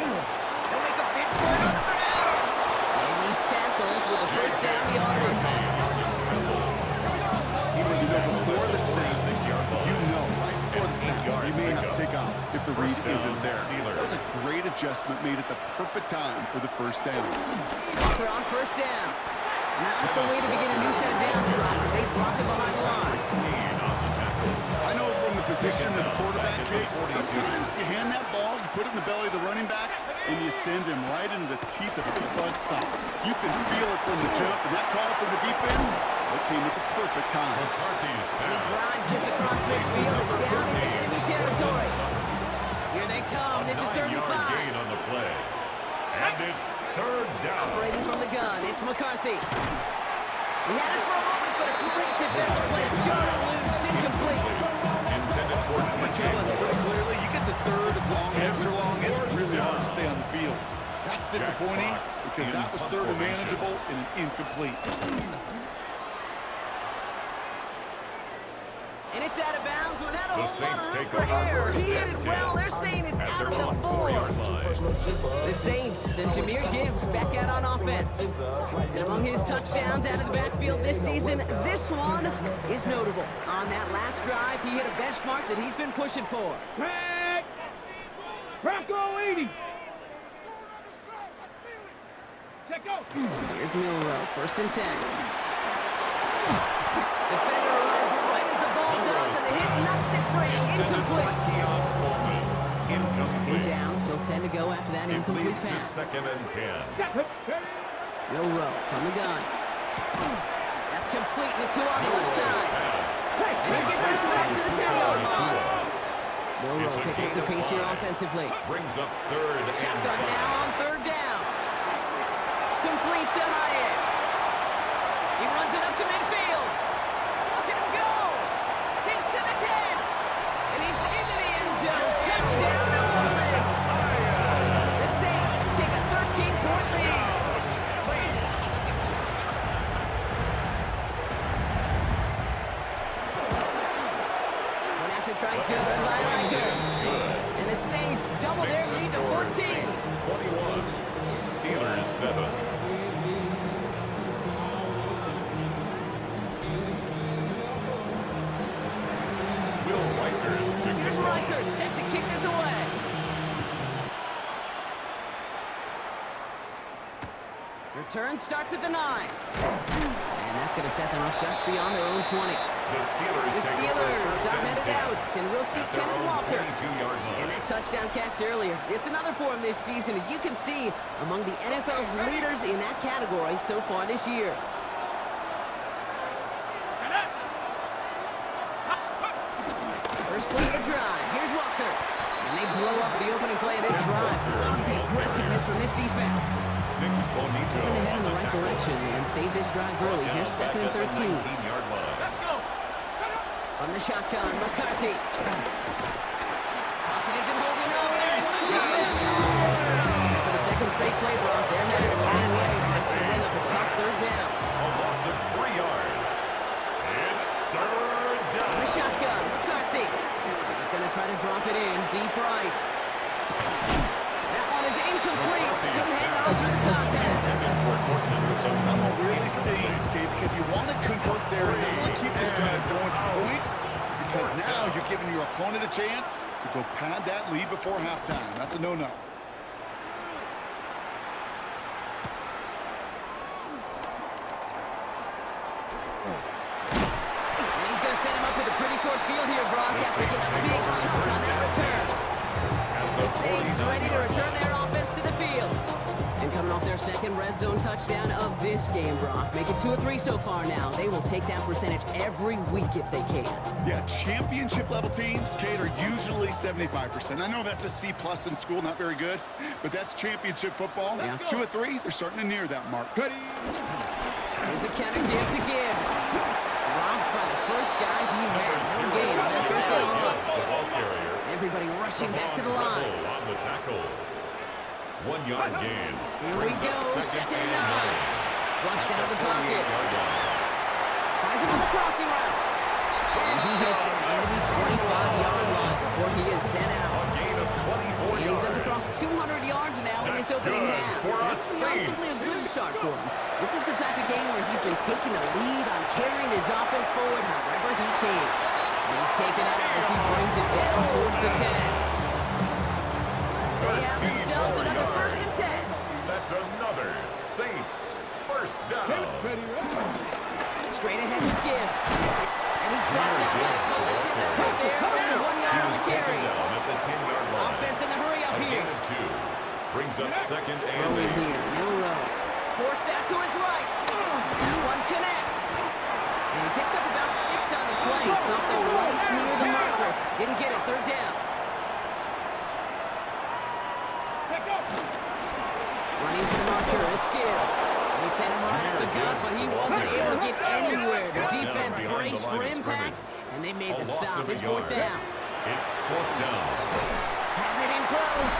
They'll make a big play on the ground. And he's tackled with a 1st down yardage.
You know, before the snap, before the snap, you may have to take off if the read isn't there. That was a great adjustment made at the perfect time for the 1st down.
Walker on 1st down. Not the way to begin a new set of downs, Brock. They drop it behind the line.
I know from the position of the quarterback, Kate, sometimes you hand that ball, you put it in the belly of the running back, and you send him right into the teeth of a buzzsaw. You can feel it from the jump, and that call from the defense, that came at the perfect time.
And he drives this across midfield and down into enemy territory. Here they come. This is 3rd and 5.
Gain on the play. And it's 3rd down.
Operating from the gun, it's McCarthy. He had it for a moment, but a great defensive play. Jarred loose, incomplete.
Numbers tell us pretty clearly, you get to 3rd and long, extra long, it's really hard to stay on the field. That's disappointing because that was 3rd and manageable and an incomplete.
And it's out of bounds without a whole lot of room for error. He hit it well. They're saying it's out of the 4. The Saints and Jahmyr Gibbs back out on offense. And among his touchdowns out of the backfield this season, this one is notable. On that last drive, he hit a benchmark that he's been pushing for.
Bronco 80. Check out.
Here's Milrow, 1st and 10. Defender arrives right as the ball does, and the hit knocks it free. Incomplete. Second down, still 10 to go after that incomplete pass.
2nd and 10.
Milrow from the gun. That's complete. Naku on the left side. And he gets this back to the 10-yard line. Milrow picking up the pace here offensively.
Brings up 3rd and 5.
Shotgun now on 3rd down. Complete to Hyatt. He runs it up to midfield. Look at him go. He's to the 10. And he's into the end zone. Touchdown, New Orleans. The Saints take a 13-point lead. One after try good by Riker. And the Saints double their lead to 14.
21. Steelers 7.
Here's Riker, set to kick this away. Return starts at the 9. And that's going to set them up just beyond their own 20. The Steelers are headed out, and we'll see Kenneth Walker. And that touchdown catch earlier. It's another for him this season, as you can see, among the NFL's leaders in that category so far this year. First play of the drive. Here's Walker. And they blow up the opening play of this drive. Love the aggressiveness from this defense. Moving ahead in the right direction and save this drive early. Here's 2nd and 13. From the shotgun, McCarthy. Pocket isn't holding up. They're able to drop it. For the second straight play, Brock, they're headed a long way. That's going to bring up a tough 3rd down.
A loss of 3 yards. It's 3rd down.
The shotgun, McCarthy. He's going to try to drop it in deep right. That one is incomplete. Couldn't hang on to the contact.
That really stings, Kate, because you want to convert there and you want to keep this drive going for points, because now you're giving your opponent a chance to go pad that lead before halftime. That's a no-no.
He's going to set him up with a pretty short field here, Brock, after getting a big chunk on that return. The Saints ready to return their offense to the field. And coming off their second red zone touchdown of this game, Brock. Make it 2 of 3 so far now. They will take that percentage every week if they can.
Yeah, championship-level teams, Kate, are usually 75%. I know that's a C+ in school, not very good, but that's championship football.
Yeah.
2 of 3, they're starting to near that mark.
Here's a counter give to Gibbs. Robbed by the first guy he had all game on that first down. Everybody rushing back to the line.
On the tackle. 1 yard gain.
Here we go, 2nd and 9. Flushed out of the pocket. Finds him on the crossing route. And he hits the enemy 25-yard line before he is sent out. And he's up across 200 yards now in this opening half. That's not simply a good start for him. This is the type of game where he's been taking the lead on carrying his offense forward however he can. And he's taken out as he brings it down towards the 10. They have themselves another 1st and 10.
That's another Saints 1st down.
Straight ahead with Gibbs. And he's brought down by a collective effort there. Only 1 yard on the carry.
At the 10-yard line.
Offense in the hurry up here.
A gain of 2. Brings up 2nd and
Early
8.
here, Milrow. Forced that to his right. That one connects. And he picks up about 6 on the play. Stopped there right near the marker. Didn't get it, 3rd down. Running for the marker, it's Gibbs. They sent him right up the gut, but he wasn't able to get anywhere. The defense braced for impact, and they made the stop. It's 4th down.
It's 4th down.
Has it in close.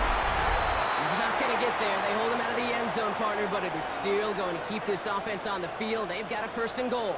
He's not going to get there. They hold him out of the end zone, partner, but it is still going to keep this offense on the field. They've got a 1st and goal.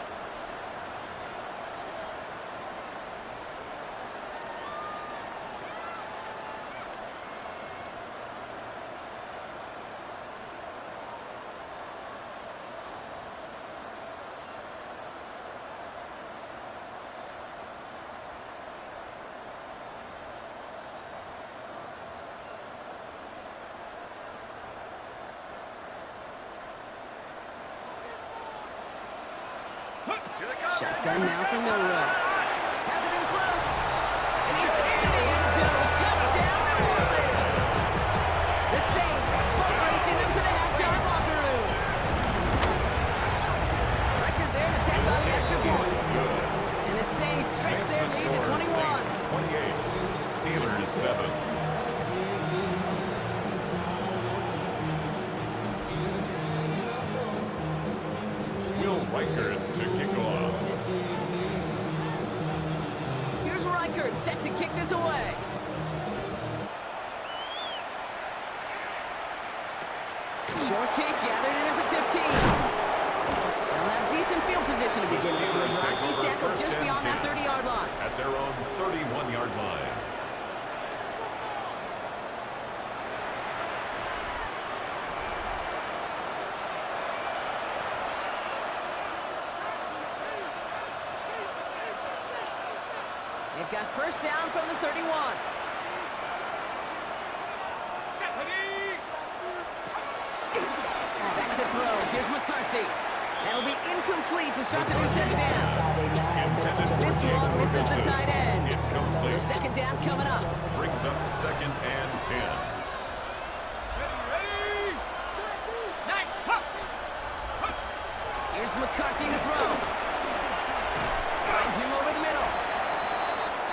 Shotgun now for Milrow. Has it in close. And he's into the end zone. Touchdown, New Orleans. The Saints foot racing them to the halftime locker room. Record there to take on the extra point. And the Saints stretch their lead to 21.
28. Steelers 7. Will Reichert to kick off.
Here's Reichert set to kick this away. Short kick gathered in at the 15. They'll have decent field position to begin with. Rockies tackled just beyond that 30-yard line.
At their own 31-yard line.
They've got first down from the 31. Back to throw. Here's McCarthy. That'll be incomplete to start the new set of downs. This one misses the tight end. So second down coming up.
Brings up 2nd and 10.
Here's McCarthy to throw. Finds him over the middle.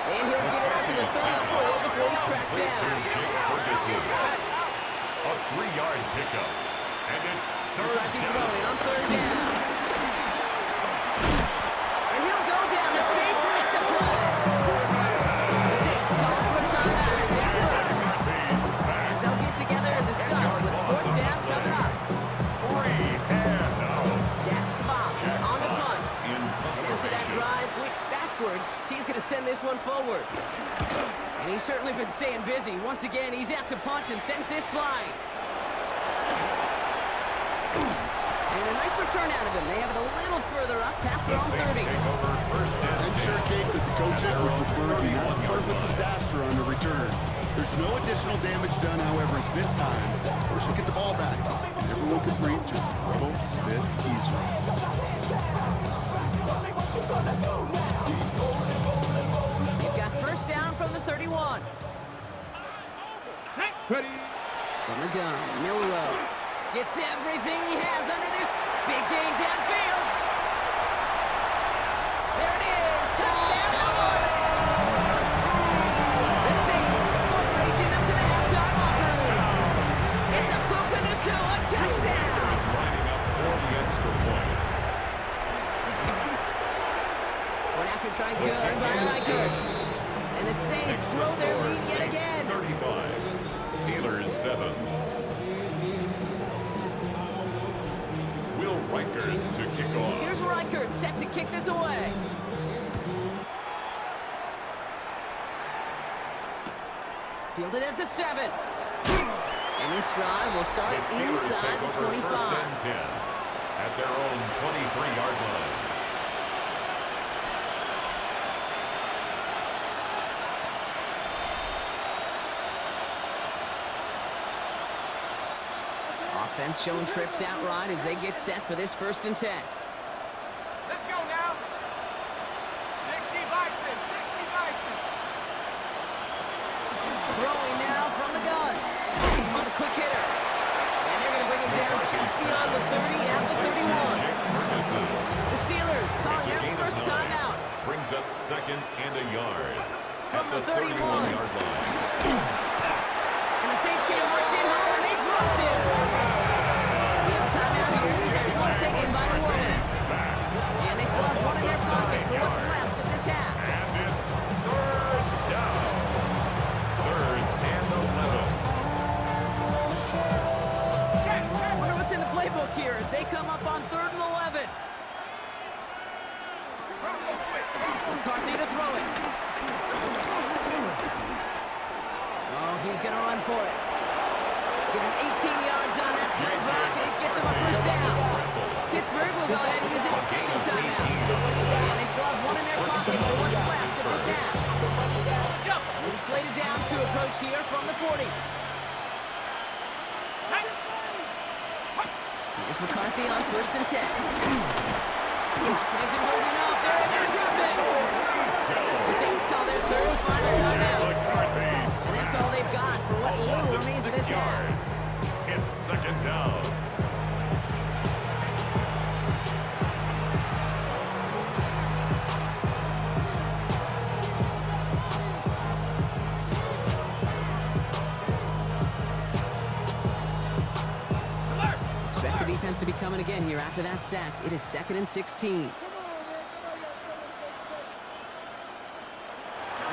And he'll get it out to the 34 before he's tracked down.
A 3-yard pickup. And it's third
McCarthy
down.
throwing on third down. And he'll go down. The Saints make the play. The Saints call for a timeout. As they'll get together and discuss with fourth down coming up. Jack Fox on the punt. And after that drive went backwards, he's going to send this one forward. And he's certainly been staying busy. Once again, he's out to punt and sends this flying. And a nice return out of him. They have it a little further up, past their own 30.
I'm sure, Kate, that the coaches would prefer to not flirt with disaster on the return. There's no additional damage done, however, this time. First, we'll get the ball back. And everyone can breathe just a little bit easier.
You've got first down from the 31. From the gun, Milrow gets everything he has under this big game downfield. There it is, touchdown New Orleans. The Saints foot racing them to the halftime locker room. It's a Puka-Nacua touchdown.
Lining up for the extra point.
Went after trying good by Reichert. And the Saints grow their lead yet again.
35. Steelers 7. Will Reichert to kick off.
Here's Reichert set to kick this away. Fielded at the 7. And this drive will start inside the 25.
First and 10 at their own 23-yard line.
Offense showing trips out right as they get set for this first and 10.
Let's go now. 60 Bison, 60 Bison.
Throwing now from the gun. He's on the quick hitter. And they're going to bring him down just beyond the 30 at the 31. The Steelers calling their first timeout.
Brings up 2nd and a yard.
From
at
the 31.
31-yard line.
And the Saints came marching home and they dropped him. We have a timeout here. Second one taken by New Orleans. And they still have one in their pocket for what's left of this half.
And it's third down. Third and 11.
Wonder what's in the playbook here as they come up on 3rd and 11. McCarthy to throw it. Oh, he's going to run for it. Get him 18 yards on that play block, and it gets him a first down. Pittsburgh will go ahead and use its second timeout. And they still have one in their pocket for what's left of this half. New slated downs to approach here from the 40. Here's McCarthy on 1st and 10. Pocket is in this half.
It's second down.
Expect the defense to be coming again here after that sack. It is 2nd and 16.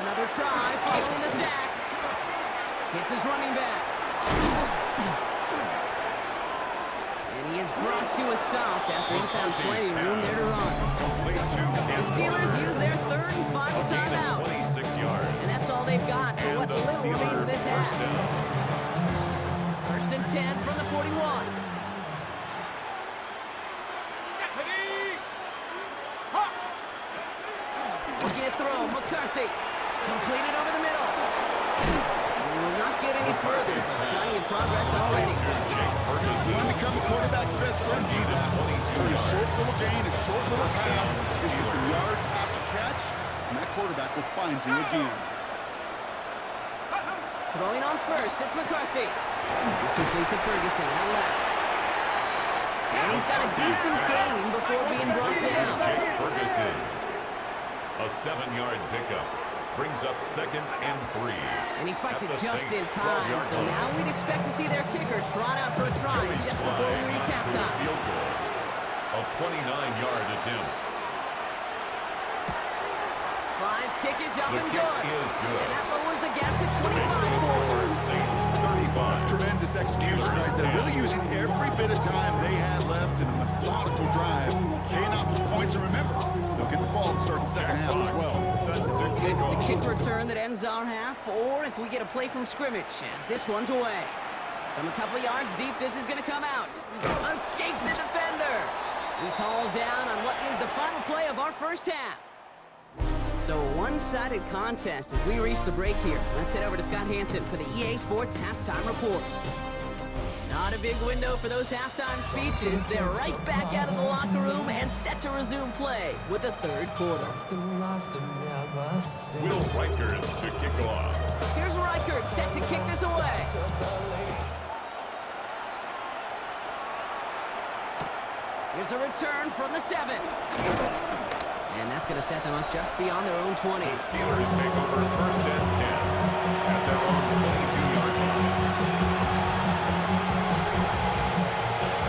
Another try following the sack. Hits his running back. And he is brought to a stop after he found plenty of room there to run. The Steelers use their 3rd and final timeout.
26 yards.
And that's all they've got for what little remains of this half. 1st and 10 from the 41. Looking to throw, McCarthy. Completed over the middle. We will not get any further. Plenty of progress already.
You want to become a quarterback's best friend, do that. Turn a short little gain, a short little pass into some yards after catch, and that quarterback will find you again.
Throwing on first, it's McCarthy. This is complete to Ferguson out left. And he's got a decent gain before being brought down.
Ferguson. A 7-yard pickup. Brings up 2nd and 3.
And he spiked it just in time, so now we'd expect to see their kicker trot out for a try just before we reach halftime.
A 29-yard attempt.
Slice kick is up and
kick
good.
Is good.
And that lowers the gap to 25 points.
That's tremendous execution right there. Really using every bit of time they had left in a methodical drive. Paying off the points, and remember, they'll get the ball to start the second half as well.
So let's see if it's a kick return that ends our half, or if we get a play from scrimmage, as this one's away. From a couple yards deep, this is going to come out. Escapes a defender. He's hauled down on what is the final play of our first half. So a one-sided contest as we reach the break here. Let's head over to Scott Hansen for the EA Sports Halftime Report. Not a big window for those halftime speeches. They're right back out of the locker room and set to resume play with the 3rd quarter.
Will Reichert to kick off.
Here's Reichert set to kick this away. Here's a return from the 7. And that's going to set them up just beyond their own 20.
The Steelers take over 1st and 10 at their own 22-yard line.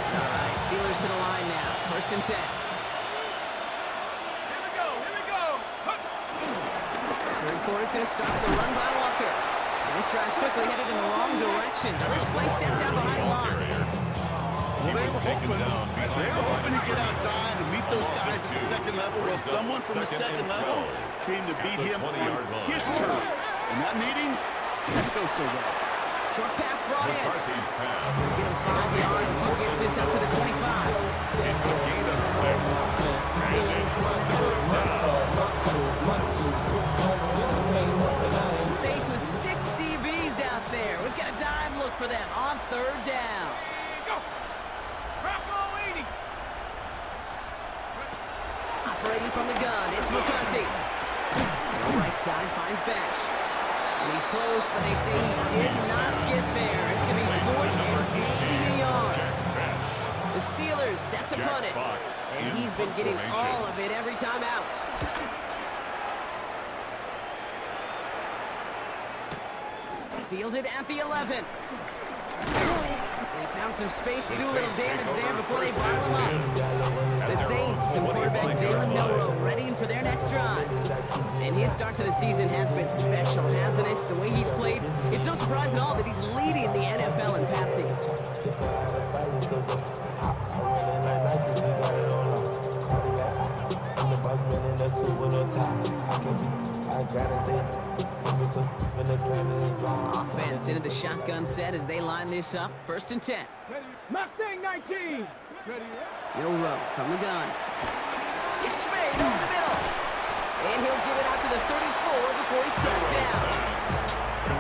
All right, Steelers to the line now. 1st and 10.
Here we go.
Third quarter's going to start the run by Walker. And this drive's quickly headed in the wrong direction. First play set down behind the line.
Well, they were hoping to get outside and meet those guys at the second level. Well, someone from the second level came to beat him on his turf. And that meeting didn't go so well.
Short pass brought in.
McCarthy's pass.
Get him 5 yards as he gets this up to the 25.
It's a gain of 6. And it's
Saints with 6 DBs out there. We've got a dime look for them on 3rd down. Operating from the gun, it's McCarthy. The right side finds Bash. And he's close, but they say he did not get there. It's going to be 4th and maybe a yard. The Steelers set to punt it. And he's been getting all of it every time out. Fielded at the 11. They found some space to do a little damage there before they bottle him up. The Saints and quarterback Jalen Milroe ready for their next drive. And his start to the season has been special, hasn't it? The way he's played, it's no surprise at all that he's leading the NFL in passing. Offense into the shotgun set as they line this up. 1st and 10.
Mustang 19.
Milroe from the gun. Catch made over the middle. And he'll get it out to the 34 before he's tracked down.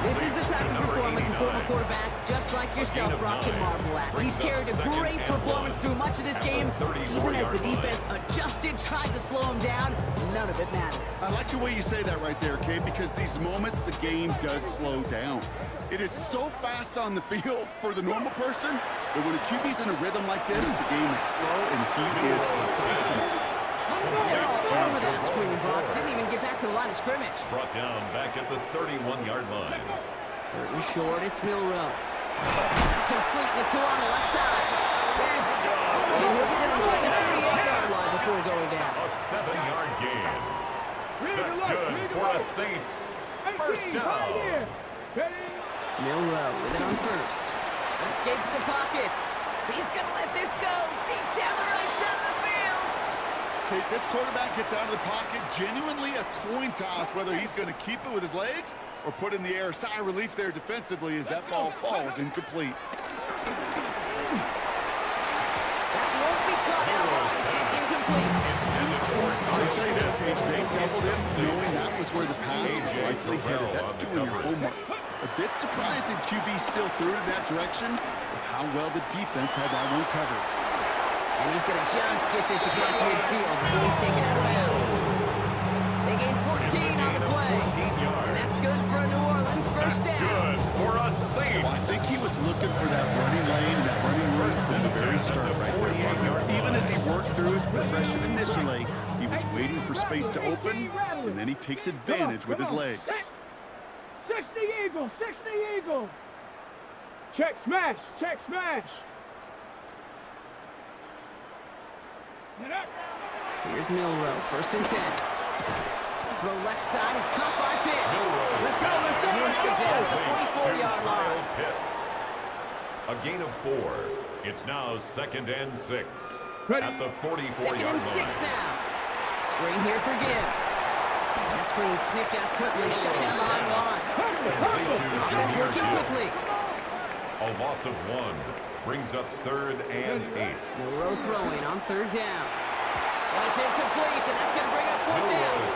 This is the type of performance a former quarterback, just like yourself, Brock, can marvel at. He's carried a great performance through much of this game. Even as the defense adjusted, tried to slow him down, none of it mattered.
I like the way you say that right there, Kate, because these moments the game does slow down. It is so fast on the field for the normal person, but when a QB's in a rhythm like this, the game is slow and he is fast.
They're all over that screen, Brock. Didn't even get back to the line of scrimmage.
Brought down back at the 31-yard line.
Third and short, it's Milrow. That's complete. Naku on the left side. And he'll get it on like the 38-yard line before going down.
A 7-yard gain. That's good for the Saints. First down.
Milrow with it on first. Escapes the pocket. He's going to let this go deep down the right side of the field.
Okay, this quarterback gets out of the pocket, genuinely a coin toss whether he's going to keep it with his legs or put in the air. Sigh of relief there defensively as that ball falls incomplete.
That won't be caught out. It's incomplete.
I'll tell you this, Cage, they doubled him knowing that was where the pass was likely headed. That's doing your homework. A bit surprising QB still threw it in that direction, but how well the defense had that one covered.
And he's going to just get this across midfield before he's taken out of bounds. They gain 14 on the play. And that's good for a New Orleans first down.
Good for a Saints.
Well, I think he was looking for that running lane, that running room from the very start right there, partner. Even as he worked through his progression initially, he was waiting for space to open, and then he takes advantage with his legs.
60 Eagle, 60 Eagle. Check smash, check smash.
Here's Milrow, first and 10. Throw left side is caught by Pitts.
Let's go.
Down to the 44-yard line.
A gain of 4. It's now 2nd and 6 at the 44-yard line.
2nd and 6 now. Screen here for Gibbs. That screen sniffed out quickly, shut down behind line. Offense working quickly.
A loss of 1 brings up 3rd and 8.
Milrow throwing on 3rd down. And it's incomplete, and that's going to bring up 4th down.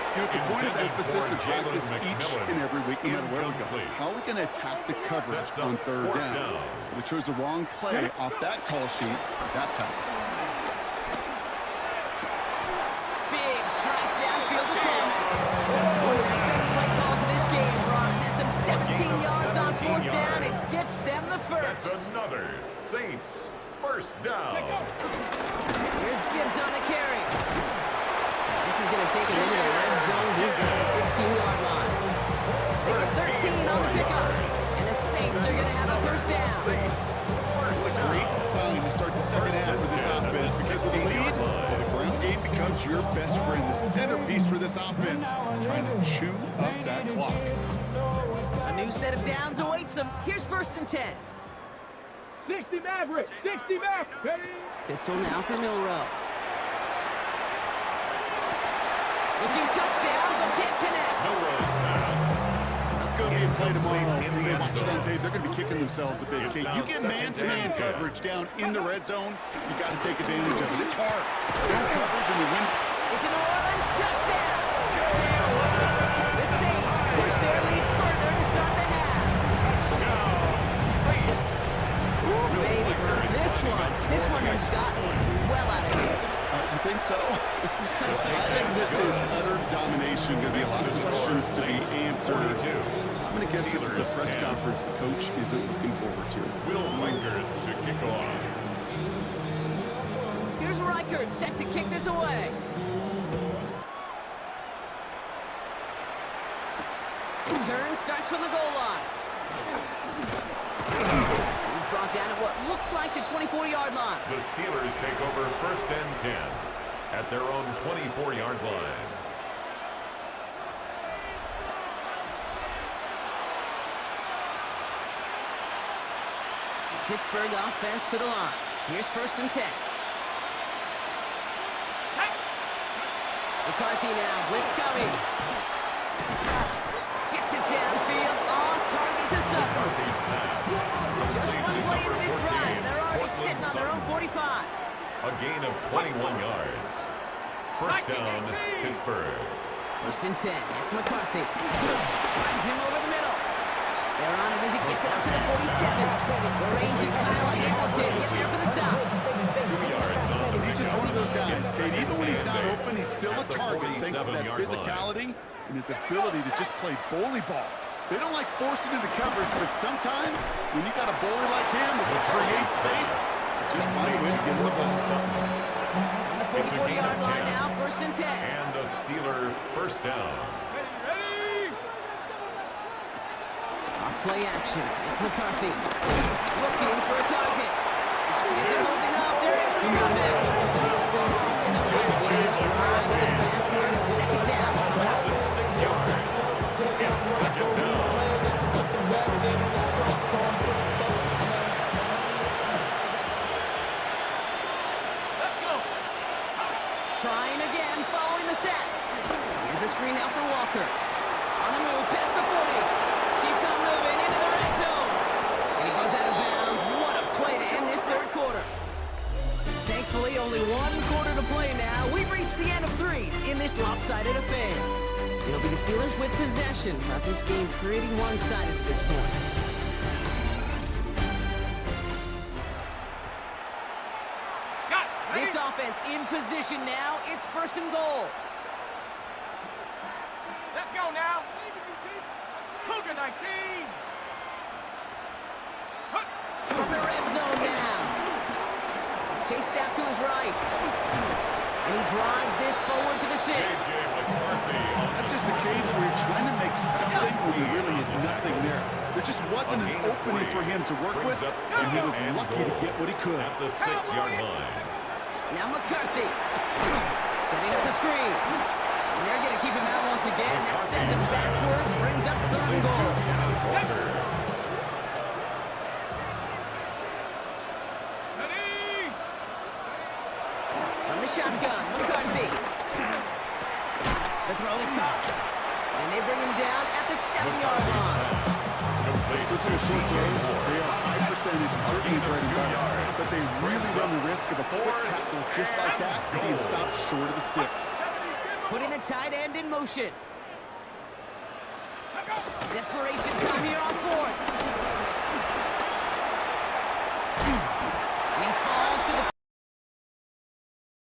You know, it's a point of emphasis and practice each and every week, no matter where we go. How are we going to attack the coverage on 3rd down? We chose the wrong play off that call sheet that time.
Big strike downfield to Coleman. One of the best play calls of this game, Brock. That's him 17 yards on 4th down. It gets them the first.
That's another Saints first down.
Here's Gibbs on the carry. This is going to take him into the red zone. He's down to the 16-yard line. They get 13 on the pickup. And the Saints are going to have a first down.
It's a great sign to start the second half of this offense because with the lead, the ground game becomes your best friend, the centerpiece for this offense, trying to chew up that clock.
A new set of downs awaits them. Here's 1st and 10.
60 Maverick, 60 Maverick.
Pistol now for Milrow. Looking touchdown, but can't connect.
Milrow's pass.
It's going to be a play tomorrow. When they watch it on tape, they're going to be kicking themselves a bit. Okay, you get man-to-man coverage down in the red zone, you got to take advantage of it. It's hard. Good coverage and the win.
It's an New Orleans touchdown. The Saints push their lead further to start the half.
Saints.
Ooh, baby, this one has gotten well out of hand.
You think so? I think this is utter domination. Going to be a lot of questions to be answered. I'm going to guess this is a press conference the coach isn't looking forward to.
Will Reichert to kick off.
Here's Reichert set to kick this away. Turn starts from the goal line. He's brought down at what looks like the 24-yard line.
The Steelers take over 1st and 10 at their own 24-yard line.
Pittsburgh offense to the line. Here's 1st and 10. McCarthy now, blitz coming. Gets it downfield, on target to Sutton. Just one play into this drive, they're already sitting on their own 45.
A gain of 21 yards. First down, Pittsburgh.
1st and 10, it's McCarthy. Finds him over the middle. They're on him as he gets it up to the 47. The range of Kyle Hamilton getting there for the stop.
2 yards on the
He's just one of those guys, Kate. Even when he's not open, he's still a target thanks to that
47-yard
physicality and his ability to just play bully ball. They don't like forcing into coverage, but sometimes when you got a bully like him that can create space, just find a way to get him the ball.
On the 44-yard line now, 1st and 10.
And a Steeler first down.
Off play action. It's McCarthy. Looking for a target. Is it holding up? They're able to drop it. And the big play drives the backward. 2nd down.
Loss of 6 yards. It's 2nd down.
Trying again, following the set. Here's a screen now for Walker. On the move, past the 40. Keeps on moving into the red zone. And he goes out of bounds. What a play to end this 3rd quarter. Thankfully, only 1 quarter to play now. We've reached the end of 3 in this lopsided affair. It'll be the Steelers with possession. But this game pretty one-sided at this point. This offense in position now. It's 1st and goal.
Let's go now. Cougar 19.
From the red zone now. Chased out to his right. And he drives this forward to the 6.
That's just the case where you're trying to make something when there really is nothing there. There just wasn't an opening for him to work with, and he was lucky to get what he could.
At the 6-yard line.
Now McCarthy. Setting up the screen. And they're going to keep him out once again. That sends him backwards, brings up 3rd and goal. From the shotgun, McCarthy. The throw is caught. And they bring him down at the 7-yard line.
Those are short throws. They are high percentage and certainly bread and butter. But they really run the risk of a quick tackle just like that being stopped short of the sticks.
Putting the tight end in motion. Desperation time here on 4th.